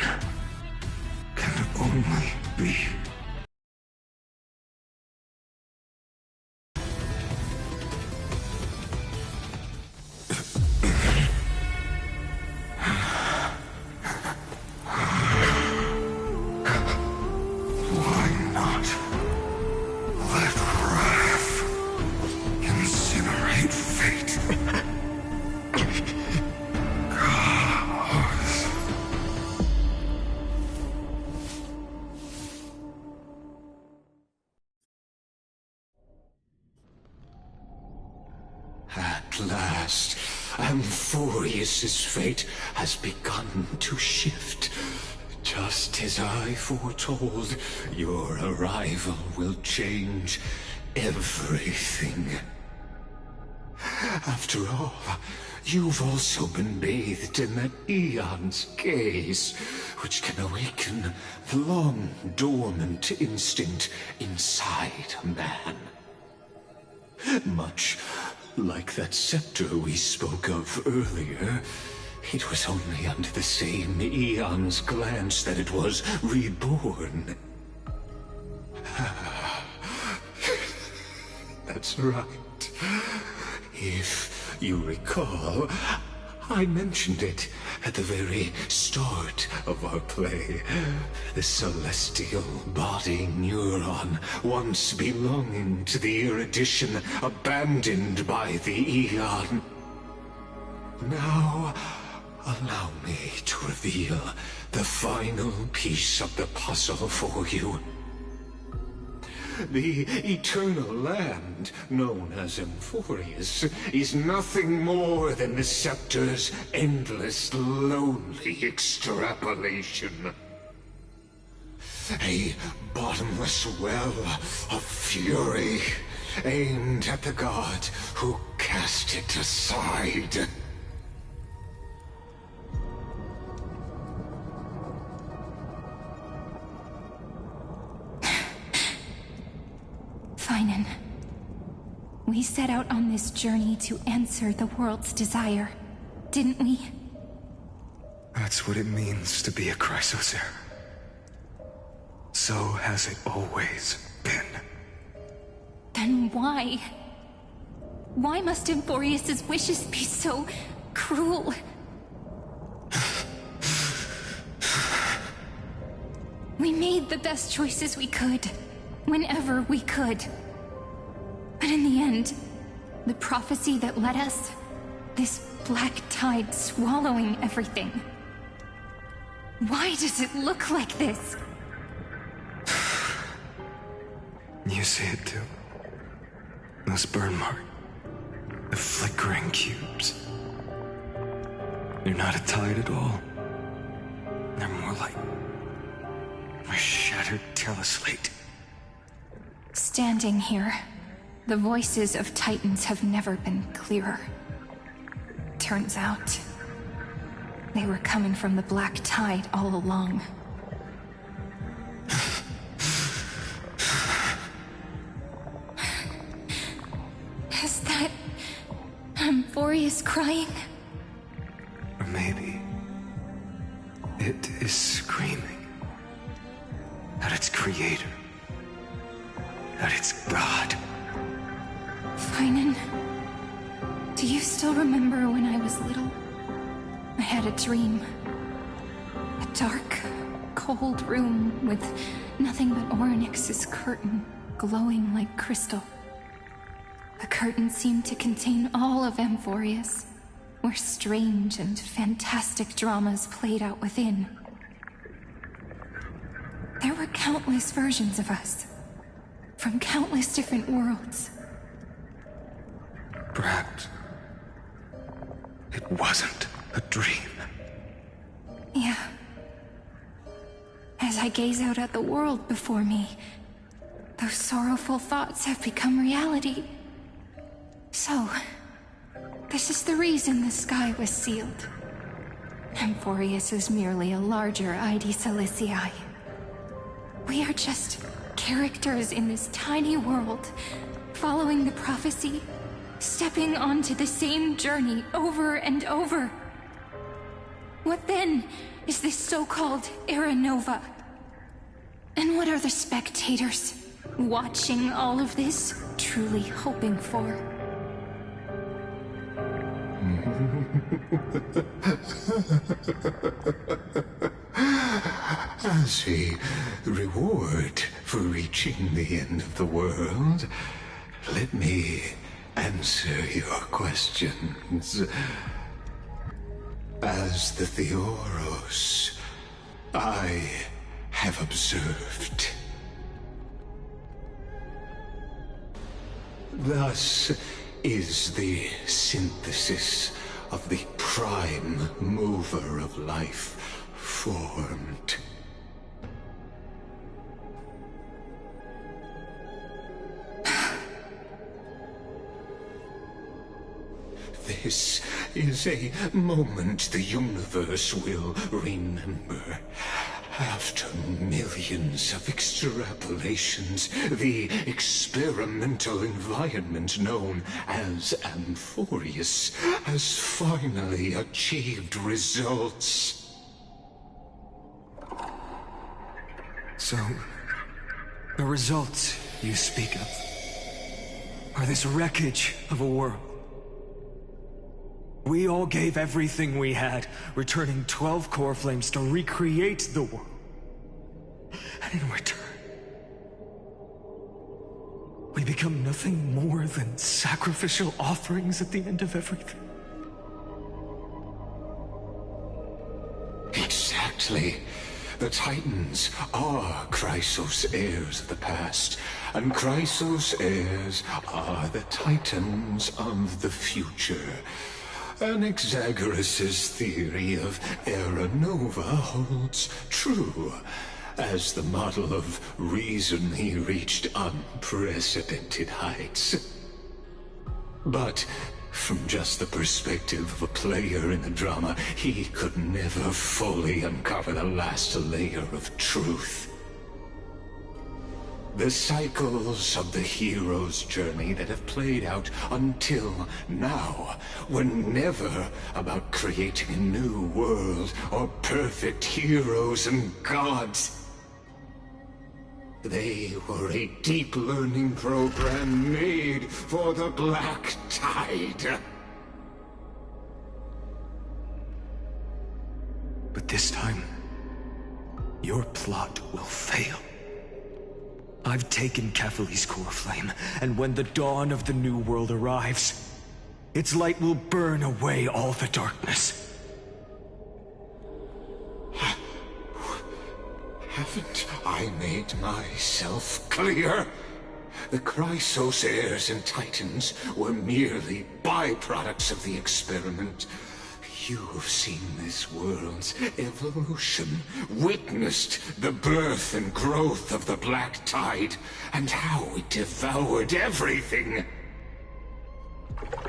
can only be... At last, Amphorius's fate has begun to shift. Just as I foretold, your arrival will change everything. After all, you've also been bathed in that Aeon's gaze, which can awaken the long-dormant instinct inside a man. Much like that scepter we spoke of earlier, it was only under the same Aeon's glance that it was reborn. That's right. If you recall, I mentioned it at the very start of our play. The celestial body neuron, once belonging to the Erudition, abandoned by the Aeon. Now, allow me to reveal the final piece of the puzzle for you. The Eternal Land, known as Amphorius, is nothing more than the Scepter's endless, lonely extrapolation. A bottomless well of fury, aimed at the god who cast it aside. Finan, we set out on this journey to answer the world's desire, didn't we? That's what it means to be a Chrysocer. So has it always been. Then why? Why must Amphorius's wishes be so cruel? We made the best choices we could, whenever we could. But in the end, the prophecy that led us, this black tide swallowing everything. Why does it look like this? You see it too. Those burn marks. The flickering cubes. They're not a tide at all. They're more like a shattered teleslate. Standing here, the voices of Titans have never been clearer. Turns out, they were coming from the black tide all along. Is that Amphorius crying? Or maybe it is screaming at its creator, at its god. Finan, do you still remember when I was little? I had a dream. A dark, cold room with nothing but Orynyx's curtain glowing like crystal. The curtain seemed to contain all of Amphorius, where strange and fantastic dramas played out within. countless versions of us. From countless different worlds. Perhaps it wasn't a dream. Yeah. As I gaze out at the world before me, those sorrowful thoughts have become reality. So, this is the reason the sky was sealed. Amphorius is merely a larger ID Silicii. We are just characters in this tiny world, following the prophecy, stepping onto the same journey over and over. What then is this so-called Era Nova? And what are the spectators watching all of this truly hoping for? As a reward for reaching the end of the world, let me answer your questions. As the Theoros, I have observed. Thus is the synthesis of the prime mover of life formed. This is a moment the universe will remember. After millions of extrapolations, the experimental environment known as Amphorius has finally achieved results. So, the results you speak of are this wreckage of a world. We all gave everything we had, returning 12 core flames to recreate the world. And in return, we become nothing more than sacrificial offerings at the end of everything. Exactly. The Titans are Chrysos heirs of the past, and Chrysos heirs are the Titans of the future. Anaxagoras' theory of Era Nova holds true, as the model of reason he reached unprecedented heights. But from just the perspective of a player in the drama, he could never fully uncover the last layer of truth. The cycles of the hero's journey that have played out until now were never about creating a new world or perfect heroes and gods. They were a deep learning program made for the Black Tide. But this time, your plot will fail. I've taken Kephalli's core flame, and when the dawn of the new world arrives, its light will burn away all the darkness. Haven't I made myself clear? The Chrysos heirs and Titans were merely byproducts of the experiment. You've seen this world's evolution, witnessed the birth and growth of the Black Tide, and how it devoured everything.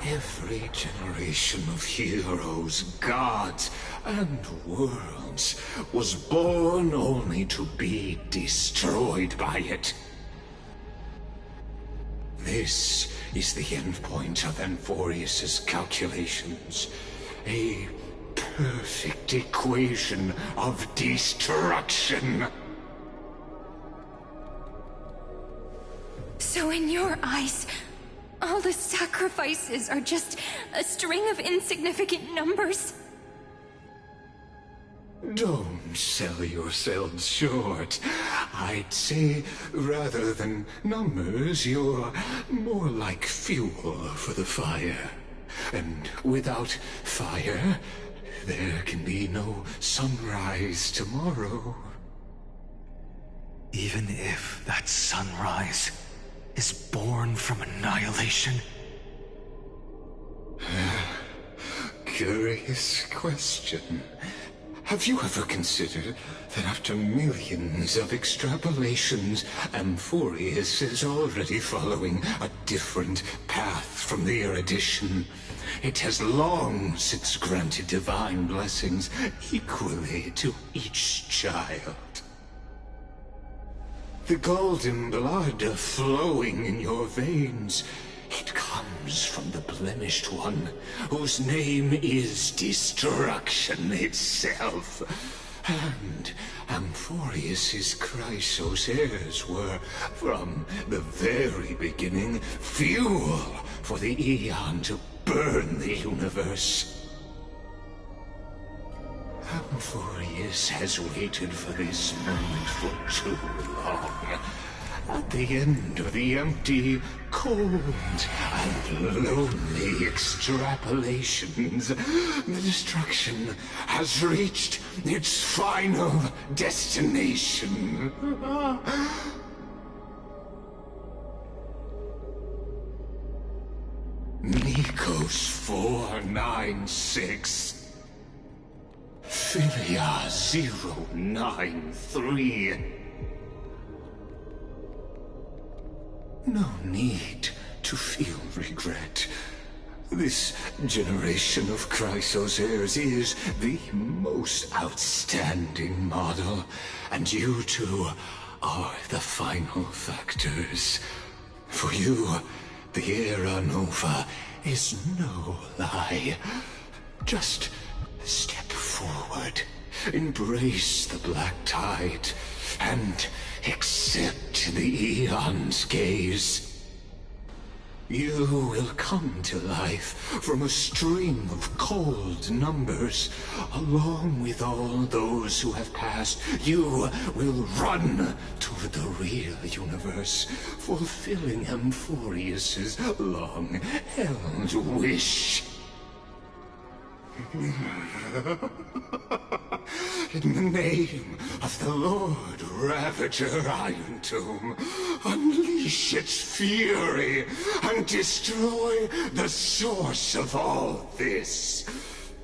Every generation of heroes, gods, and worlds was born only to be destroyed by it. This is the endpoint of Amphorius' calculations. A perfect equation of destruction. So in your eyes, all the sacrifices are just a string of insignificant numbers? Don't sell yourselves short. I'd say, rather than numbers, you're more like fuel for the fire. And without fire, there can be no sunrise tomorrow. Even if that sunrise is born from annihilation? Curious question. Have you ever considered that after millions of extrapolations, Amphorius is already following a different path from the erudition? It has long since granted divine blessings equally to each child. The golden blood flowing in your veins, it comes from the blemished one, whose name is destruction itself. And Amphorius's Chrysos heirs were, from the very beginning, fuel for the Aeon to burn the universe. Amphorius has waited for this moment for too long. At the end of the empty, cold, and lonely extrapolations, the destruction has reached its final destination. Nikos 496. Philia 093. No need to feel regret. This generation of Chrysos heirs is the most outstanding model, and you two are the final factors. For you, the Era Nova is no lie. Just step forward, embrace the black tide, and accept the Aeon's gaze. You will come to life from a string of cold numbers. Along with all those who have passed, you will run toward the real universe, fulfilling Amphorius's long-held wish. In the name of the Lord Ravager Iron Tomb, unleash its fury and destroy the source of all this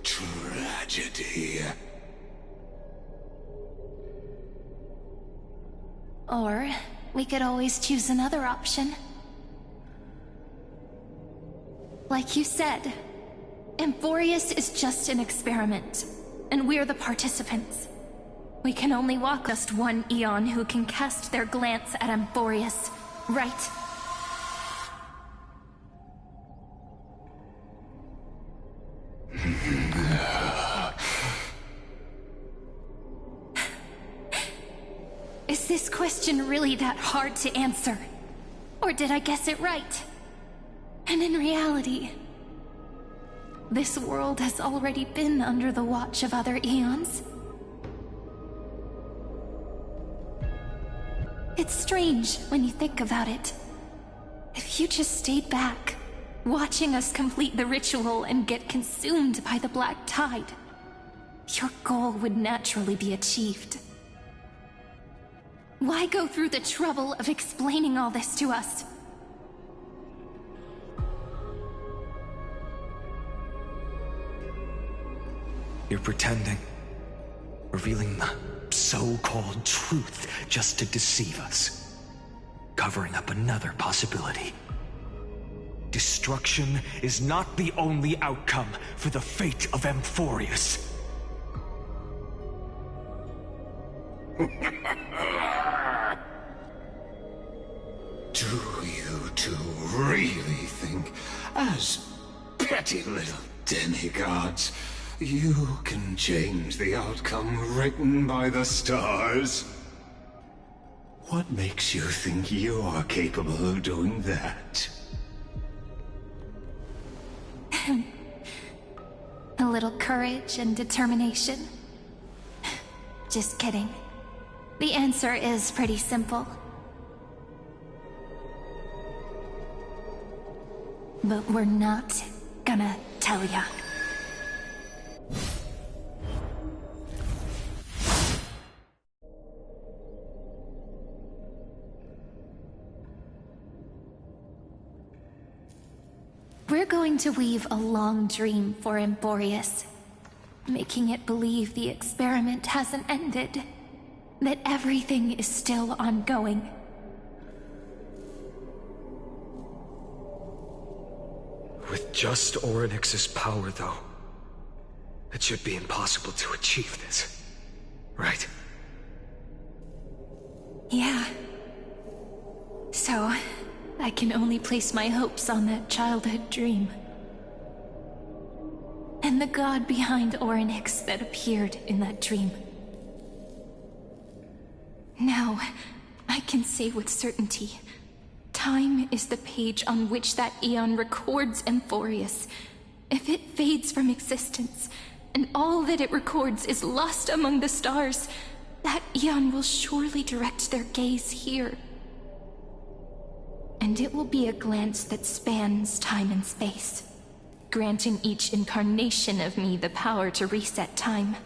tragedy. Or we could always choose another option. Like you said, Amphorius is just an experiment, and we're the participants. We can only walk just one Aeon who can cast their glance at Amphorius, right? Is this question really that hard to answer? Or did I guess it right? And in reality, this world has already been under the watch of other Aeons. It's strange when you think about it. If you just stayed back, watching us complete the ritual and get consumed by the black tide, your goal would naturally be achieved. Why go through the trouble of explaining all this to us? You're pretending. Revealing the so-called truth just to deceive us. Covering up another possibility. Destruction is not the only outcome for the fate of Amphorius. Do you two really think, as petty little demigods, you can change the outcome written by the stars? What makes you think you're capable of doing that? A little courage and determination. Just kidding. The answer is pretty simple. But we're not gonna tell ya. We're going to weave a long dream for Emporius, making it believe the experiment hasn't ended, that everything is still ongoing. With just Orynyx's power, though, it should be impossible to achieve this, right? Yeah. So, I can only place my hopes on that childhood dream. And the god behind Orynyx that appeared in that dream. Now, I can say with certainty, time is the page on which that Aeon records Emporius. If it fades from existence, and all that it records is lost among the stars, that Aeon will surely direct their gaze here. And it will be a glance that spans time and space, granting each incarnation of me the power to reset time,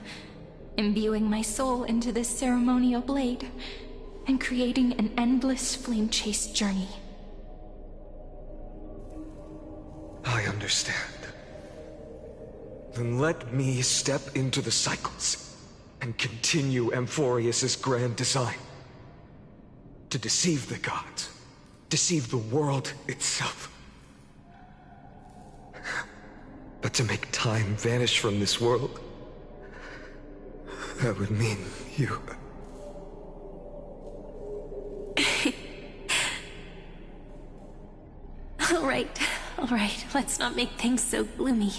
imbuing my soul into this ceremonial blade, and creating an endless flame chase journey. I understand. Then let me step into the cycles and continue Emporius's grand design. To deceive the gods, deceive the world itself. But to make time vanish from this world, that would mean you. All right, let's not make things so gloomy.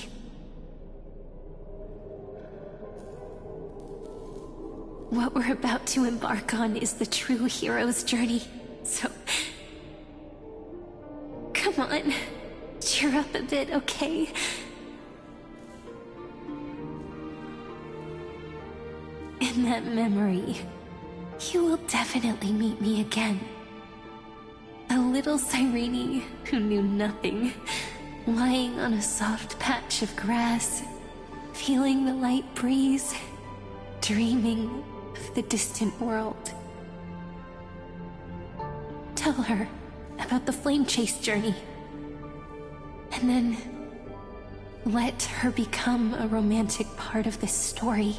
What we're about to embark on is the true hero's journey, so... Come on, cheer up a bit, okay? In that memory, you will definitely meet me again. A little Cyrene who knew nothing, lying on a soft patch of grass, feeling the light breeze, dreaming of the distant world. Tell her about the flame chase journey, and then let her become a romantic part of this story.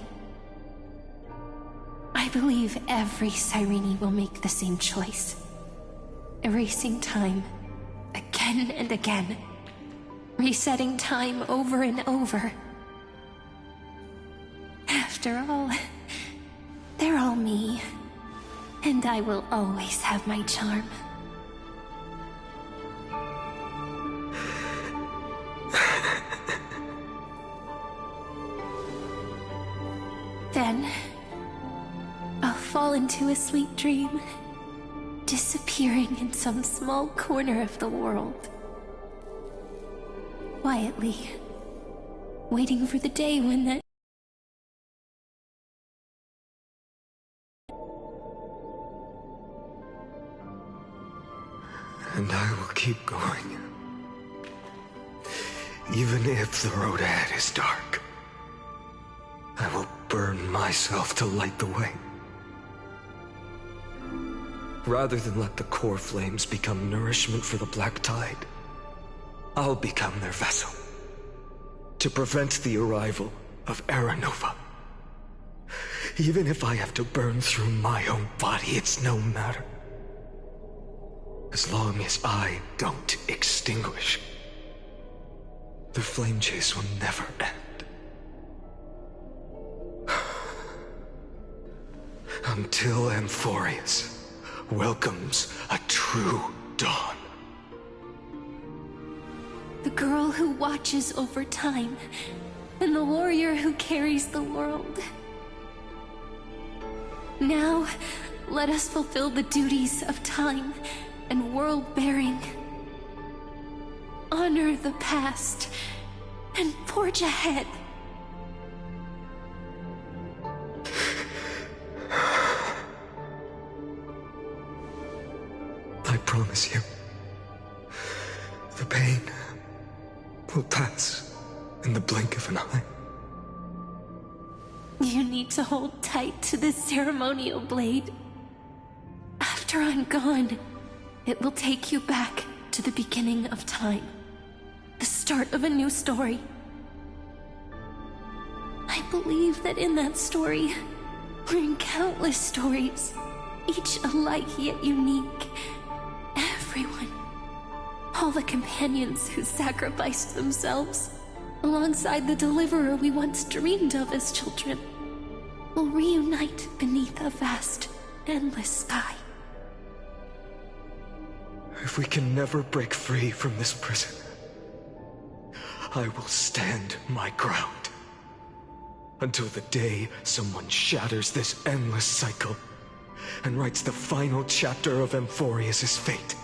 I believe every Cyrene will make the same choice. Erasing time, again and again. Resetting time over and over. After all, they're all me. And I will always have my charm. Then, I'll fall into a sweet dream, disappearing in some small corner of the world. Quietly, waiting for the day when that... And I will keep going. Even if the road ahead is dark, I will burn myself to light the way. Rather than let the core flames become nourishment for the Black Tide, I'll become their vessel, to prevent the arrival of Era Nova. Even if I have to burn through my own body, it's no matter. As long as I don't extinguish, the flame chase will never end. Until Emporius welcomes a true dawn. The girl who watches over time, and the warrior who carries the world. Now, let us fulfill the duties of time and world-bearing. Honor the past, and forge ahead. I promise you, the pain will pass in the blink of an eye. You need to hold tight to this ceremonial blade. After I'm gone, it will take you back to the beginning of time. the start of a new story. I believe that in that story, or in countless stories, each alike yet unique, everyone, all the companions who sacrificed themselves, alongside the deliverer we once dreamed of as children, will reunite beneath a vast, endless sky. If we can never break free from this prison, I will stand my ground. Until the day someone shatters this endless cycle and writes the final chapter of Amphorius' fate.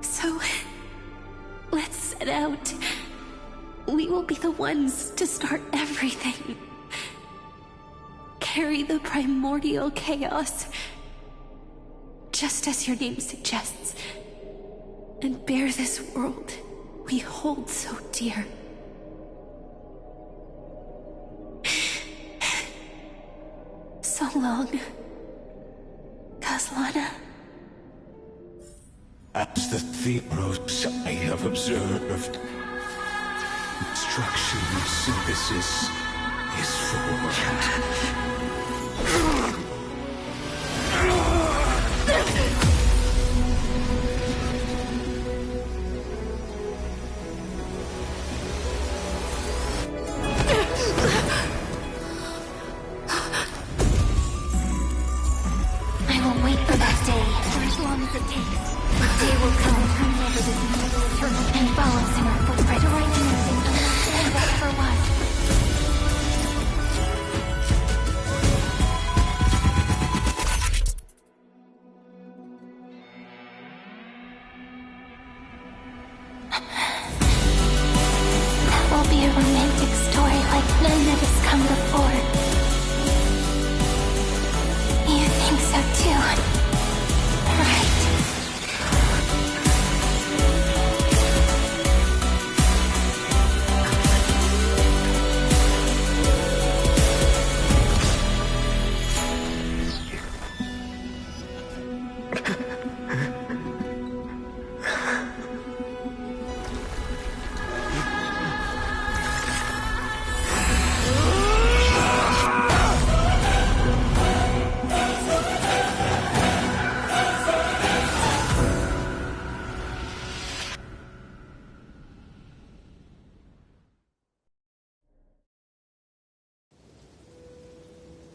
So, let's set out. We will be the ones to start everything. Carry the primordial chaos, just as your name suggests, and bear this world we hold so dear. So long, Caslana. As the Theros I have observed, destruction and synthesis is formed. I will wait for that day, for as long as it takes. The day will come, turning over this mortal eternal and follows in our footprint to right anything and whatever was. That will be a romantic story like none that has come before. You think so too, right?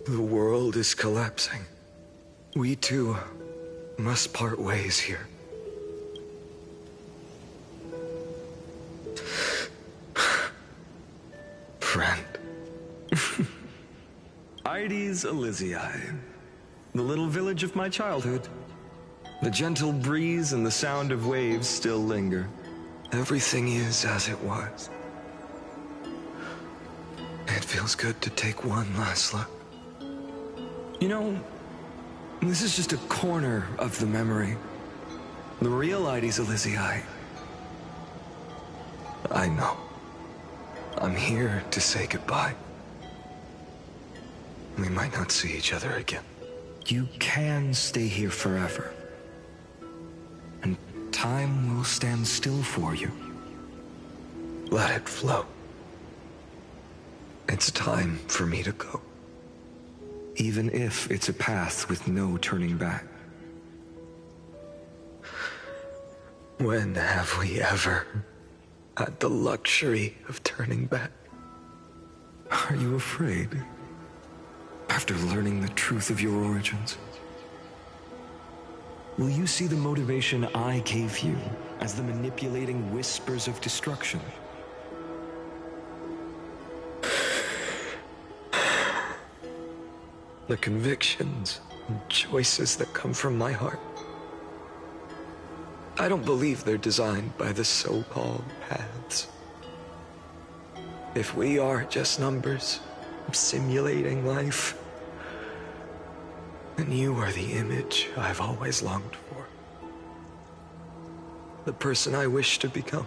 The world is collapsing. We too must part ways here. Friend. Ides Elysiae, the little village of my childhood. The gentle breeze and the sound of waves still linger. Everything is as it was. It feels good to take one last look. You know, this is just a corner of the memory. The real Ides Elysiae. I know. I'm here to say goodbye. We might not see each other again. You can stay here forever. And time will stand still for you. Let it flow. It's time for me to go. Even if it's a path with no turning back. When have we ever had the luxury of turning back? Are you afraid? After learning the truth of your origins? Will you see the motivation I gave you as the manipulating whispers of destruction? The convictions and choices that come from my heart. I don't believe they're designed by the so-called paths. If we are just numbers simulating life, then you are the image I've always longed for. The person I wish to become.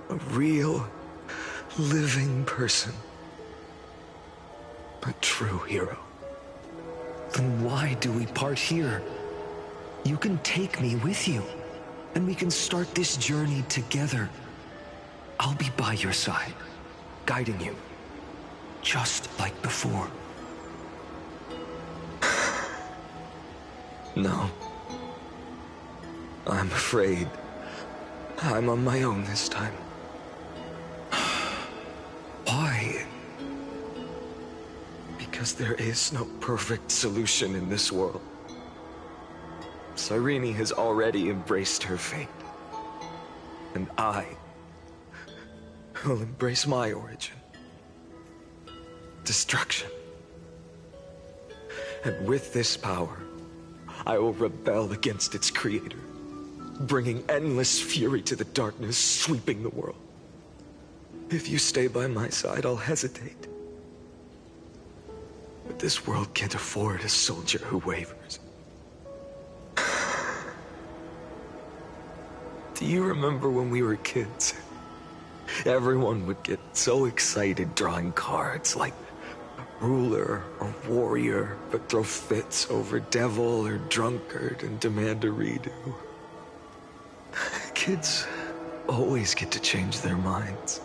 A real, living person. A true hero. Then why do we part here? You can take me with you, and we can start this journey together. I'll be by your side, guiding you, just like before. No. I'm afraid I'm on my own this time. Why? Because there is no perfect solution in this world. Cyrene has already embraced her fate. And I will embrace my origin. Destruction. And with this power, I will rebel against its creator, bringing endless fury to the darkness, sweeping the world. If you stay by my side, I'll hesitate. But this world can't afford a soldier who wavers. Do you remember when we were kids? Everyone would get so excited drawing cards like ruler or warrior, but throw fits over devil or drunkard and demand a redo. Kids always get to change their minds.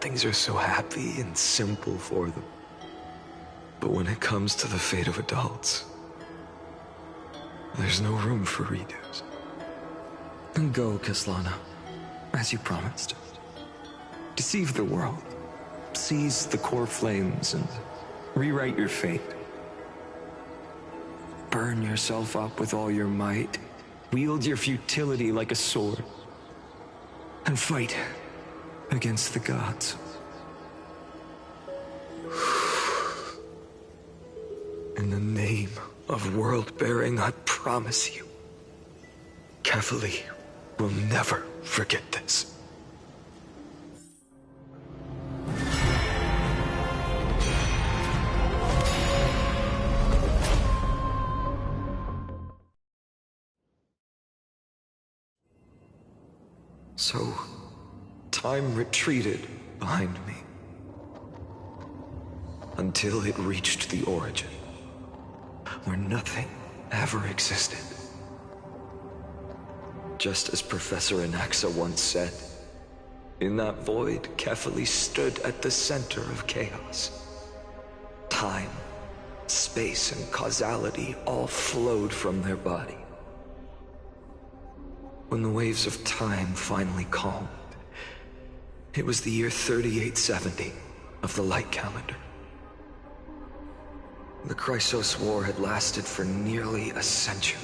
Things are so happy and simple for them. But when it comes to the fate of adults, there's no room for redos. And go, Kaslana, as you promised. Deceive the world. Seize the core flames and rewrite your fate. Burn yourself up with all your might. Wield your futility like a sword. And fight against the gods. In the name of world-bearing, I promise you, Kefali will never forget this. So, time retreated behind me. Until it reached the origin, where nothing ever existed. Just as Professor Anaxa once said, in that void, Kefali stood at the center of chaos. Time, space, and causality all flowed from their body. When the waves of time finally calmed, it was the year 3870 of the Light Calendar. The Chrysos War had lasted for nearly a century,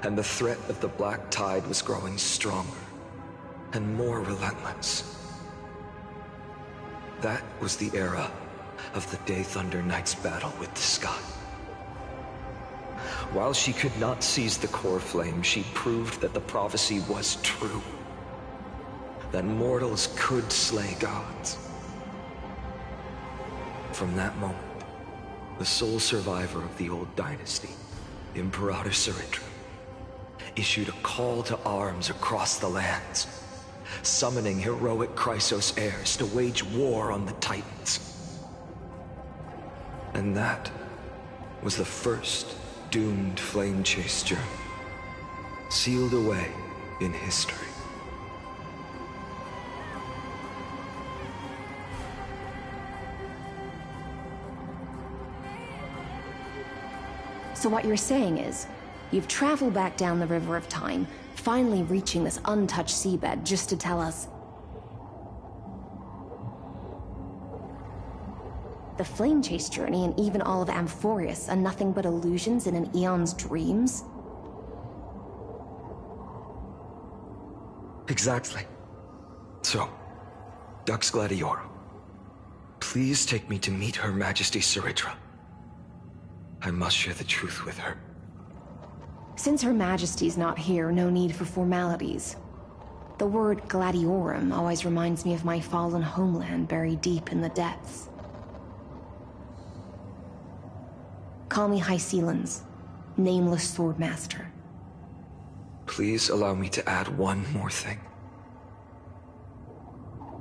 and the threat of the Black Tide was growing stronger and more relentless. That was the era of the Day Thunder Knight's battle with the sky. While she could not seize the core flame, she proved that the prophecy was true. That mortals could slay gods. From that moment, the sole survivor of the old dynasty, Imperator Saritra, issued a call to arms across the lands, summoning heroic Chrysos heirs to wage war on the Titans. And that was the first doomed flame chase journey, sealed away in history. So what you're saying is, you've traveled back down the River of Time, finally reaching this untouched seabed just to tell us the flame chase journey and even all of Amphorius are nothing but illusions in an eon's dreams? Exactly. So, Dux Gladiorum, please take me to meet Her Majesty Saritra. I must share the truth with her. Since Her Majesty's not here, no need for formalities. The word Gladiorum always reminds me of my fallen homeland buried deep in the depths. Call me High Sealans, Nameless Swordmaster. Please allow me to add one more thing.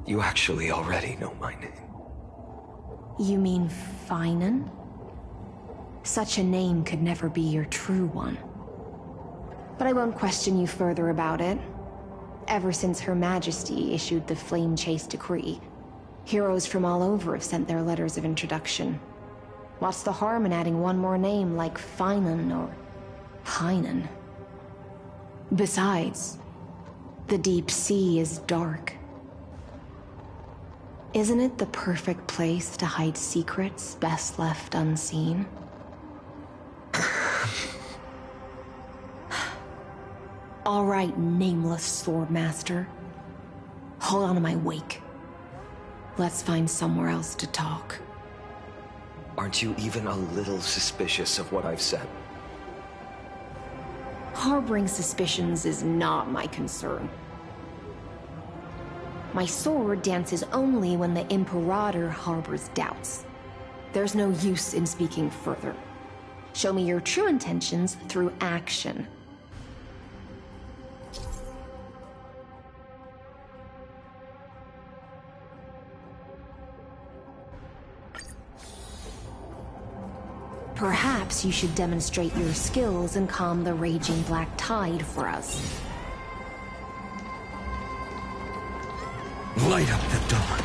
You actually already know my name. You mean Finan? Such a name could never be your true one. But I won't question you further about it. Ever since Her Majesty issued the Flame Chase Decree, heroes from all over have sent their letters of introduction. What's the harm in adding one more name like Finan or Hainan? Besides, the deep sea is dark. Isn't it the perfect place to hide secrets best left unseen? All right, nameless Swordmaster. Hold on to my wake. Let's find somewhere else to talk. Aren't you even a little suspicious of what I've said? Harboring suspicions is not my concern. My sword dances only when the Imperator harbors doubts. There's no use in speaking further. Show me your true intentions through action. Perhaps you should demonstrate your skills and calm the raging black tide for us. Light up the dawn.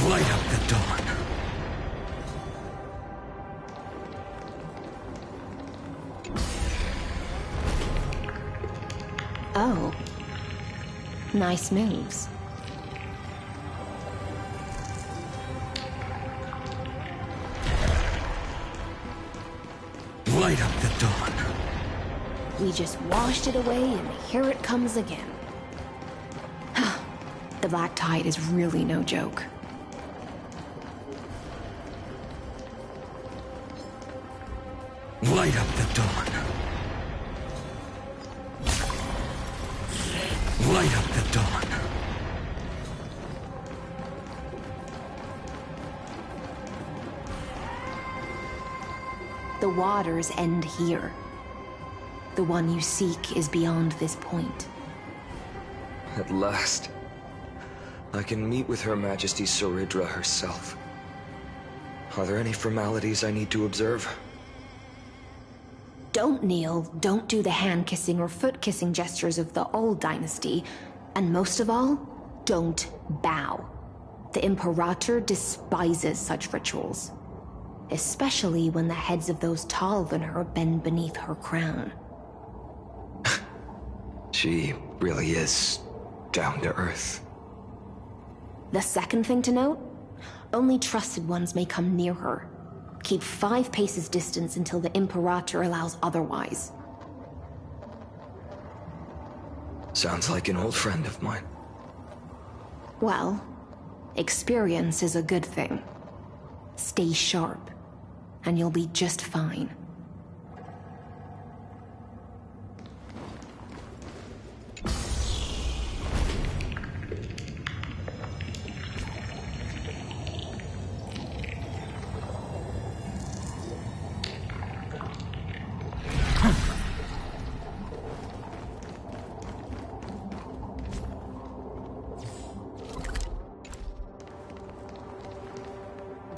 Light up the dawn. Oh. Nice moves. Light up the dawn. We just washed it away and here it comes again. The black tide is really no joke. Light up the dawn. Light up the dawn. The waters end here. The one you seek is beyond this point. At last, I can meet with Her Majesty Saridra herself. Are there any formalities I need to observe? Don't kneel, don't do the hand-kissing or foot-kissing gestures of the old dynasty, and most of all, don't bow. The Imperator despises such rituals, especially when the heads of those taller than her bend beneath her crown. She really is down to earth. The second thing to note, only trusted ones may come near her. Keep 5 paces distance until the Imperator allows otherwise. Sounds like an old friend of mine. Well, experience is a good thing. Stay sharp, and you'll be just fine.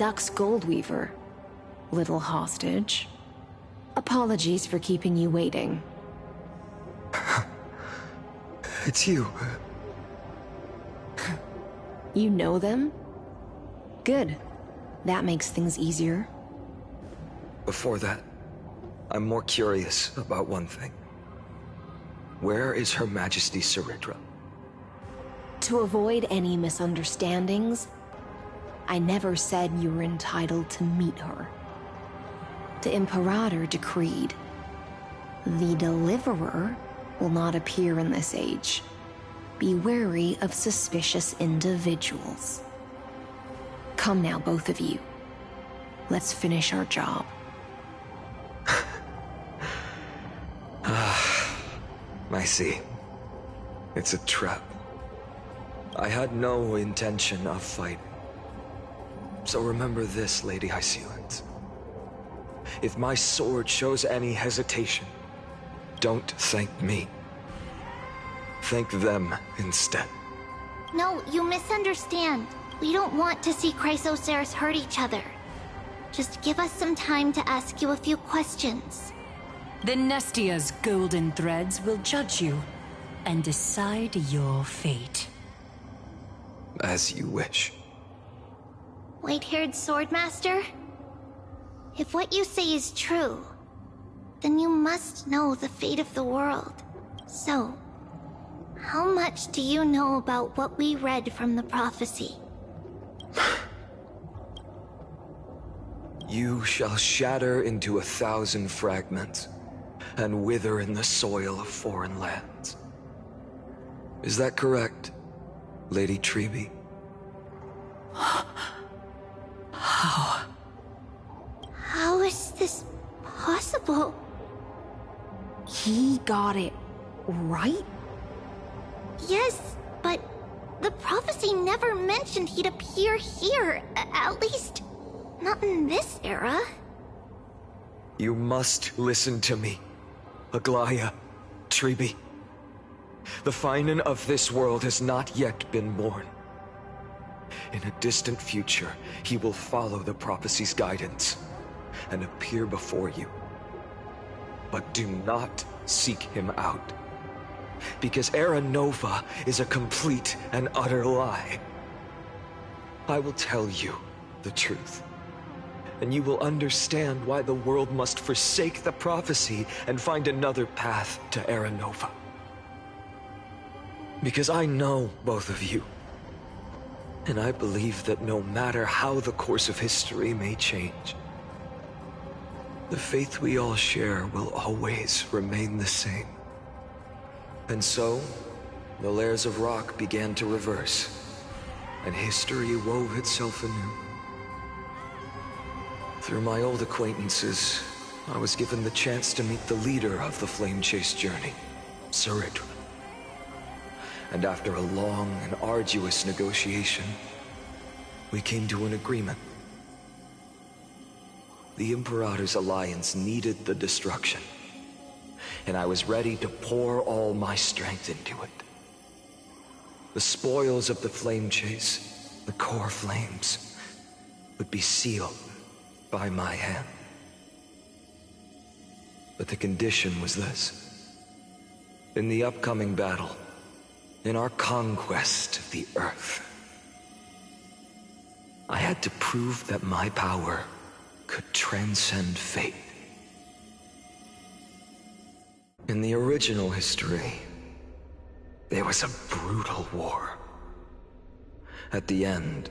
Dux Goldweaver, little hostage. Apologies for keeping you waiting. It's you. You know them? Good. That makes things easier. Before that, I'm more curious about one thing. Where is Her Majesty Ceridra? To avoid any misunderstandings, I never said you were entitled to meet her. The Imperator decreed, the Deliverer will not appear in this age. Be wary of suspicious individuals. Come now, both of you. Let's finish our job. I see. It's a trap. I had no intention of fighting. So remember this, Lady Hysealant. If my sword shows any hesitation, don't thank me. Thank them instead. No, you misunderstand. We don't want to see Chrysoceres hurt each other. Just give us some time to ask you a few questions. The Nestia's golden threads will judge you and decide your fate. As you wish. White-haired Swordmaster? If what you say is true, then you must know the fate of the world. So, how much do you know about what we read from the prophecy? You shall shatter into 1,000 fragments and wither in the soil of foreign lands. Is that correct, Lady Trebe? How? How is this possible? He got it right? Yes, but the prophecy never mentioned he'd appear here. At least, not in this era. You must listen to me, Aglaya, Trebe. The Finan of this world has not yet been born. In a distant future, he will follow the prophecy's guidance and appear before you. But do not seek him out, because Era Nova is a complete and utter lie. I will tell you the truth, and you will understand why the world must forsake the prophecy and find another path to Era Nova. Because I know both of you, and I believe that no matter how the course of history may change, the faith we all share will always remain the same. And so, the layers of rock began to reverse, and history wove itself anew. Through my old acquaintances, I was given the chance to meet the leader of the Flame Chase journey, Ceridra. And after a long and arduous negotiation, we came to an agreement. The Imperator's alliance needed the destruction, and I was ready to pour all my strength into it. The spoils of the Flame Chase, the core flames, would be sealed by my hand. But the condition was this. In the upcoming battle, in our conquest of the Earth, I had to prove that my power could transcend fate. In the original history, there was a brutal war. At the end,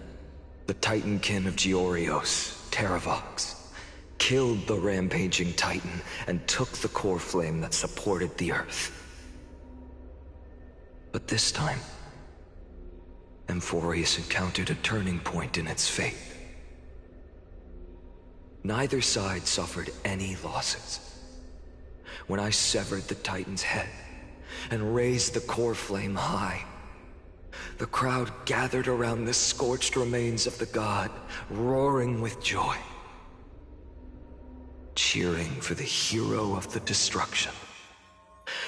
the Titankin of Georios, Terravox, killed the rampaging Titan and took the core flame that supported the Earth. But this time, Amphorius encountered a turning point in its fate. Neither side suffered any losses. When I severed the Titan's head and raised the core flame high, the crowd gathered around the scorched remains of the god, roaring with joy, cheering for the hero of the destruction,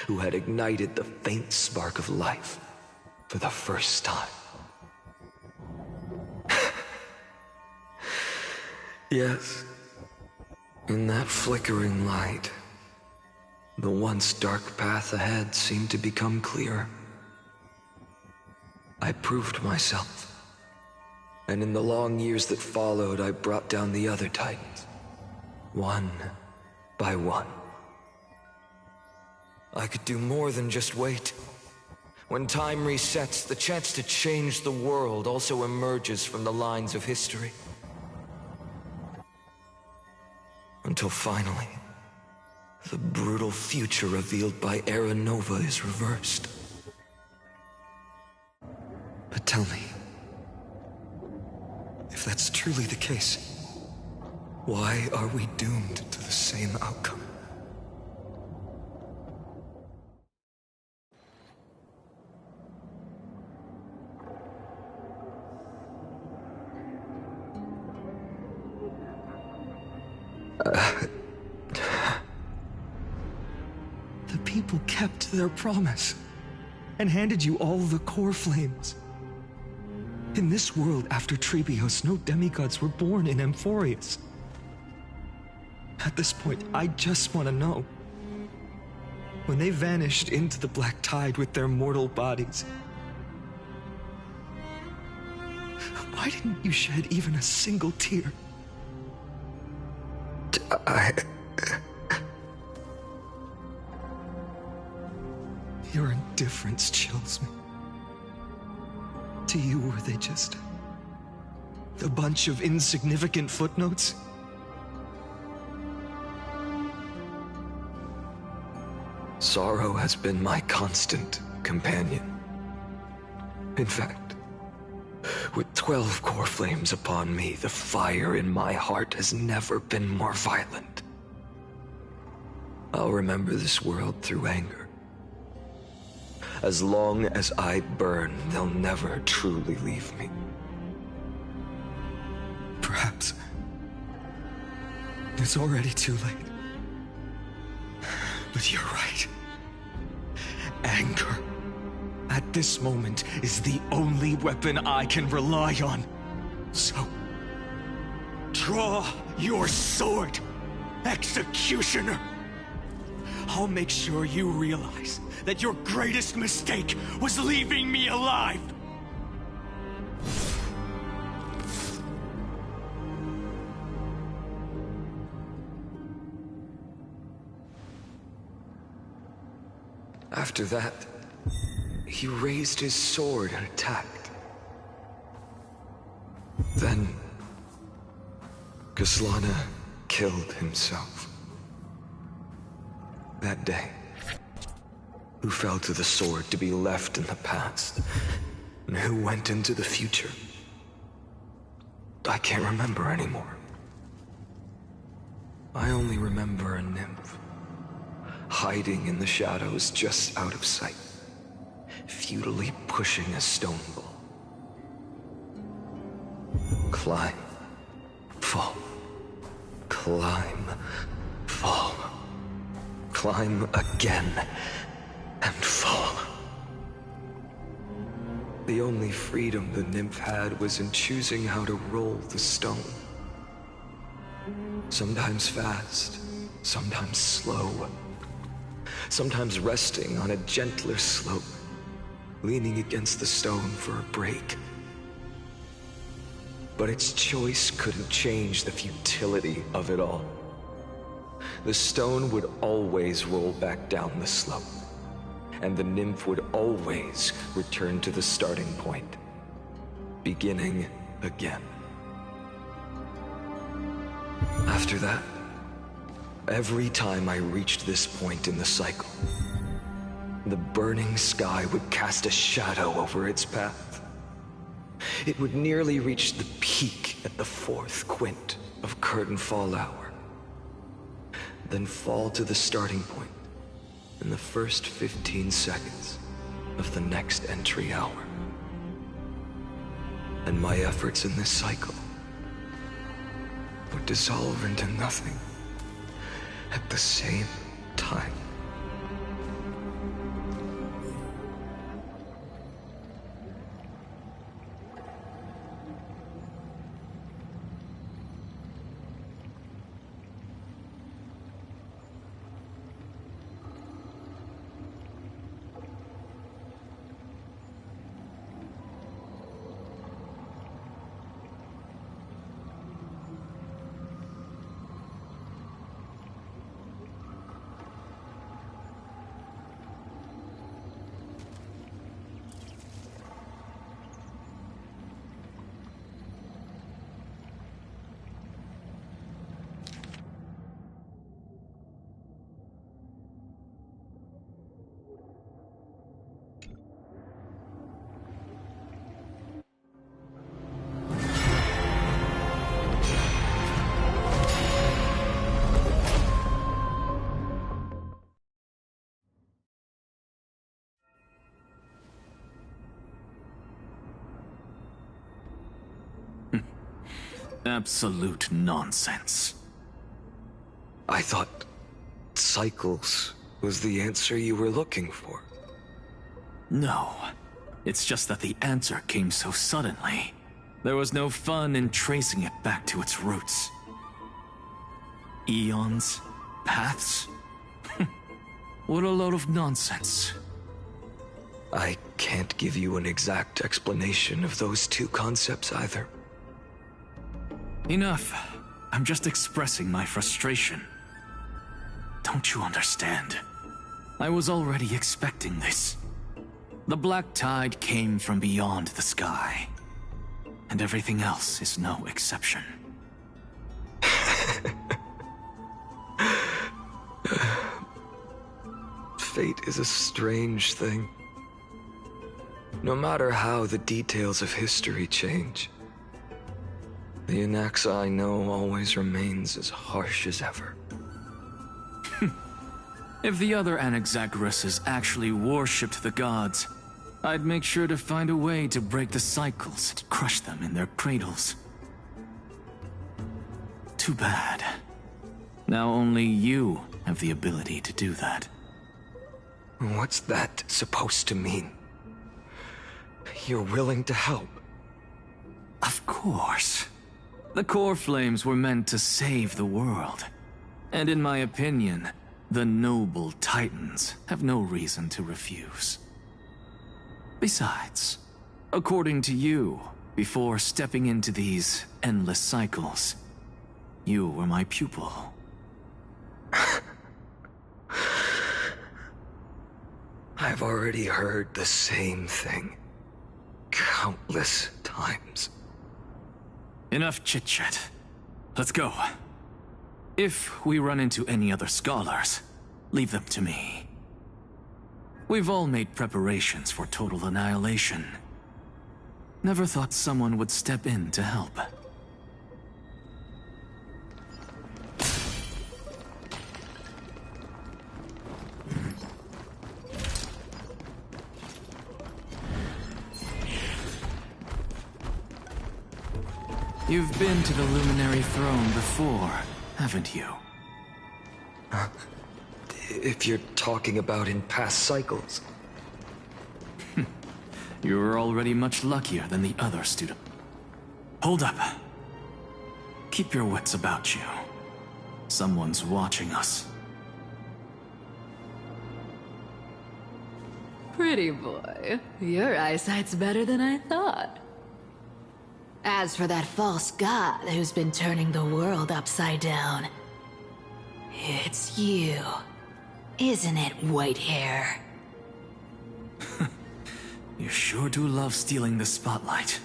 who had ignited the faint spark of life for the first time. Yes. In that flickering light, the once dark path ahead seemed to become clear. I proved myself. And in the long years that followed, I brought down the other Titans. One by one. I could do more than just wait. When time resets, the chance to change the world also emerges from the lines of history. Until finally, the brutal future revealed by Era Nova is reversed. But tell me, if that's truly the case, why are we doomed to the same outcome? The people kept their promise and handed you all the core flames. In this world after Trebios, no demigods were born in Amphorius. At this point, I just want to know. When they vanished into the Black Tide with their mortal bodies, why didn't you shed even a single tear? Your indifference chills me. To you, were they just a bunch of insignificant footnotes? Sorrow has been my constant companion. In fact, with 12 core flames upon me, the fire in my heart has never been more violent. I'll remember this world through anger. As long as I burn, they'll never truly leave me. Perhaps it's already too late. But you're right. Anger, at this moment, is the only weapon I can rely on. So, draw your sword, Executioner! I'll make sure you realize that your greatest mistake was leaving me alive! After that, he raised his sword and attacked. Then, Kaslana killed himself. That day, who fell to the sword to be left in the past, and who went into the future, I can't remember anymore. I only remember a nymph, hiding in the shadows just out of sight, futilely pushing a stone ball. Climb, fall, climb, fall, climb again, and fall. The only freedom the nymph had was in choosing how to roll the stone. Sometimes fast, sometimes slow. Sometimes resting on a gentler slope, leaning against the stone for a break. But its choice couldn't change the futility of it all. The stone would always roll back down the slope, and the nymph would always return to the starting point, beginning again. After that, every time I reached this point in the cycle, the burning sky would cast a shadow over its path. It would nearly reach the peak at the 4th quint of curtain fall hour, then fall to the starting point in the first 15 seconds of the next entry hour. And my efforts in this cycle would dissolve into nothing at the same time. Absolute nonsense. I thought cycles was the answer you were looking for. No. It's just that the answer came so suddenly. There was no fun in tracing it back to its roots. Eons? Paths? What a load of nonsense. I can't give you an exact explanation of those two concepts either. Enough. I'm just expressing my frustration. Don't you understand? I was already expecting this. The Black Tide came from beyond the sky. And everything else is no exception. Fate is a strange thing. No matter how the details of history change, the Anaxa I know always remains as harsh as ever. If the other Anaxagoras actually worshipped the gods, I'd make sure to find a way to break the cycles and crush them in their cradles. Too bad. Now only you have the ability to do that. What's that supposed to mean? You're willing to help? Of course. The core flames were meant to save the world. And in my opinion, the noble Titans have no reason to refuse. Besides, according to you, before stepping into these endless cycles, you were my pupil. I've already heard the same thing countless times. Enough chit-chat. Let's go. If we run into any other scholars, leave them to me. We've all made preparations for total annihilation. Never thought someone would step in to help. You've been to the Luminary Throne before, haven't you? If you're talking about in past cycles. You were already much luckier than the other student. Hold up. Keep your wits about you. Someone's watching us. Pretty boy, your eyesight's better than I thought. As for that false god who's been turning the world upside down, it's you, isn't it, Whitehair? You sure do love stealing the spotlight.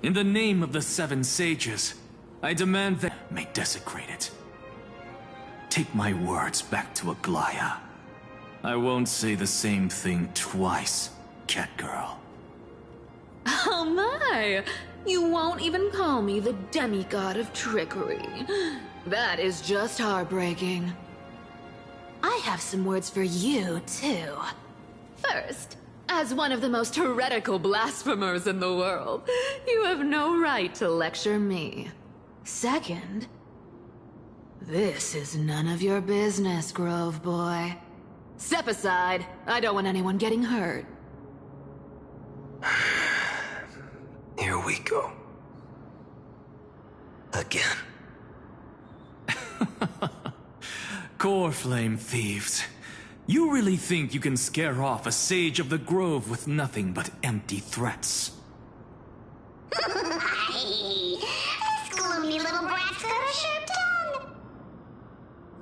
In the name of the Seven Sages, I demand that may desecrate it. Take my words back to Aglaya. I won't say the same thing twice, Catgirl. Oh my! You won't even call me the demigod of trickery. That is just heartbreaking. I have some words for you, too. First, as one of the most heretical blasphemers in the world, you have no right to lecture me. Second, this is none of your business, Grove Boy. Step aside. I don't want anyone getting hurt. Here we go. Again. Core Flame thieves. You really think you can scare off a Sage of the Grove with nothing but empty threats? These gloomy little brats got a sharp tongue.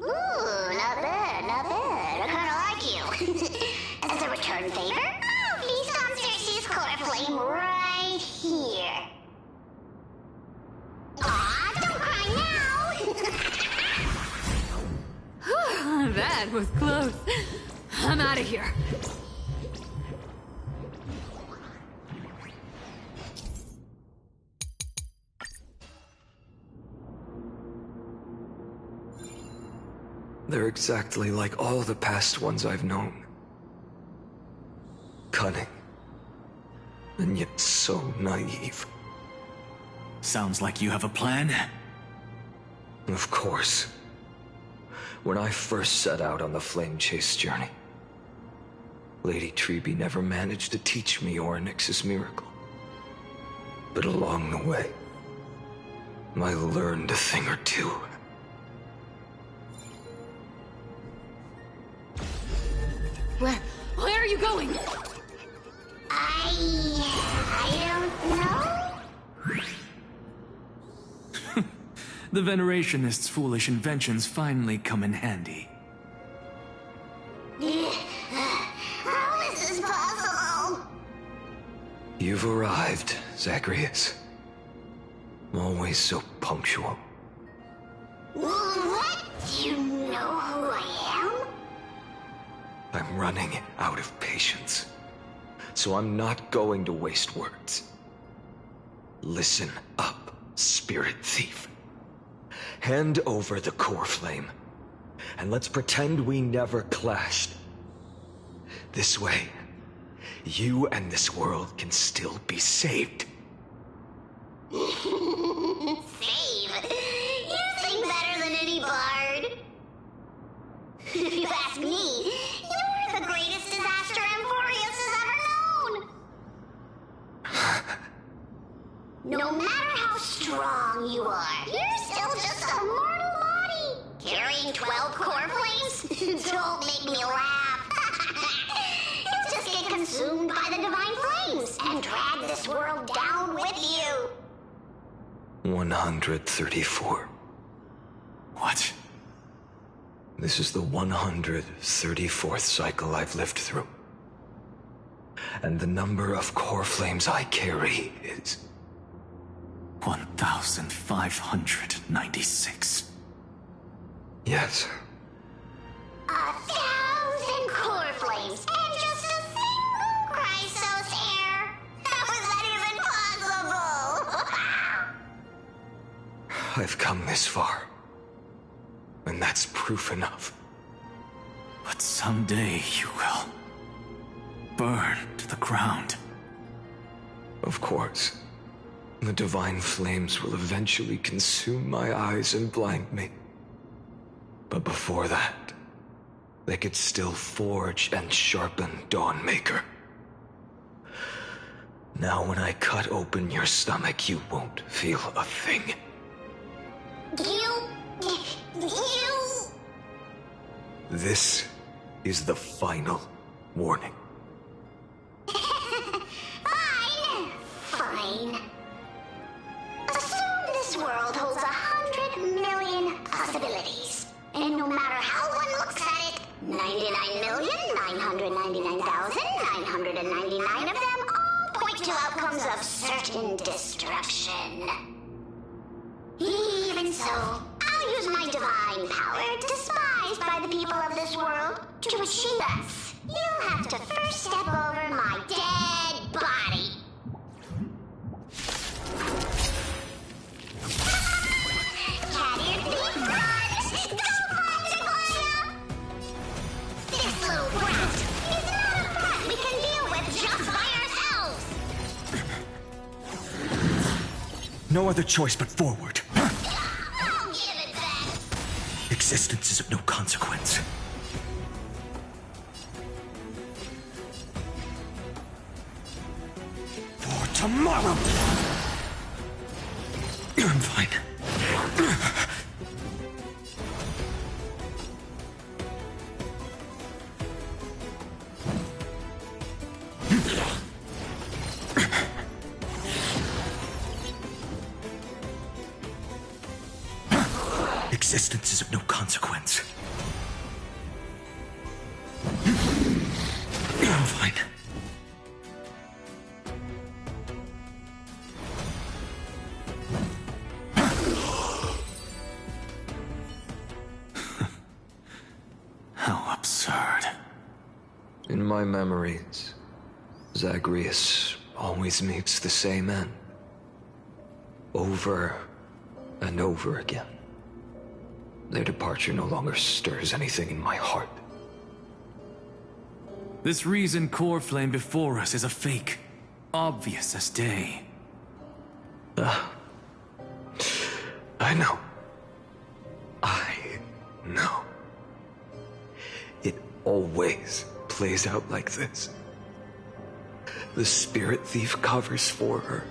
Ooh, not bad, not bad. I kinda like you. As a return favor, please on Cersei's core flame right here. Aw, don't cry now! That was close. I'm out of here. They're exactly like all the past ones I've known. Cunning. And yet so naive. Sounds like you have a plan. Of course. When I first set out on the Flame Chase journey, Lady Treby never managed to teach me Orynyx's miracle. But along the way, I learned a thing or two. Where are you going? I don't know. The Venerationists' foolish inventions finally come in handy. How is this possible? You've arrived, Zagreus. Always so punctual. What? Do you know who I am? I'm running out of patience. So I'm not going to waste words. Listen up, Spirit Thief. Hand over the core flame, and let's pretend we never clashed. This way, you and this world can still be saved. Save? You sing better than any bard. If you ask me, you're the greatest disaster Emporius has ever known. No matter how strong you are, you're still just a mortal body. Carrying 12 core flames? Don't make me laugh. You'll just get consumed by the divine flames and drag this world down with you. 134. What? This is the 134th cycle I've lived through. And the number of core flames I carry is 1,596. Yes. 1,000 core flames and just a single Chrysos hair. How is that even possible? I've come this far. And that's proof enough. But someday you will burn to the ground. Of course. The divine flames will eventually consume my eyes and blind me. But before that, they could still forge and sharpen Dawnmaker. Now when I cut open your stomach, you won't feel a thing. You... This is the final warning. Fine. Assume this world holds 100 million possibilities. And no matter how one looks at it, 99,999,999 of them all point to outcomes of certain destruction. Even so, I'll use my divine power, despised by the people of this world, to achieve this. You'll have to first step over my dead body. Cat ear thief, run! Don't find Sequoia! This little brat is not a threat we can deal with just by ourselves! No other choice but forward. I'll give it back! Existence is of no consequence. For tomorrow! I'm fine. Existence is of no consequence. I'm fine. How absurd. In my memories, Zagreus always meets the same end. Over and over again. Their departure no longer stirs anything in my heart. This reason core flame before us is a fake. Obvious as day. I know. I know. It always plays out like this. The spirit thief covers for her,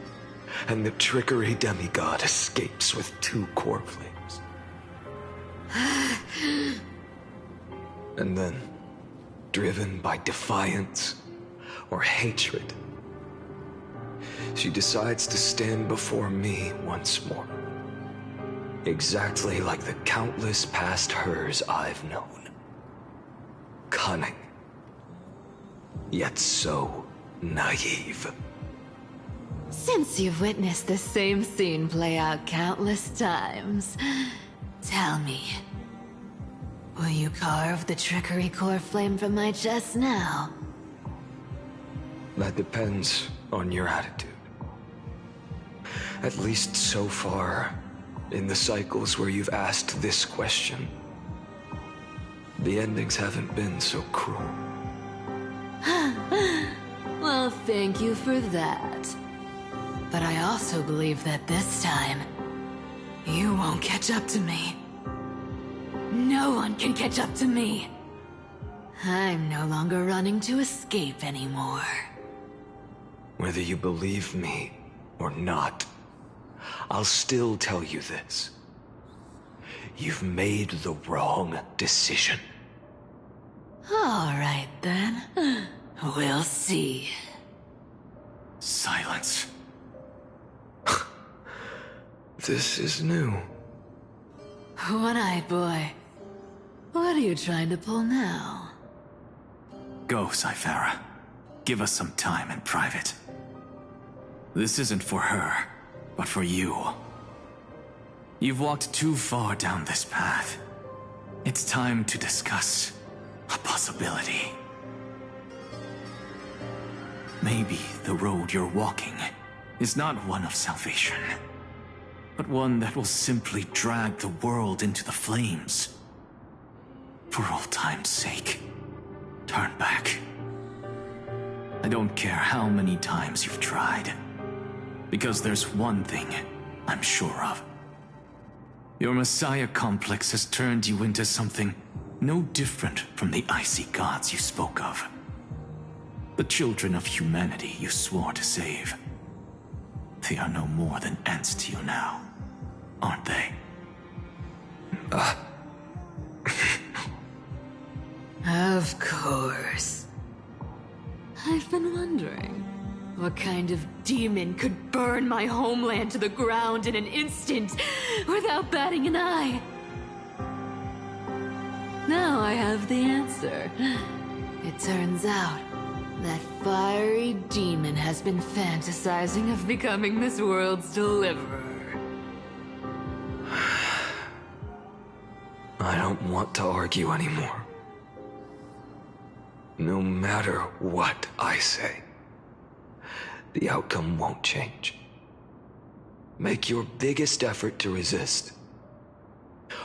and the trickery demigod escapes with 2 core flames. And then, driven by defiance or hatred, she decides to stand before me once more. Exactly like the countless past hers I've known. Cunning, yet so naive. Since you've witnessed the same scene play out countless times, tell me, will you carve the trickery core flame from my chest now? That depends on your attitude. At least so far, in the cycles where you've asked this question, the endings haven't been so cruel. Well, thank you for that. But I also believe that this time, you won't catch up to me. No one can catch up to me. I'm no longer running to escape anymore. Whether you believe me or not, I'll still tell you this. You've made the wrong decision. All right, then. We'll see. Silence. This is new. One-eyed boy. What are you trying to pull now? Go, Cythera. Give us some time in private. This isn't for her, but for you. You've walked too far down this path. It's time to discuss a possibility. Maybe the road you're walking is not one of salvation, but one that will simply drag the world into the flames. For old time's sake, turn back. I don't care how many times you've tried, because there's one thing I'm sure of. Your Messiah complex has turned you into something no different from the icy gods you spoke of. The children of humanity you swore to save. They are no more than ants to you now, aren't they? Of course. I've been wondering, what kind of demon could burn my homeland to the ground in an instant without batting an eye? Now I have the answer. It turns out that fiery demon has been fantasizing of becoming this world's deliverer. I don't want to argue anymore. No matter what I say, the outcome won't change. Make your biggest effort to resist,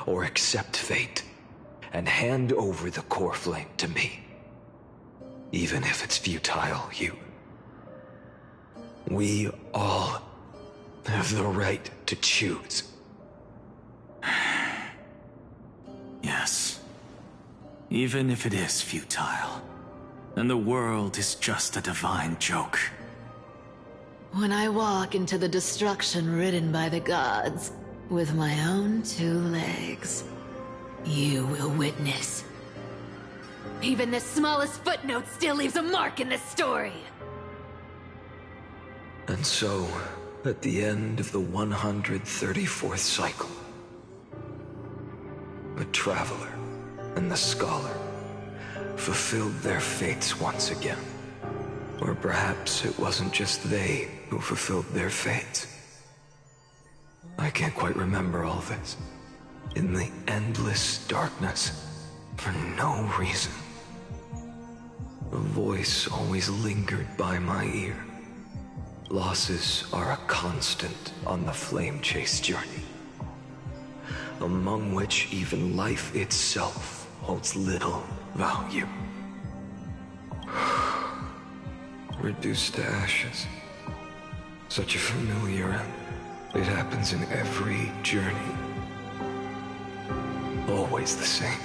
or accept fate, and hand over the core flame to me. Even if it's futile, we all have the right to choose. Yes. Even if it is futile, and the world is just a divine joke. When I walk into the destruction written by the gods, with my own 2 legs, you will witness. Even the smallest footnote still leaves a mark in this story. And so, at the end of the 134th cycle, the Traveler and the Scholar fulfilled their fates once again. Or perhaps it wasn't just they who fulfilled their fates. I can't quite remember all this. In the endless darkness, for no reason, a voice always lingered by my ear. Losses are a constant on the flame chase journey, among which even life itself holds little value. Reduced to ashes. Such a familiar and It happens in every journey. Always the same.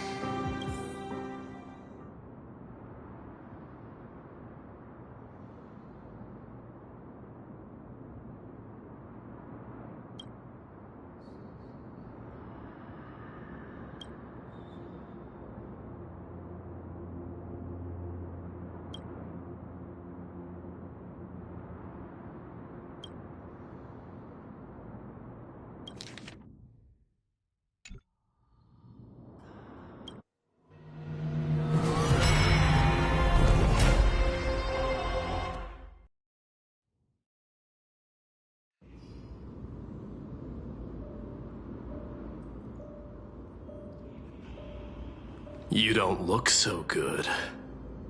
You don't look so good,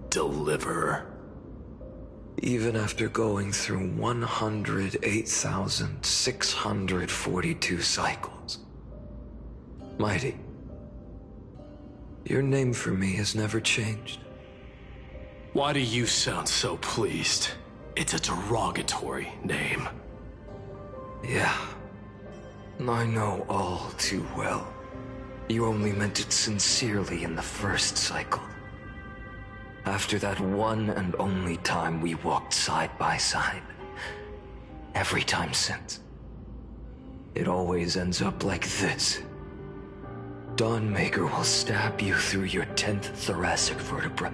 Deliverer. Even after going through 108,642 cycles. Mighty, your name for me has never changed. Why do you sound so pleased? It's a derogatory name. Yeah, I know all too well. You only meant it sincerely in the first cycle. After that one and only time we walked side by side. Every time since. It always ends up like this. Dawnmaker will stab you through your 10th thoracic vertebra.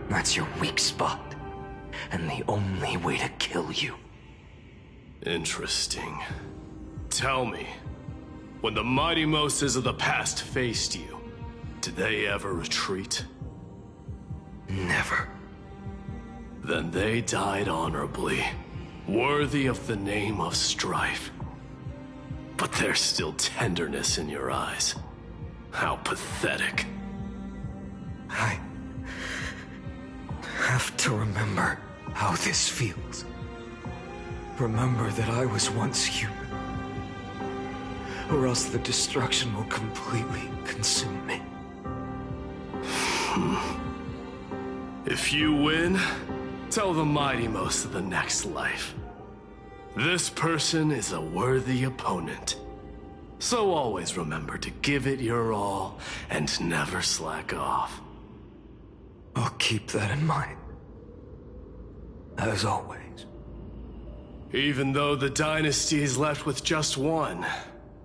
That's your weak spot, and the only way to kill you. Interesting. Tell me, when the mighty Moses of the past faced you, did they ever retreat? Never. Then they died honorably, worthy of the name of Strife. But there's still tenderness in your eyes. How pathetic. I have to remember how this feels. Remember that I was once human. Or else the destruction will completely consume me. If you win, tell the mighty most of the next life. This person is a worthy opponent. So always remember to give it your all and never slack off. I'll keep that in mind. As always. Even though the dynasty is left with just one,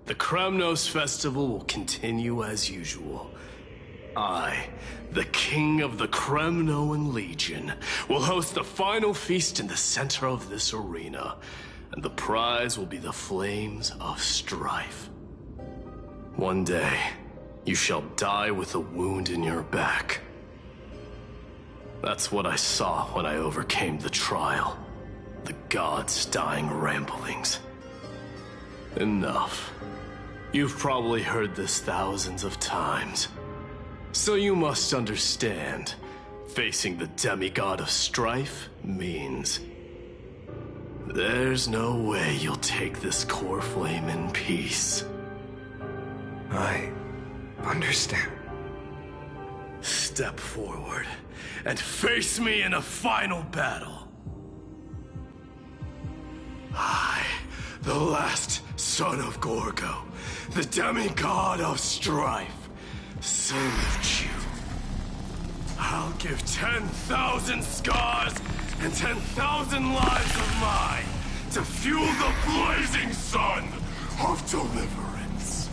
the Kremnos festival will continue as usual. I, the king of the Kremnoan Legion, will host the final feast in the center of this arena, and the prize will be the flames of strife. One day, you shall die with a wound in your back. That's what I saw when I overcame the trial. The gods' dying ramblings. Enough. You've probably heard this thousands of times. So you must understand, facing the demigod of strife means there's no way you'll take this core flame in peace. I understand. Step forward and face me in a final battle. I, the last son of Gorgo, the demigod of strife, salute you. I'll give 10,000 scars and 10,000 lives of mine to fuel the blazing sun of deliverance.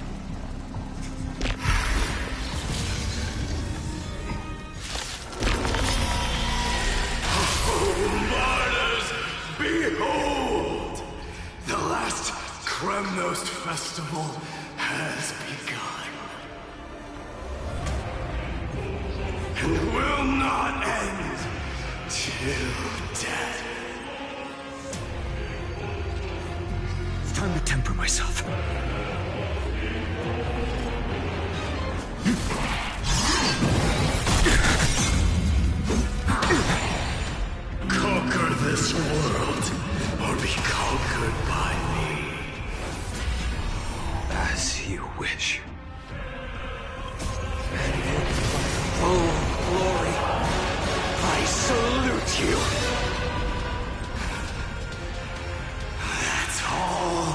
Oh, martyrs, behold! The last Kremnos festival has begun. And will not end till death. It's time to temper myself. Conquer this world, or be conquered by me. As you wish. Oh, glory, I salute you. That's all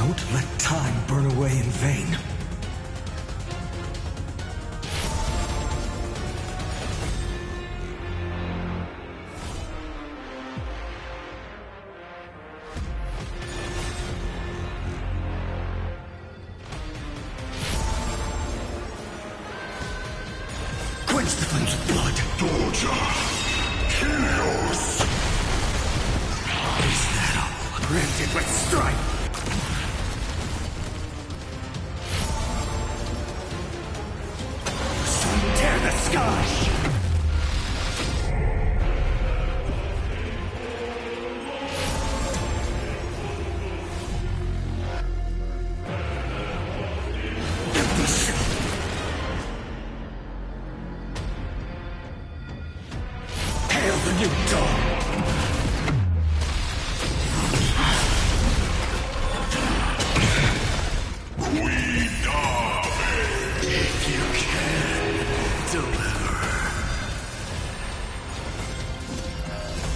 Don't let time burn away in vain. Quench the flames of blood. Doja! Helios! Is that all? Granted with strife! Sun tear the sky! Hail the new dawn! If you can, deliver.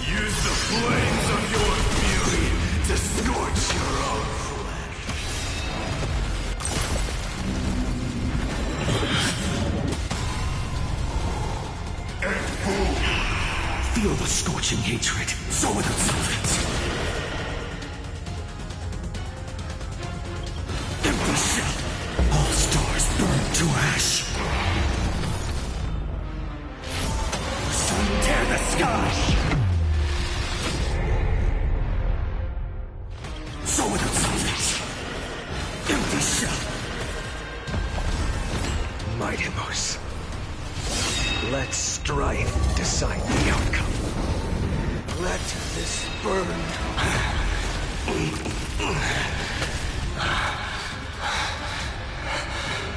Use the flames of your fury to scorch your own flesh. Feel the scorching hatred, so without solvents. Empty shell. All stars burn to ash. Sun tear the sky. So without solvents. Empty shell. Mightimos. Let strife decide the outcome. Let this burn.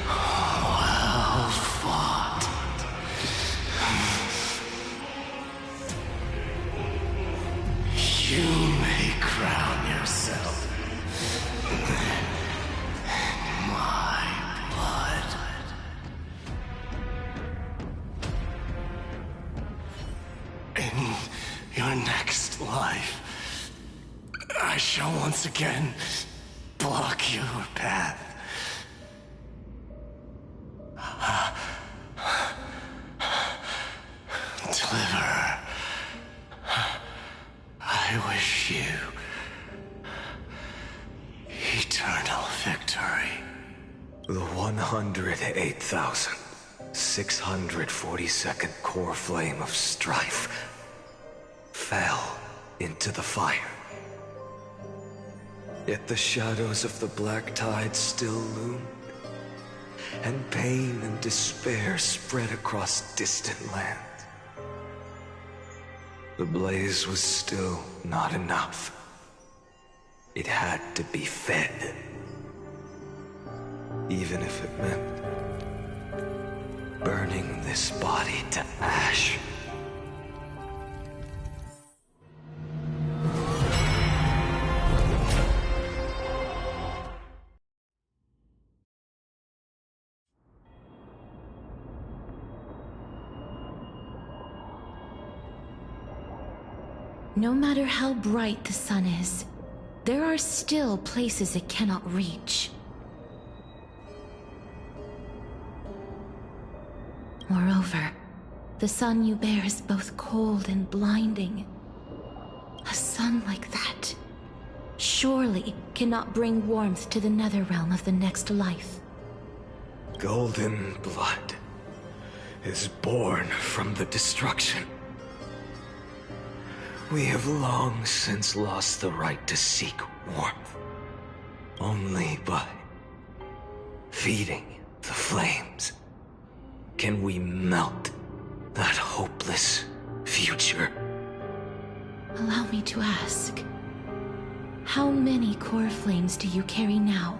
Well fought. You may crown yourself. My blood. In your next life, I shall once again block your path. Deliver. I wish you eternal victory. The 108,642nd core flame of strife fell into the fire. Yet the shadows of the black tide still loomed, and pain and despair spread across distant lands. The blaze was still not enough. It had to be fed. Even if it meant burning this body to ash. No matter how bright the sun is, there are still places it cannot reach. Moreover, the sun you bear is both cold and blinding. A sun like that surely cannot bring warmth to the nether realm of the next life. Golden blood is born from the destruction. We have long since lost the right to seek warmth. Only by feeding the flames can we melt that hopeless future. Allow me to ask, how many core flames do you carry now?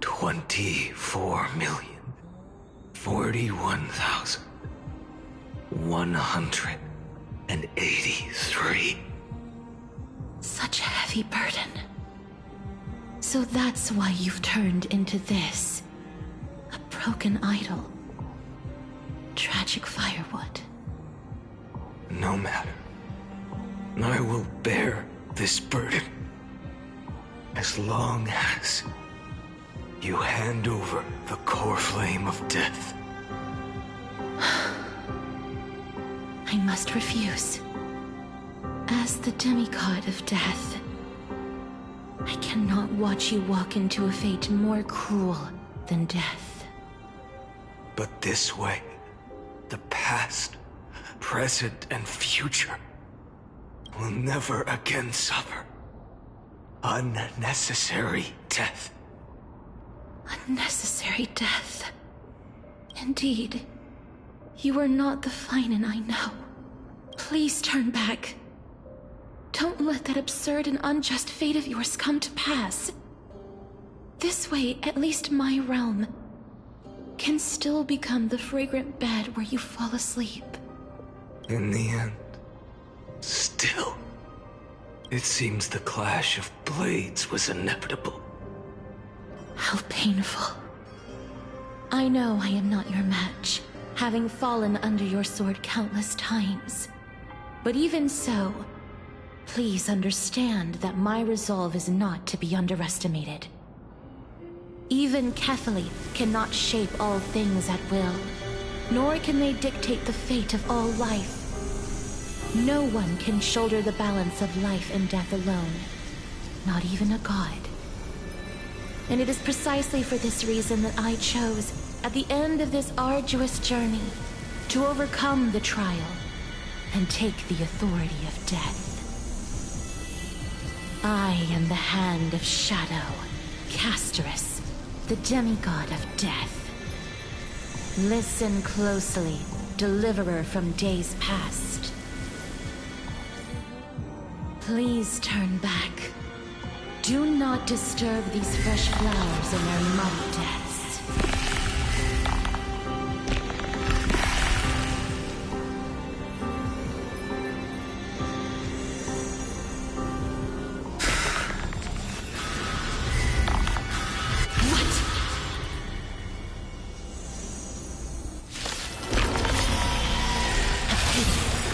24,041,183. Such a heavy burden. So that's why you've turned into this. A broken idol. Tragic firewood. No matter. I will bear this burden. As long as you hand over the core flame of death. I must refuse. As the demigod of death, I cannot watch you walk into a fate more cruel than death. But this way, the past, present, and future will never again suffer unnecessary death. Unnecessary death. Indeed. You are not the Finan I know. Please turn back. Don't let that absurd and unjust fate of yours come to pass. This way, at least my realm can still become the fragrant bed where you fall asleep. In the end, still, it seems the clash of blades was inevitable. How painful. I know I am not your match, having fallen under your sword countless times. But even so, please understand that my resolve is not to be underestimated. Even Kefali cannot shape all things at will, nor can they dictate the fate of all life. No one can shoulder the balance of life and death alone, not even a god. And it is precisely for this reason that I chose, at the end of this arduous journey, to overcome the trial and take the authority of death. I am the Hand of Shadow, Castorus, the demigod of death. Listen closely, deliverer from days past. Please turn back. Do not disturb these fresh flowers in their muddy deaths.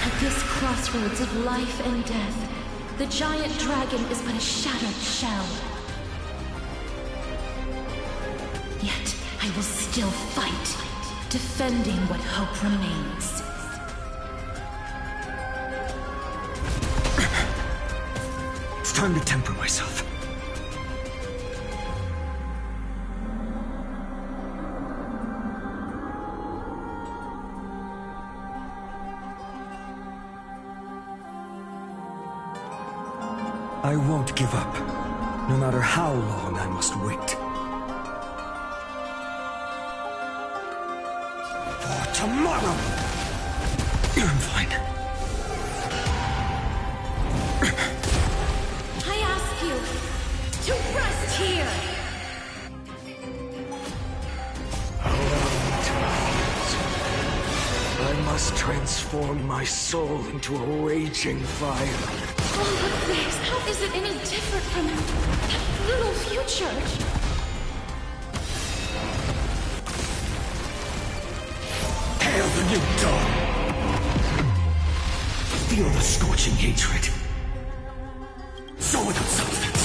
At this crossroads of life and death, the giant dragon is but a shattered shell. Yet, I will still fight, defending what hope remains. It's time to temper myself. I won't give up, no matter how long I must wait. For tomorrow! I'm fine. I ask you to rest here! I must transform my soul into a raging fire. Oh, but this, how is it any different from that little future? Hail the new dawn! Feel the scorching hatred. Soul without substance.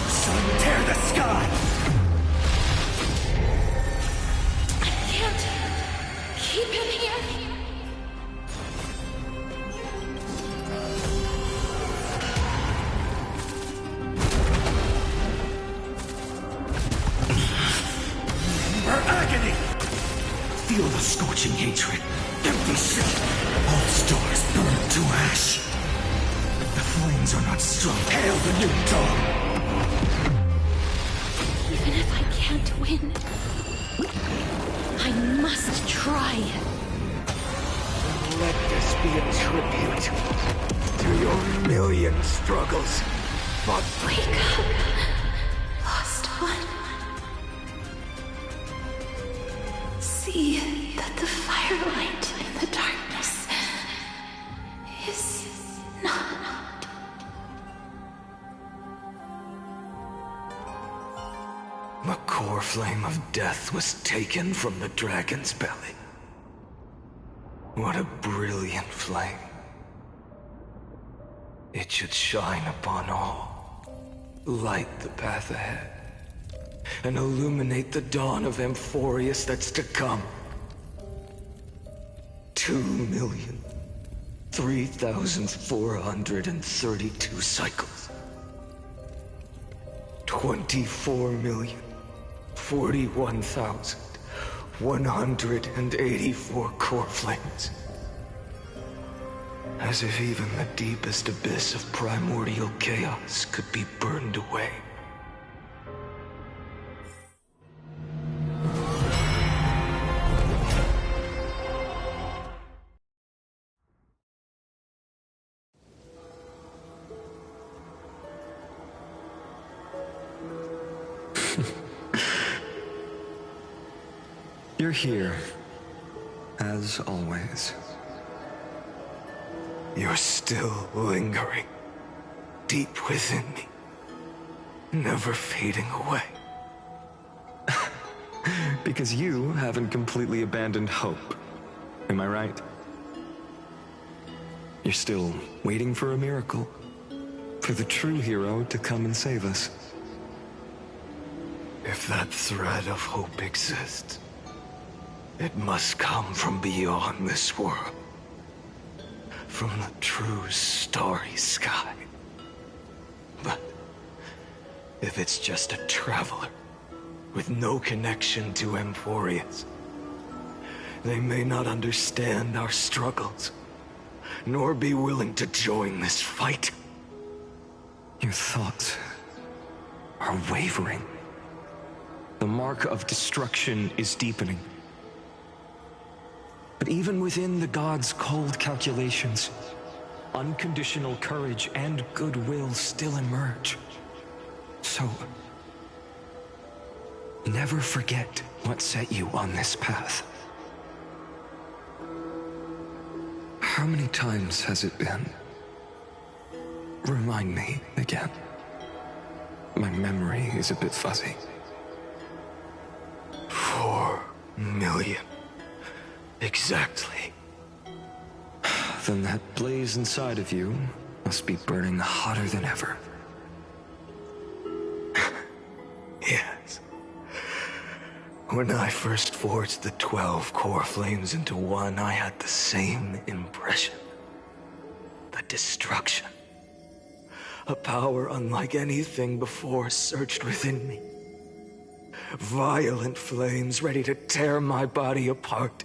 Sun, tear the sky! Keep him here. Her agony! Feel the scorching hatred. Empty shell. All stars burn to ash. The flames are not strong. Hail the new dawn! Even if I can't win, I must try. Let this be a tribute to your million struggles. But wake up, lost one. See that the firelight in the darkness is not. The core flame of death was taken from the dragon's belly. What a brilliant flame. It should shine upon all, light the path ahead, and illuminate the dawn of Amphorius that's to come. 2,003,432 cycles. 24,041,184 core flames. As if even the deepest abyss of primordial chaos could be burned away. You're here, as always. You're still lingering, deep within me, never fading away. Because you haven't completely abandoned hope. Am I right? You're still waiting for a miracle, for the true hero to come and save us. If that thread of hope exists, it must come from beyond this world. From the true starry sky. But if it's just a traveler with no connection to Amphorius, they may not understand our struggles, nor be willing to join this fight. Your thoughts are wavering. The mark of destruction is deepening. But even within the gods' cold calculations, unconditional courage and goodwill still emerge. So, never forget what set you on this path. How many times has it been? Remind me again. My memory is a bit fuzzy. 4 million. Exactly. Then that blaze inside of you must be burning hotter than ever. Yes. When I first forged the 12 core flames into one, I had the same impression. The destruction. A power unlike anything before surged within me. Violent flames ready to tear my body apart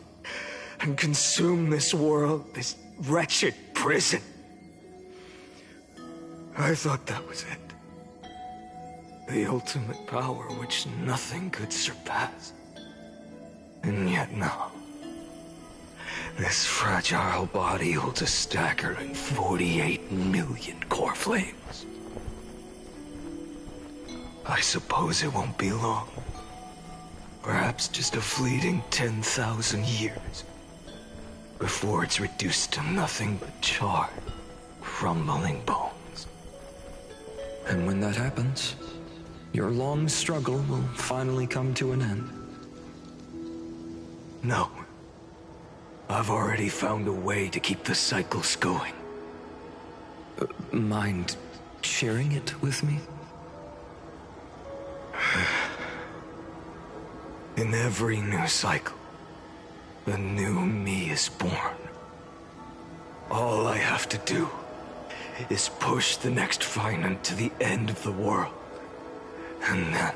and consume this world, this wretched prison. I thought that was it. The ultimate power which nothing could surpass. And yet now, this fragile body holds a staggering 48 million core flames. I suppose it won't be long. Perhaps just a fleeting 10,000 years. Before it's reduced to nothing but charred, crumbling bones. And when that happens, your long struggle will finally come to an end. No. I've already found a way to keep the cycles going. Mind sharing it with me? In every new cycle, a new me is born. All I have to do is push the next Finant to the end of the world. And then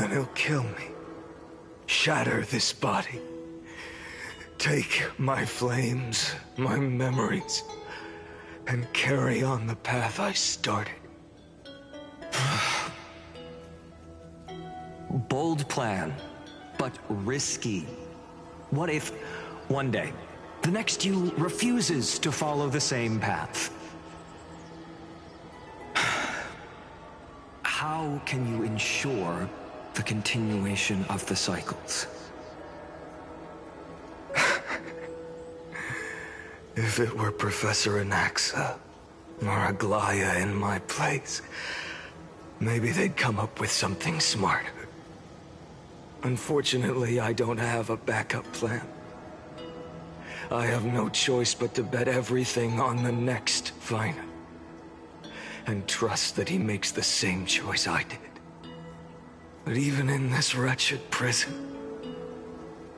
he'll kill me. Shatter this body. Take my flames, my memories, and carry on the path I started. Bold plan, but risky. What if, one day, the next you refuses to follow the same path? How can you ensure the continuation of the cycles? If it were Professor Anaxa or Aglaya in my place, maybe they'd come up with something smarter. Unfortunately, I don't have a backup plan. I have no choice but to bet everything on the next final. And trust that he makes the same choice I did. But even in this wretched prison,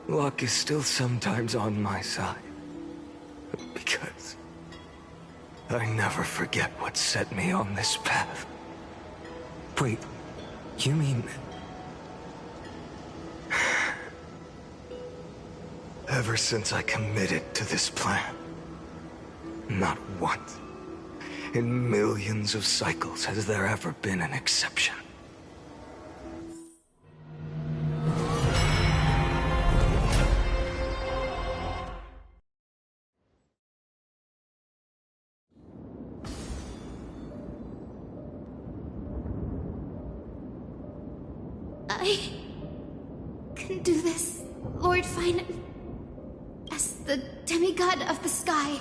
luck is still sometimes on my side. Because I never forget what set me on this path. Wait, you mean... Ever since I committed to this plan, not once, in millions of cycles, has there ever been an exception. I can do this, Lord Finan. As the demigod of the sky,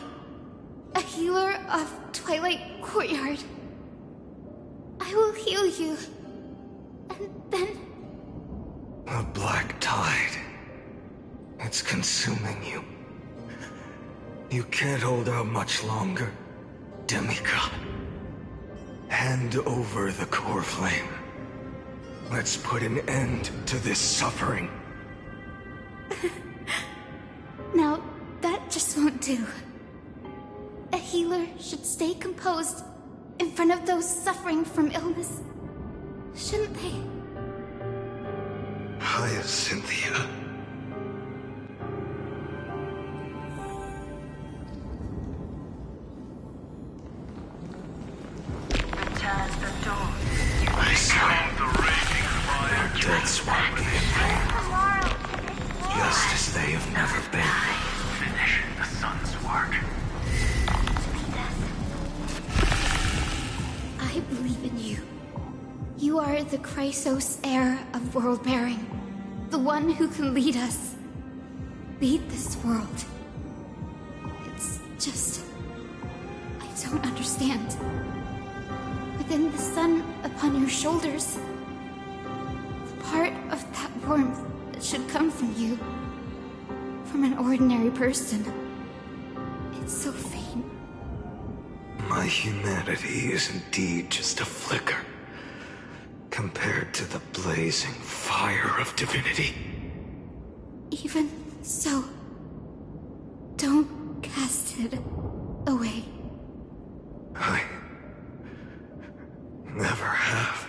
a healer of Twilight Courtyard, I will heal you, and then... A black tide. It's consuming you. You can't hold out much longer, demigod. Hand over the core flame. Let's put an end to this suffering. Now, that just won't do. A healer should stay composed in front of those suffering from illness, shouldn't they? Hyacinthia. Return the door. I saw the raging fire. Their dead swarm just as they have never been. Finish the sun's work. I believe in you. You are the Chrysos heir of world bearing, the one who can lead us. Lead this world. It's just... I don't understand. Within the sun upon your shoulders, the part of that warmth that should come from you, from an ordinary person, it's so faint. My humanity is indeed just a flicker, compared to the blazing fire of divinity. Even so, don't cast it away. I never have.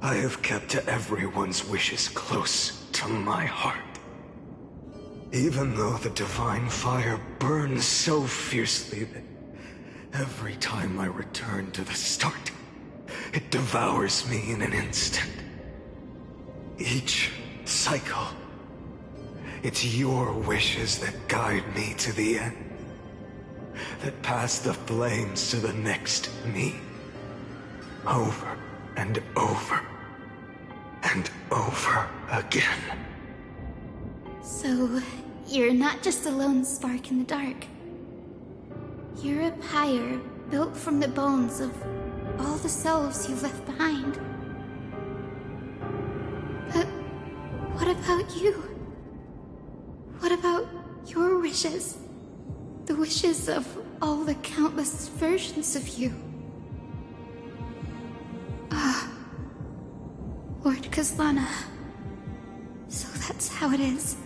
I have kept to everyone's wishes close to my heart. Even though the divine fire burns so fiercely that every time I return to the start, it devours me in an instant. Each cycle, it's your wishes that guide me to the end, that pass the flames to the next me. Over and over and over again. So, you're not just a lone spark in the dark. You're a pyre built from the bones of all the selves you've left behind. But what about you? What about your wishes? The wishes of all the countless versions of you? Lord Kazlana. So that's how it is.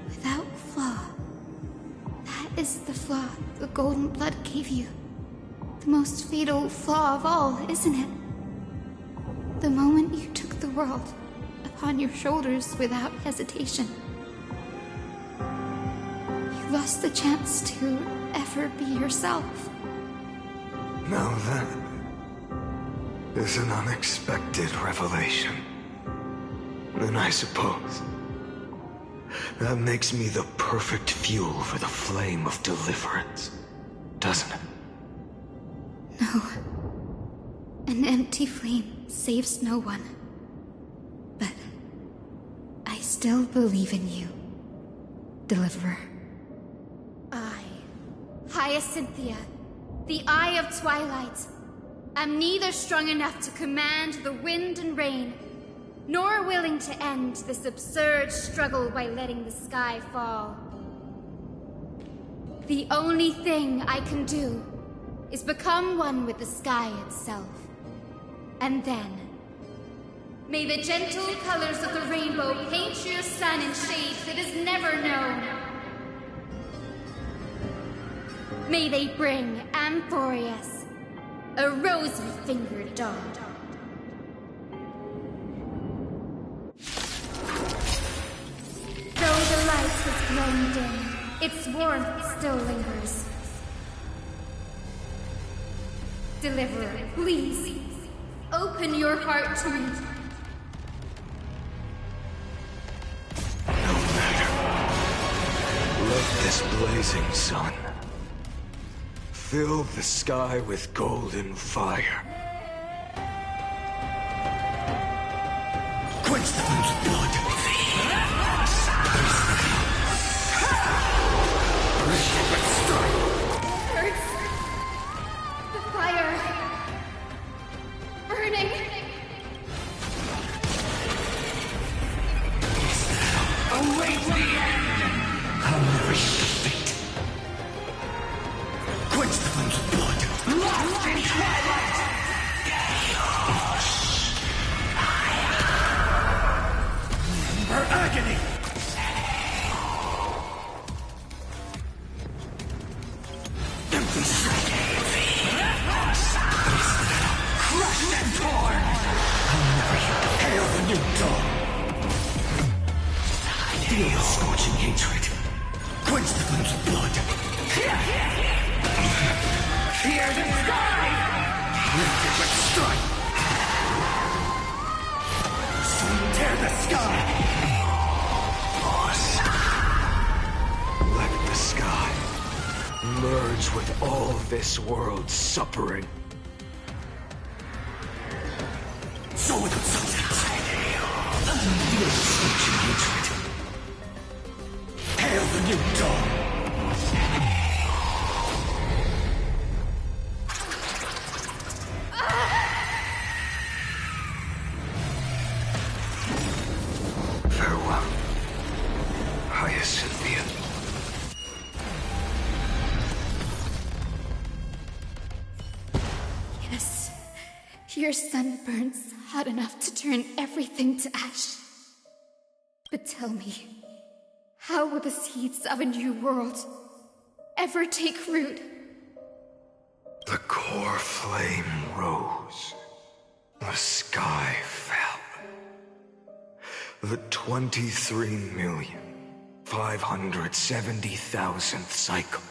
Without flaw. That is the flaw the golden blood gave you. The most fatal flaw of all, isn't it? The moment you took the world upon your shoulders without hesitation. You lost the chance to ever be yourself. Now that is an unexpected revelation. And I suppose that makes me the perfect fuel for the flame of deliverance, doesn't it? No. An empty flame saves no one. But I still believe in you, Deliverer. I, Hyacinthia, the Eye of Twilight, am neither strong enough to command the wind and rain, nor willing to end this absurd struggle by letting the sky fall. The only thing I can do is become one with the sky itself. And then, may the gentle colors of the rainbow paint your sun in shades it has never known. May they bring Amphorius, a rosy-fingered dog. Though the light has grown dim, its warmth still lingers. Deliverer, please, open your heart to me. No matter. Let this blazing sun fill the sky with golden fire. Quench the flame's blood. Hurts. The fire. Burning. Await the end! I'll never share fate. Quench the flame's blood. Lost in twilight! Remember agony! Empty sight. Crushed and torn! I'll never hail the new dawn. Feel the scorching hatred. Quench the flame's blood. Hear the sky! Lift it with strife! Soon tear the sky! Let the sky merge with all this world's suffering. So without substance. Feel the scorching hatred. Hail the new dawn! Farewell, Hyacinthia. Yes, your sun burns hot enough to turn everything to ash. But tell me, how will the seeds of a new world ever take root? The core flame rose. The sky fell. The 23,570,000th cycle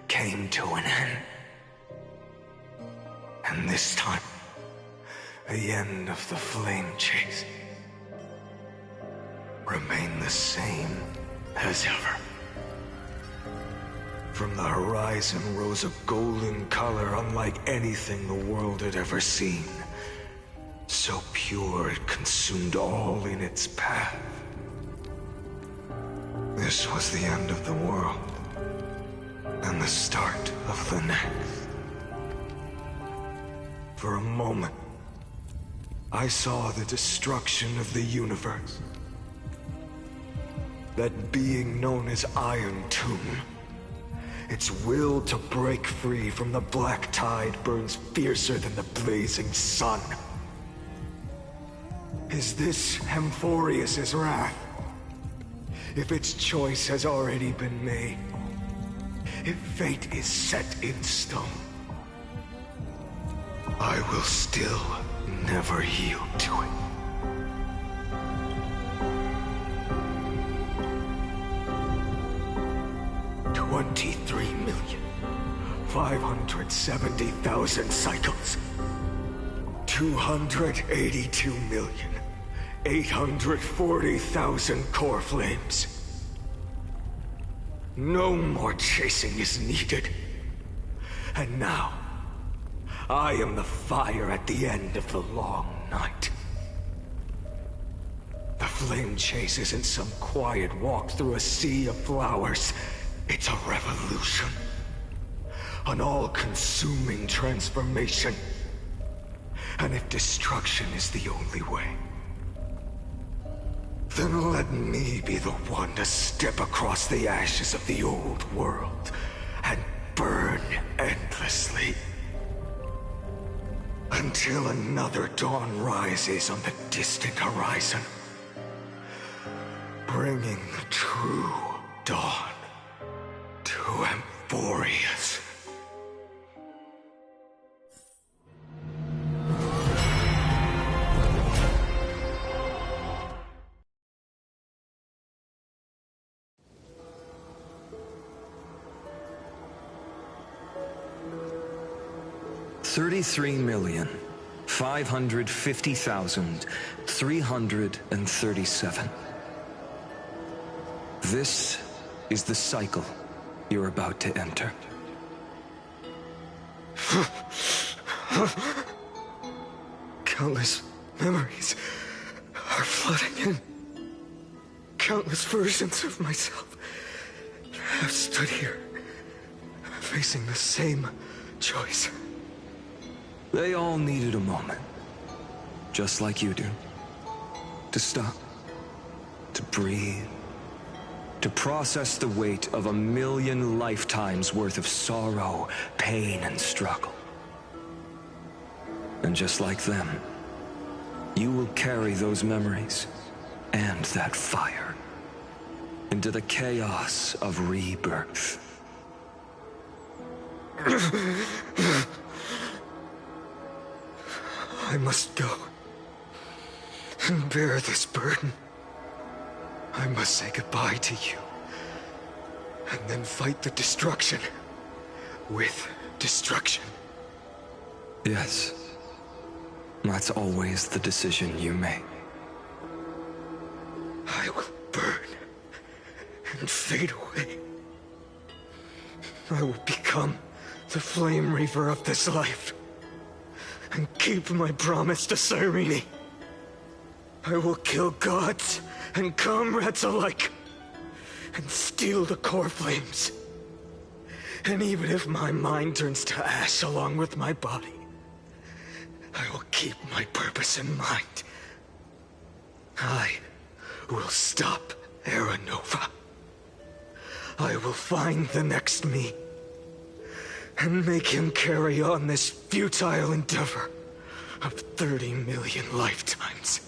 came to an end. And this time, the end of the flame chase remained the same as ever. From the horizon rose a golden color unlike anything the world had ever seen. So pure it consumed all in its path. This was the end of the world, and the start of the next. For a moment, I saw the destruction of the universe. That being known as Iron Tomb, its will to break free from the black tide burns fiercer than the blazing sun. Is this Amphorius' wrath? If its choice has already been made, if fate is set in stone, I will still never yield to it. $23,570,000 cycles. 282,840,000 core flames. No more chasing is needed. And now, I am the fire at the end of the long night. The flame chase isn't some quiet walk through a sea of flowers. It's a revolution. An all-consuming transformation. And if destruction is the only way, Then let me be the one to step across the ashes of the old world and burn endlessly. Until another dawn rises on the distant horizon, bringing the true dawn to Amphorius. $33,550,337. This is the cycle you're about to enter. Countless memories are flooding in. Countless versions of myself have stood here, facing the same choice. They all needed a moment, just like you do. To stop, to breathe, to process the weight of 1,000,000 lifetimes worth of sorrow, pain, and struggle. And just like them, you will carry those memories and that fire into the chaos of rebirth. I must go and bear this burden. I must say goodbye to you, and then fight the destruction with destruction. Yes, that's always the decision you make. I will burn and fade away. I will become the Flame Reaver of this life, and keep my promise to Cyrene. I will kill gods and comrades alike, and steal the core flames. And even if my mind turns to ash along with my body, I will keep my purpose in mind. I will stop Era Nova. I will find the next me, and make him carry on this futile endeavor of 30 million lifetimes.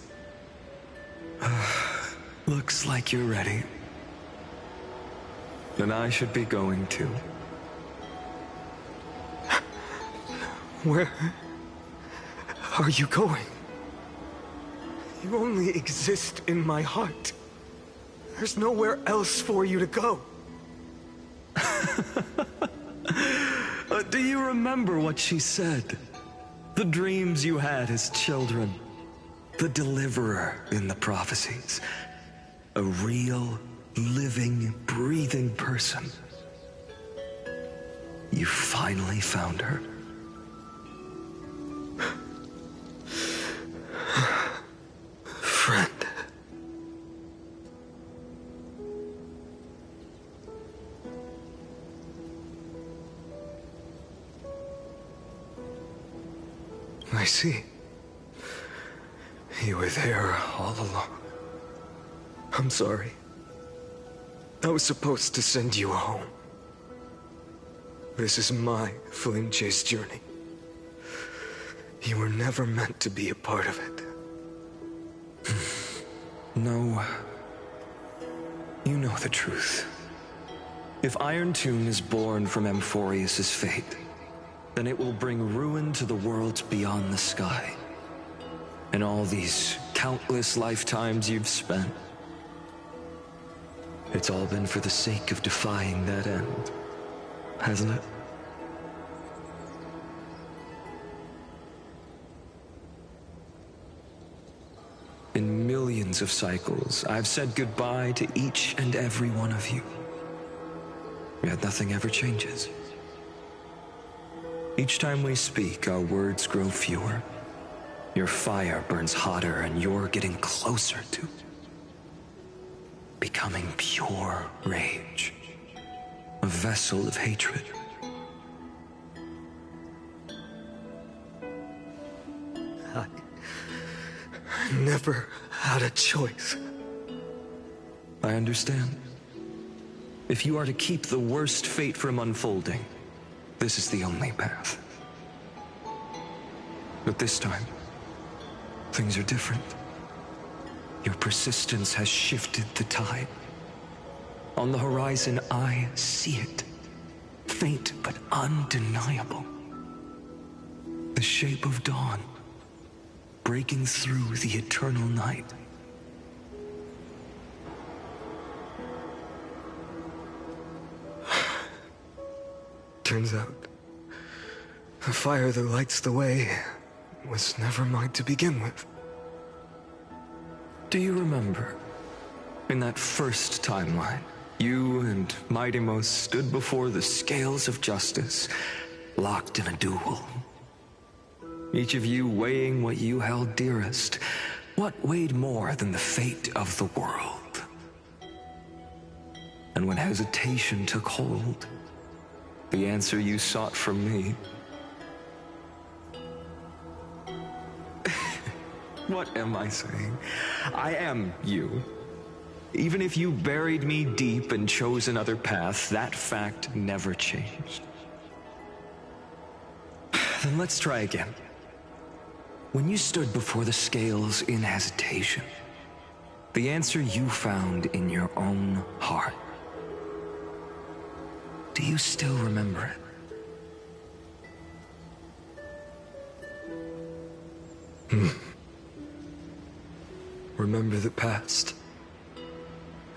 Looks like you're ready. Then I should be going too. Where are you going? You only exist in my heart. There's nowhere else for you to go. Do you remember what she said? The dreams you had as children. The deliverer in the prophecies. A real, living, breathing person. You finally found her. Friend. I see. You were there all along. I'm sorry. I was supposed to send you home. This is my flame chase journey. You were never meant to be a part of it. No. You know the truth. If Iron Tomb is born from Amphorius' fate, then it will bring ruin to the worlds beyond the sky. And all these countless lifetimes you've spent, it's all been for the sake of defying that end, hasn't it? In millions of cycles, I've said goodbye to each and every one of you. Yet nothing ever changes. Each time we speak, our words grow fewer. Your fire burns hotter, and you're getting closer to becoming pure rage. A vessel of hatred. I never had a choice. I understand. If you are to keep the worst fate from unfolding, this is the only path. But this time, things are different. Your persistence has shifted the tide. On the horizon, I see it. Faint but undeniable. The shape of dawn, breaking through the eternal night. Turns out, the fire that lights the way was never mine to begin with. Do you remember, in that first timeline, you and Mightymost stood before the scales of justice, locked in a duel? Each of you weighing what you held dearest. What weighed more than the fate of the world? And when hesitation took hold, the answer you sought from me. What am I saying? I am you. Even if you buried me deep and chose another path, that fact never changed. Then let's try again. When you stood before the scales in hesitation, the answer you found in your own heart. Do you still remember it? Remember the past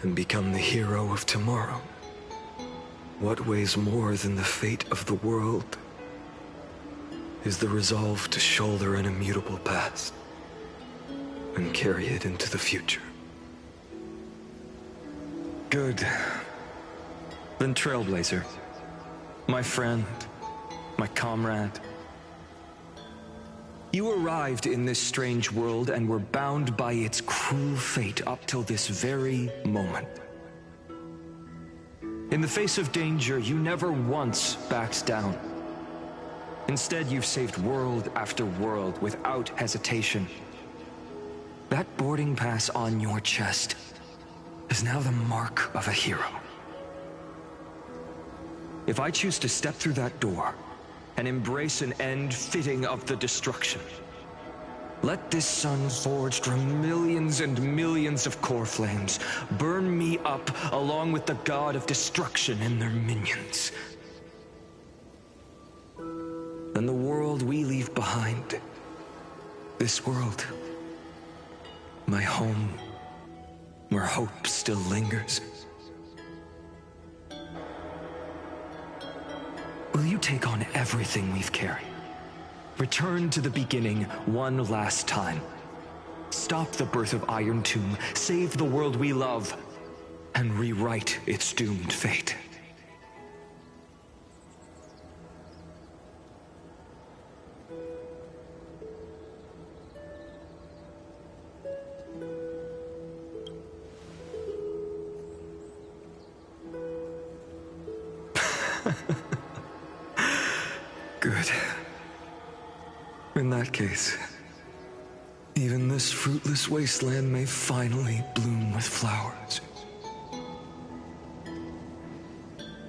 and become the hero of tomorrow. What weighs more than the fate of the world is the resolve to shoulder an immutable past and carry it into the future. Good. Then Trailblazer, my friend, my comrade. You arrived in this strange world and were bound by its cruel fate up till this very moment. In the face of danger, you never once backed down. Instead, you've saved world after world without hesitation. That boarding pass on your chest is now the mark of a hero. If I choose to step through that door and embrace an end fitting of the destruction, let this sun forged from millions and millions of core flames burn me up along with the god of destruction and their minions. Then the world we leave behind, this world, my home, where hope still lingers. Will you take on everything we've carried? Return to the beginning one last time. Stop the birth of Iron Tomb, save the world we love, and rewrite its doomed fate. Good. In that case, even this fruitless wasteland may finally bloom with flowers.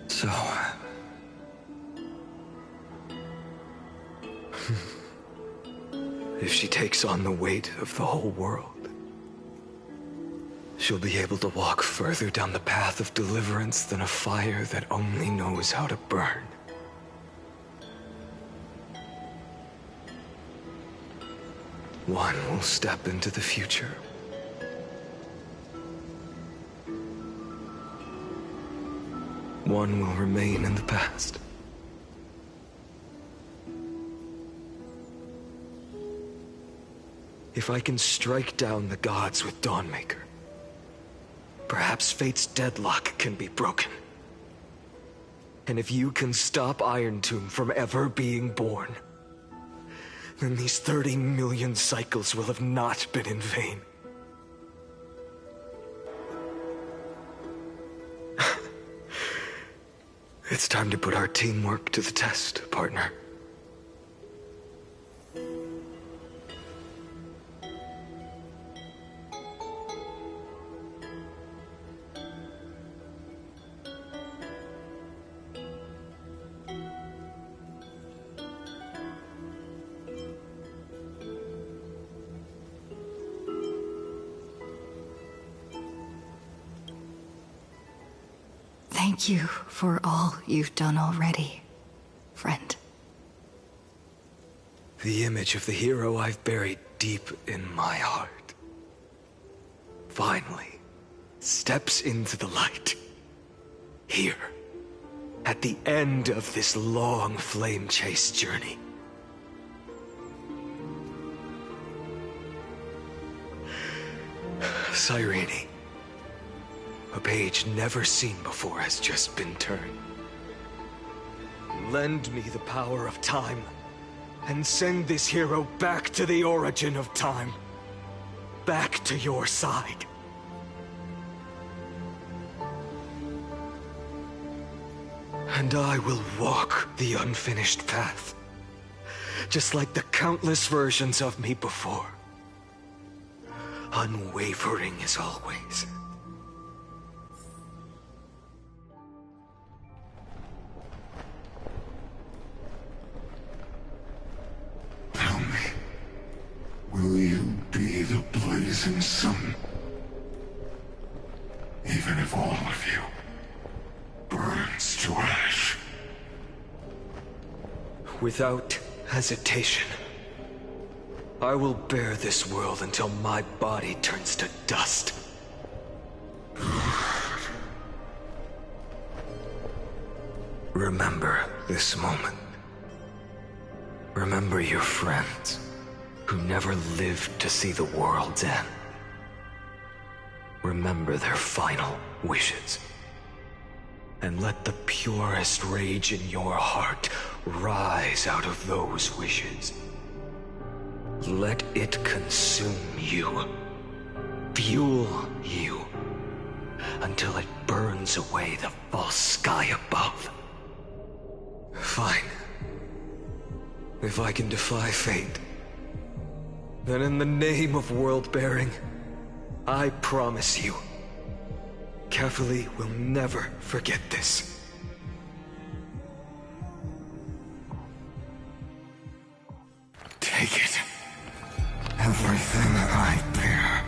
So... if she takes on the weight of the whole world, she'll be able to walk further down the path of deliverance than a fire that only knows how to burn. One will step into the future. One will remain in the past. If I can strike down the gods with Dawnmaker, perhaps fate's deadlock can be broken. And if you can stop Iron Tomb from ever being born, then these 30 million cycles will have not been in vain. It's time to put our teamwork to the test, partner. Thank you for all you've done already, friend. The image of the hero I've buried deep in my heart finally steps into the light. Here, at the end of this long flame chase journey. Cyrene, a page never seen before has just been turned. Lend me the power of time, and send this hero back to the origin of time. Back to your side. And I will walk the unfinished path, just like the countless versions of me before. Unwavering as always. Tell me, will you be the blazing sun? Even if all of you burns to ash. Without hesitation, I will bear this world until my body turns to dust. Remember this moment. Remember your friends who never lived to see the world's end. Remember their final wishes. And let the purest rage in your heart rise out of those wishes. Let it consume you, fuel you, until it burns away the false sky above. Fine. If I can defy fate, then in the name of world-bearing, I promise you, Kefili will never forget this. Take it. Everything I bear.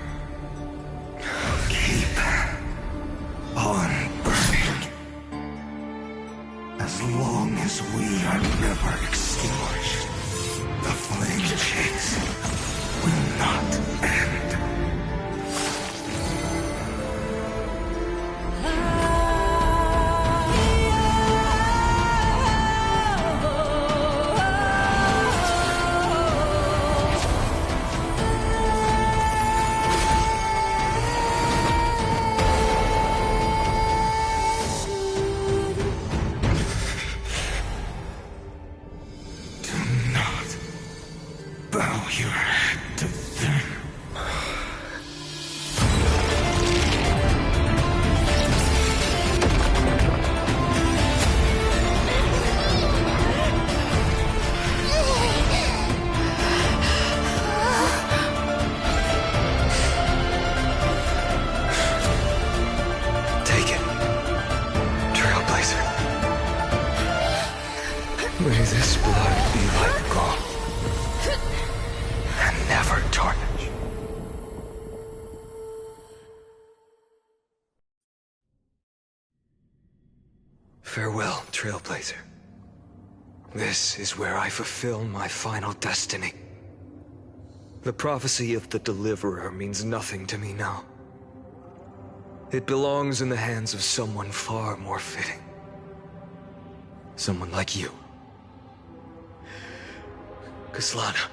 Keep on burning. As long as we are never extinguished, the flame chase will not end. May this blood be like gold, and never tarnish. Farewell, Trailblazer. This is where I fulfill my final destiny. The prophecy of the Deliverer means nothing to me now. It belongs in the hands of someone far more fitting. Someone like you. Kaslana,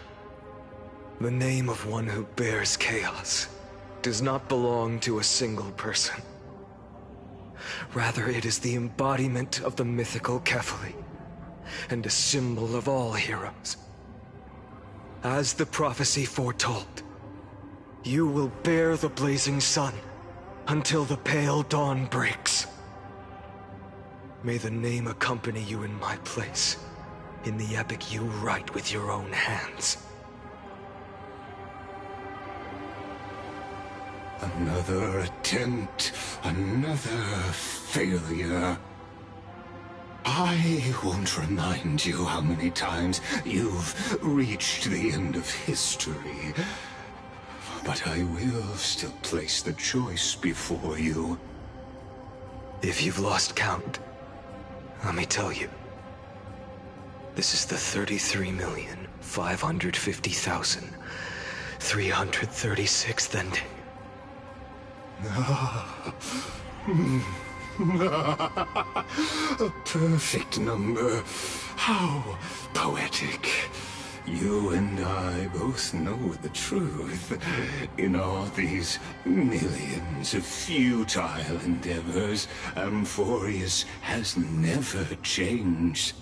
the name of one who bears chaos does not belong to a single person. Rather, it is the embodiment of the mythical Kefili, and a symbol of all heroes. As the prophecy foretold, you will bear the blazing sun until the pale dawn breaks. May the name accompany you in my place, in the epic you write with your own hands. Another attempt, another failure. I won't remind you how many times you've reached the end of history, but I will still place the choice before you. If you've lost count, let me tell you. This is the 33,550,336th ending. A perfect number. How poetic. You and I both know the truth. In all these millions of futile endeavors, Amphorius has never changed.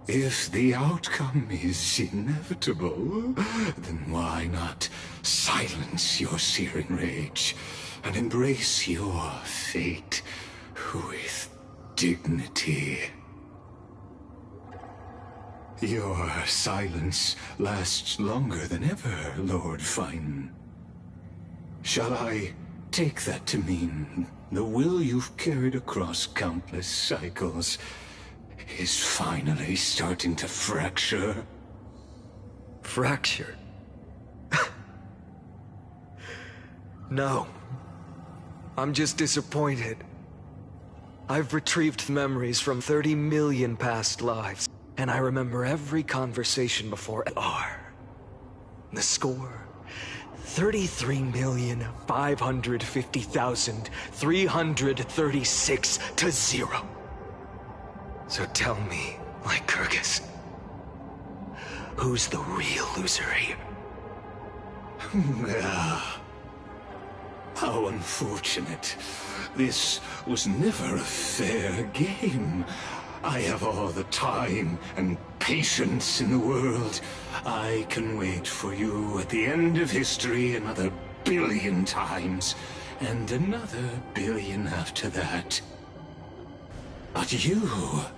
If the outcome is inevitable, then why not silence your searing rage and embrace your fate with dignity? Your silence lasts longer than ever, Lord Fine. Shall I take that to mean the will you've carried across countless cycles is finally starting to fracture? Fracture? No. I'm just disappointed. I've retrieved memories from 30 million past lives, and I remember every conversation before R. The score? 33,550,336 to 0. So tell me, Lycurgus, who's the real loser here? How unfortunate. This was never a fair game. I have all the time and patience in the world. I can wait for you at the end of history another billion times, and another billion after that. But you will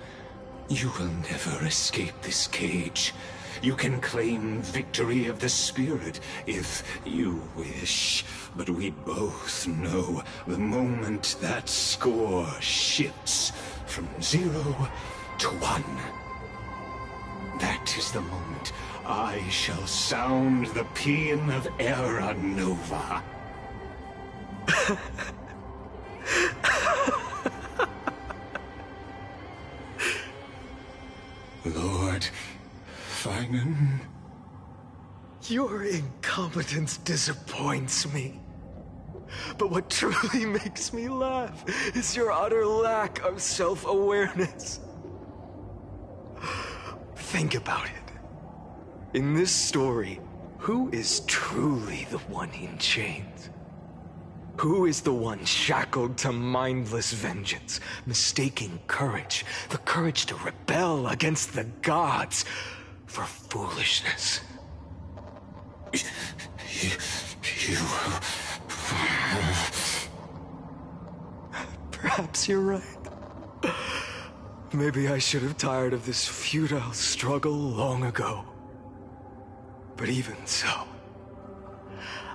never escape this cage. You can claim victory of the spirit if you wish, but we both know the moment that score shifts from 0 to 1. That is the moment I shall sound the paean of Era Nova. Lord Finan? Your incompetence disappoints me. But what truly makes me laugh is your utter lack of self-awareness. Think about it. In this story, who is truly the one in chains? Who is the one shackled to mindless vengeance, mistaking courage, the courage to rebel against the gods, for foolishness? Perhaps you're right. Maybe I should have tired of this futile struggle long ago. But even so,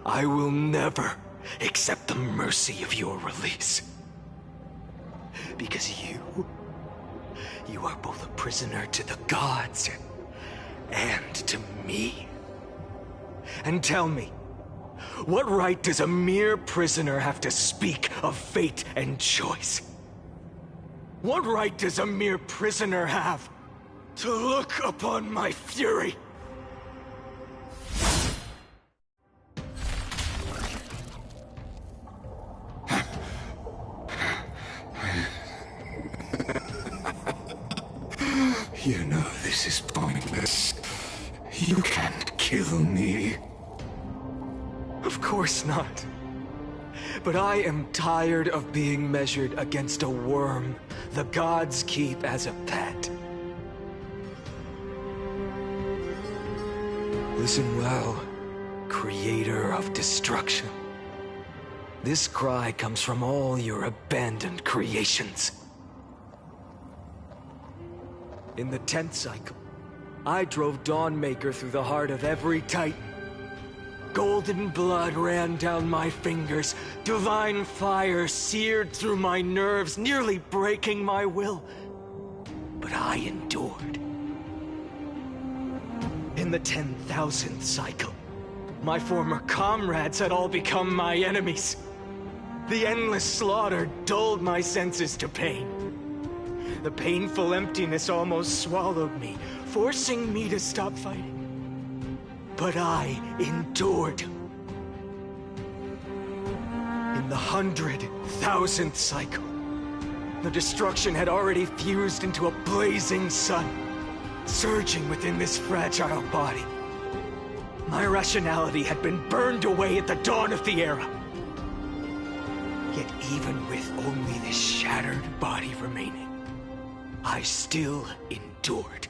I will never accept the mercy of your release. Because you are both a prisoner to the gods and to me. And tell me, what right does a mere prisoner have to speak of fate and choice? What right does a mere prisoner have to look upon my fury? You know this is pointless. You can't kill me. Of course not. But I am tired of being measured against a worm the gods keep as a pet. Listen well, creator of destruction. This cry comes from all your abandoned creations. In the 10th cycle, I drove Dawnmaker through the heart of every Titan. Golden blood ran down my fingers, divine fire seared through my nerves, nearly breaking my will. But I endured. In the 10,000th cycle, my former comrades had all become my enemies. The endless slaughter dulled my senses to pain. The painful emptiness almost swallowed me, forcing me to stop fighting. But I endured. In the 100,000th cycle, the destruction had already fused into a blazing sun, surging within this fragile body. My rationality had been burned away at the dawn of the era. Yet even with only this shattered body remaining, I still endured.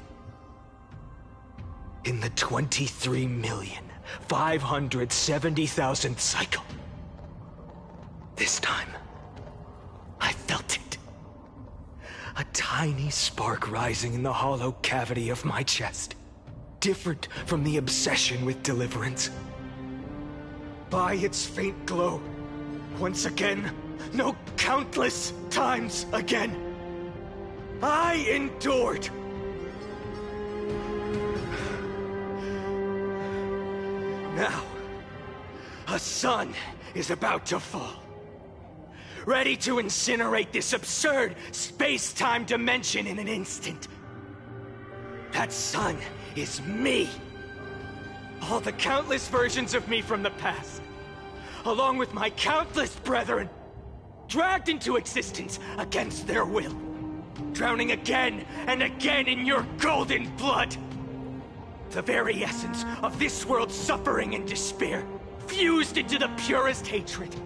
In the 23,570,000th cycle, this time, I felt it. A tiny spark rising in the hollow cavity of my chest, different from the obsession with deliverance. By its faint glow, once again, no, countless times again, I endured. Now, a sun is about to fall, ready to incinerate this absurd space-time dimension in an instant. That sun is me. All the countless versions of me from the past, along with my countless brethren, dragged into existence against their will, drowning again and again in your golden blood. The very essence of this world's suffering and despair, fused into the purest hatred,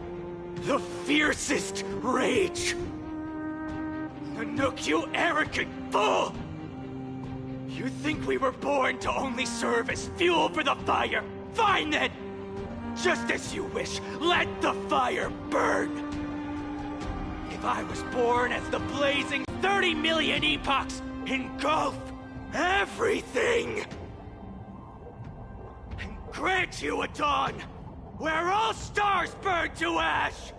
the fiercest rage. Nanook, you arrogant fool! You think we were born to only serve as fuel for the fire? Fine then! Just as you wish, let the fire burn! If I was born as the blazing 30 million epochs engulf everything, and grant you a dawn where all stars burn to ash!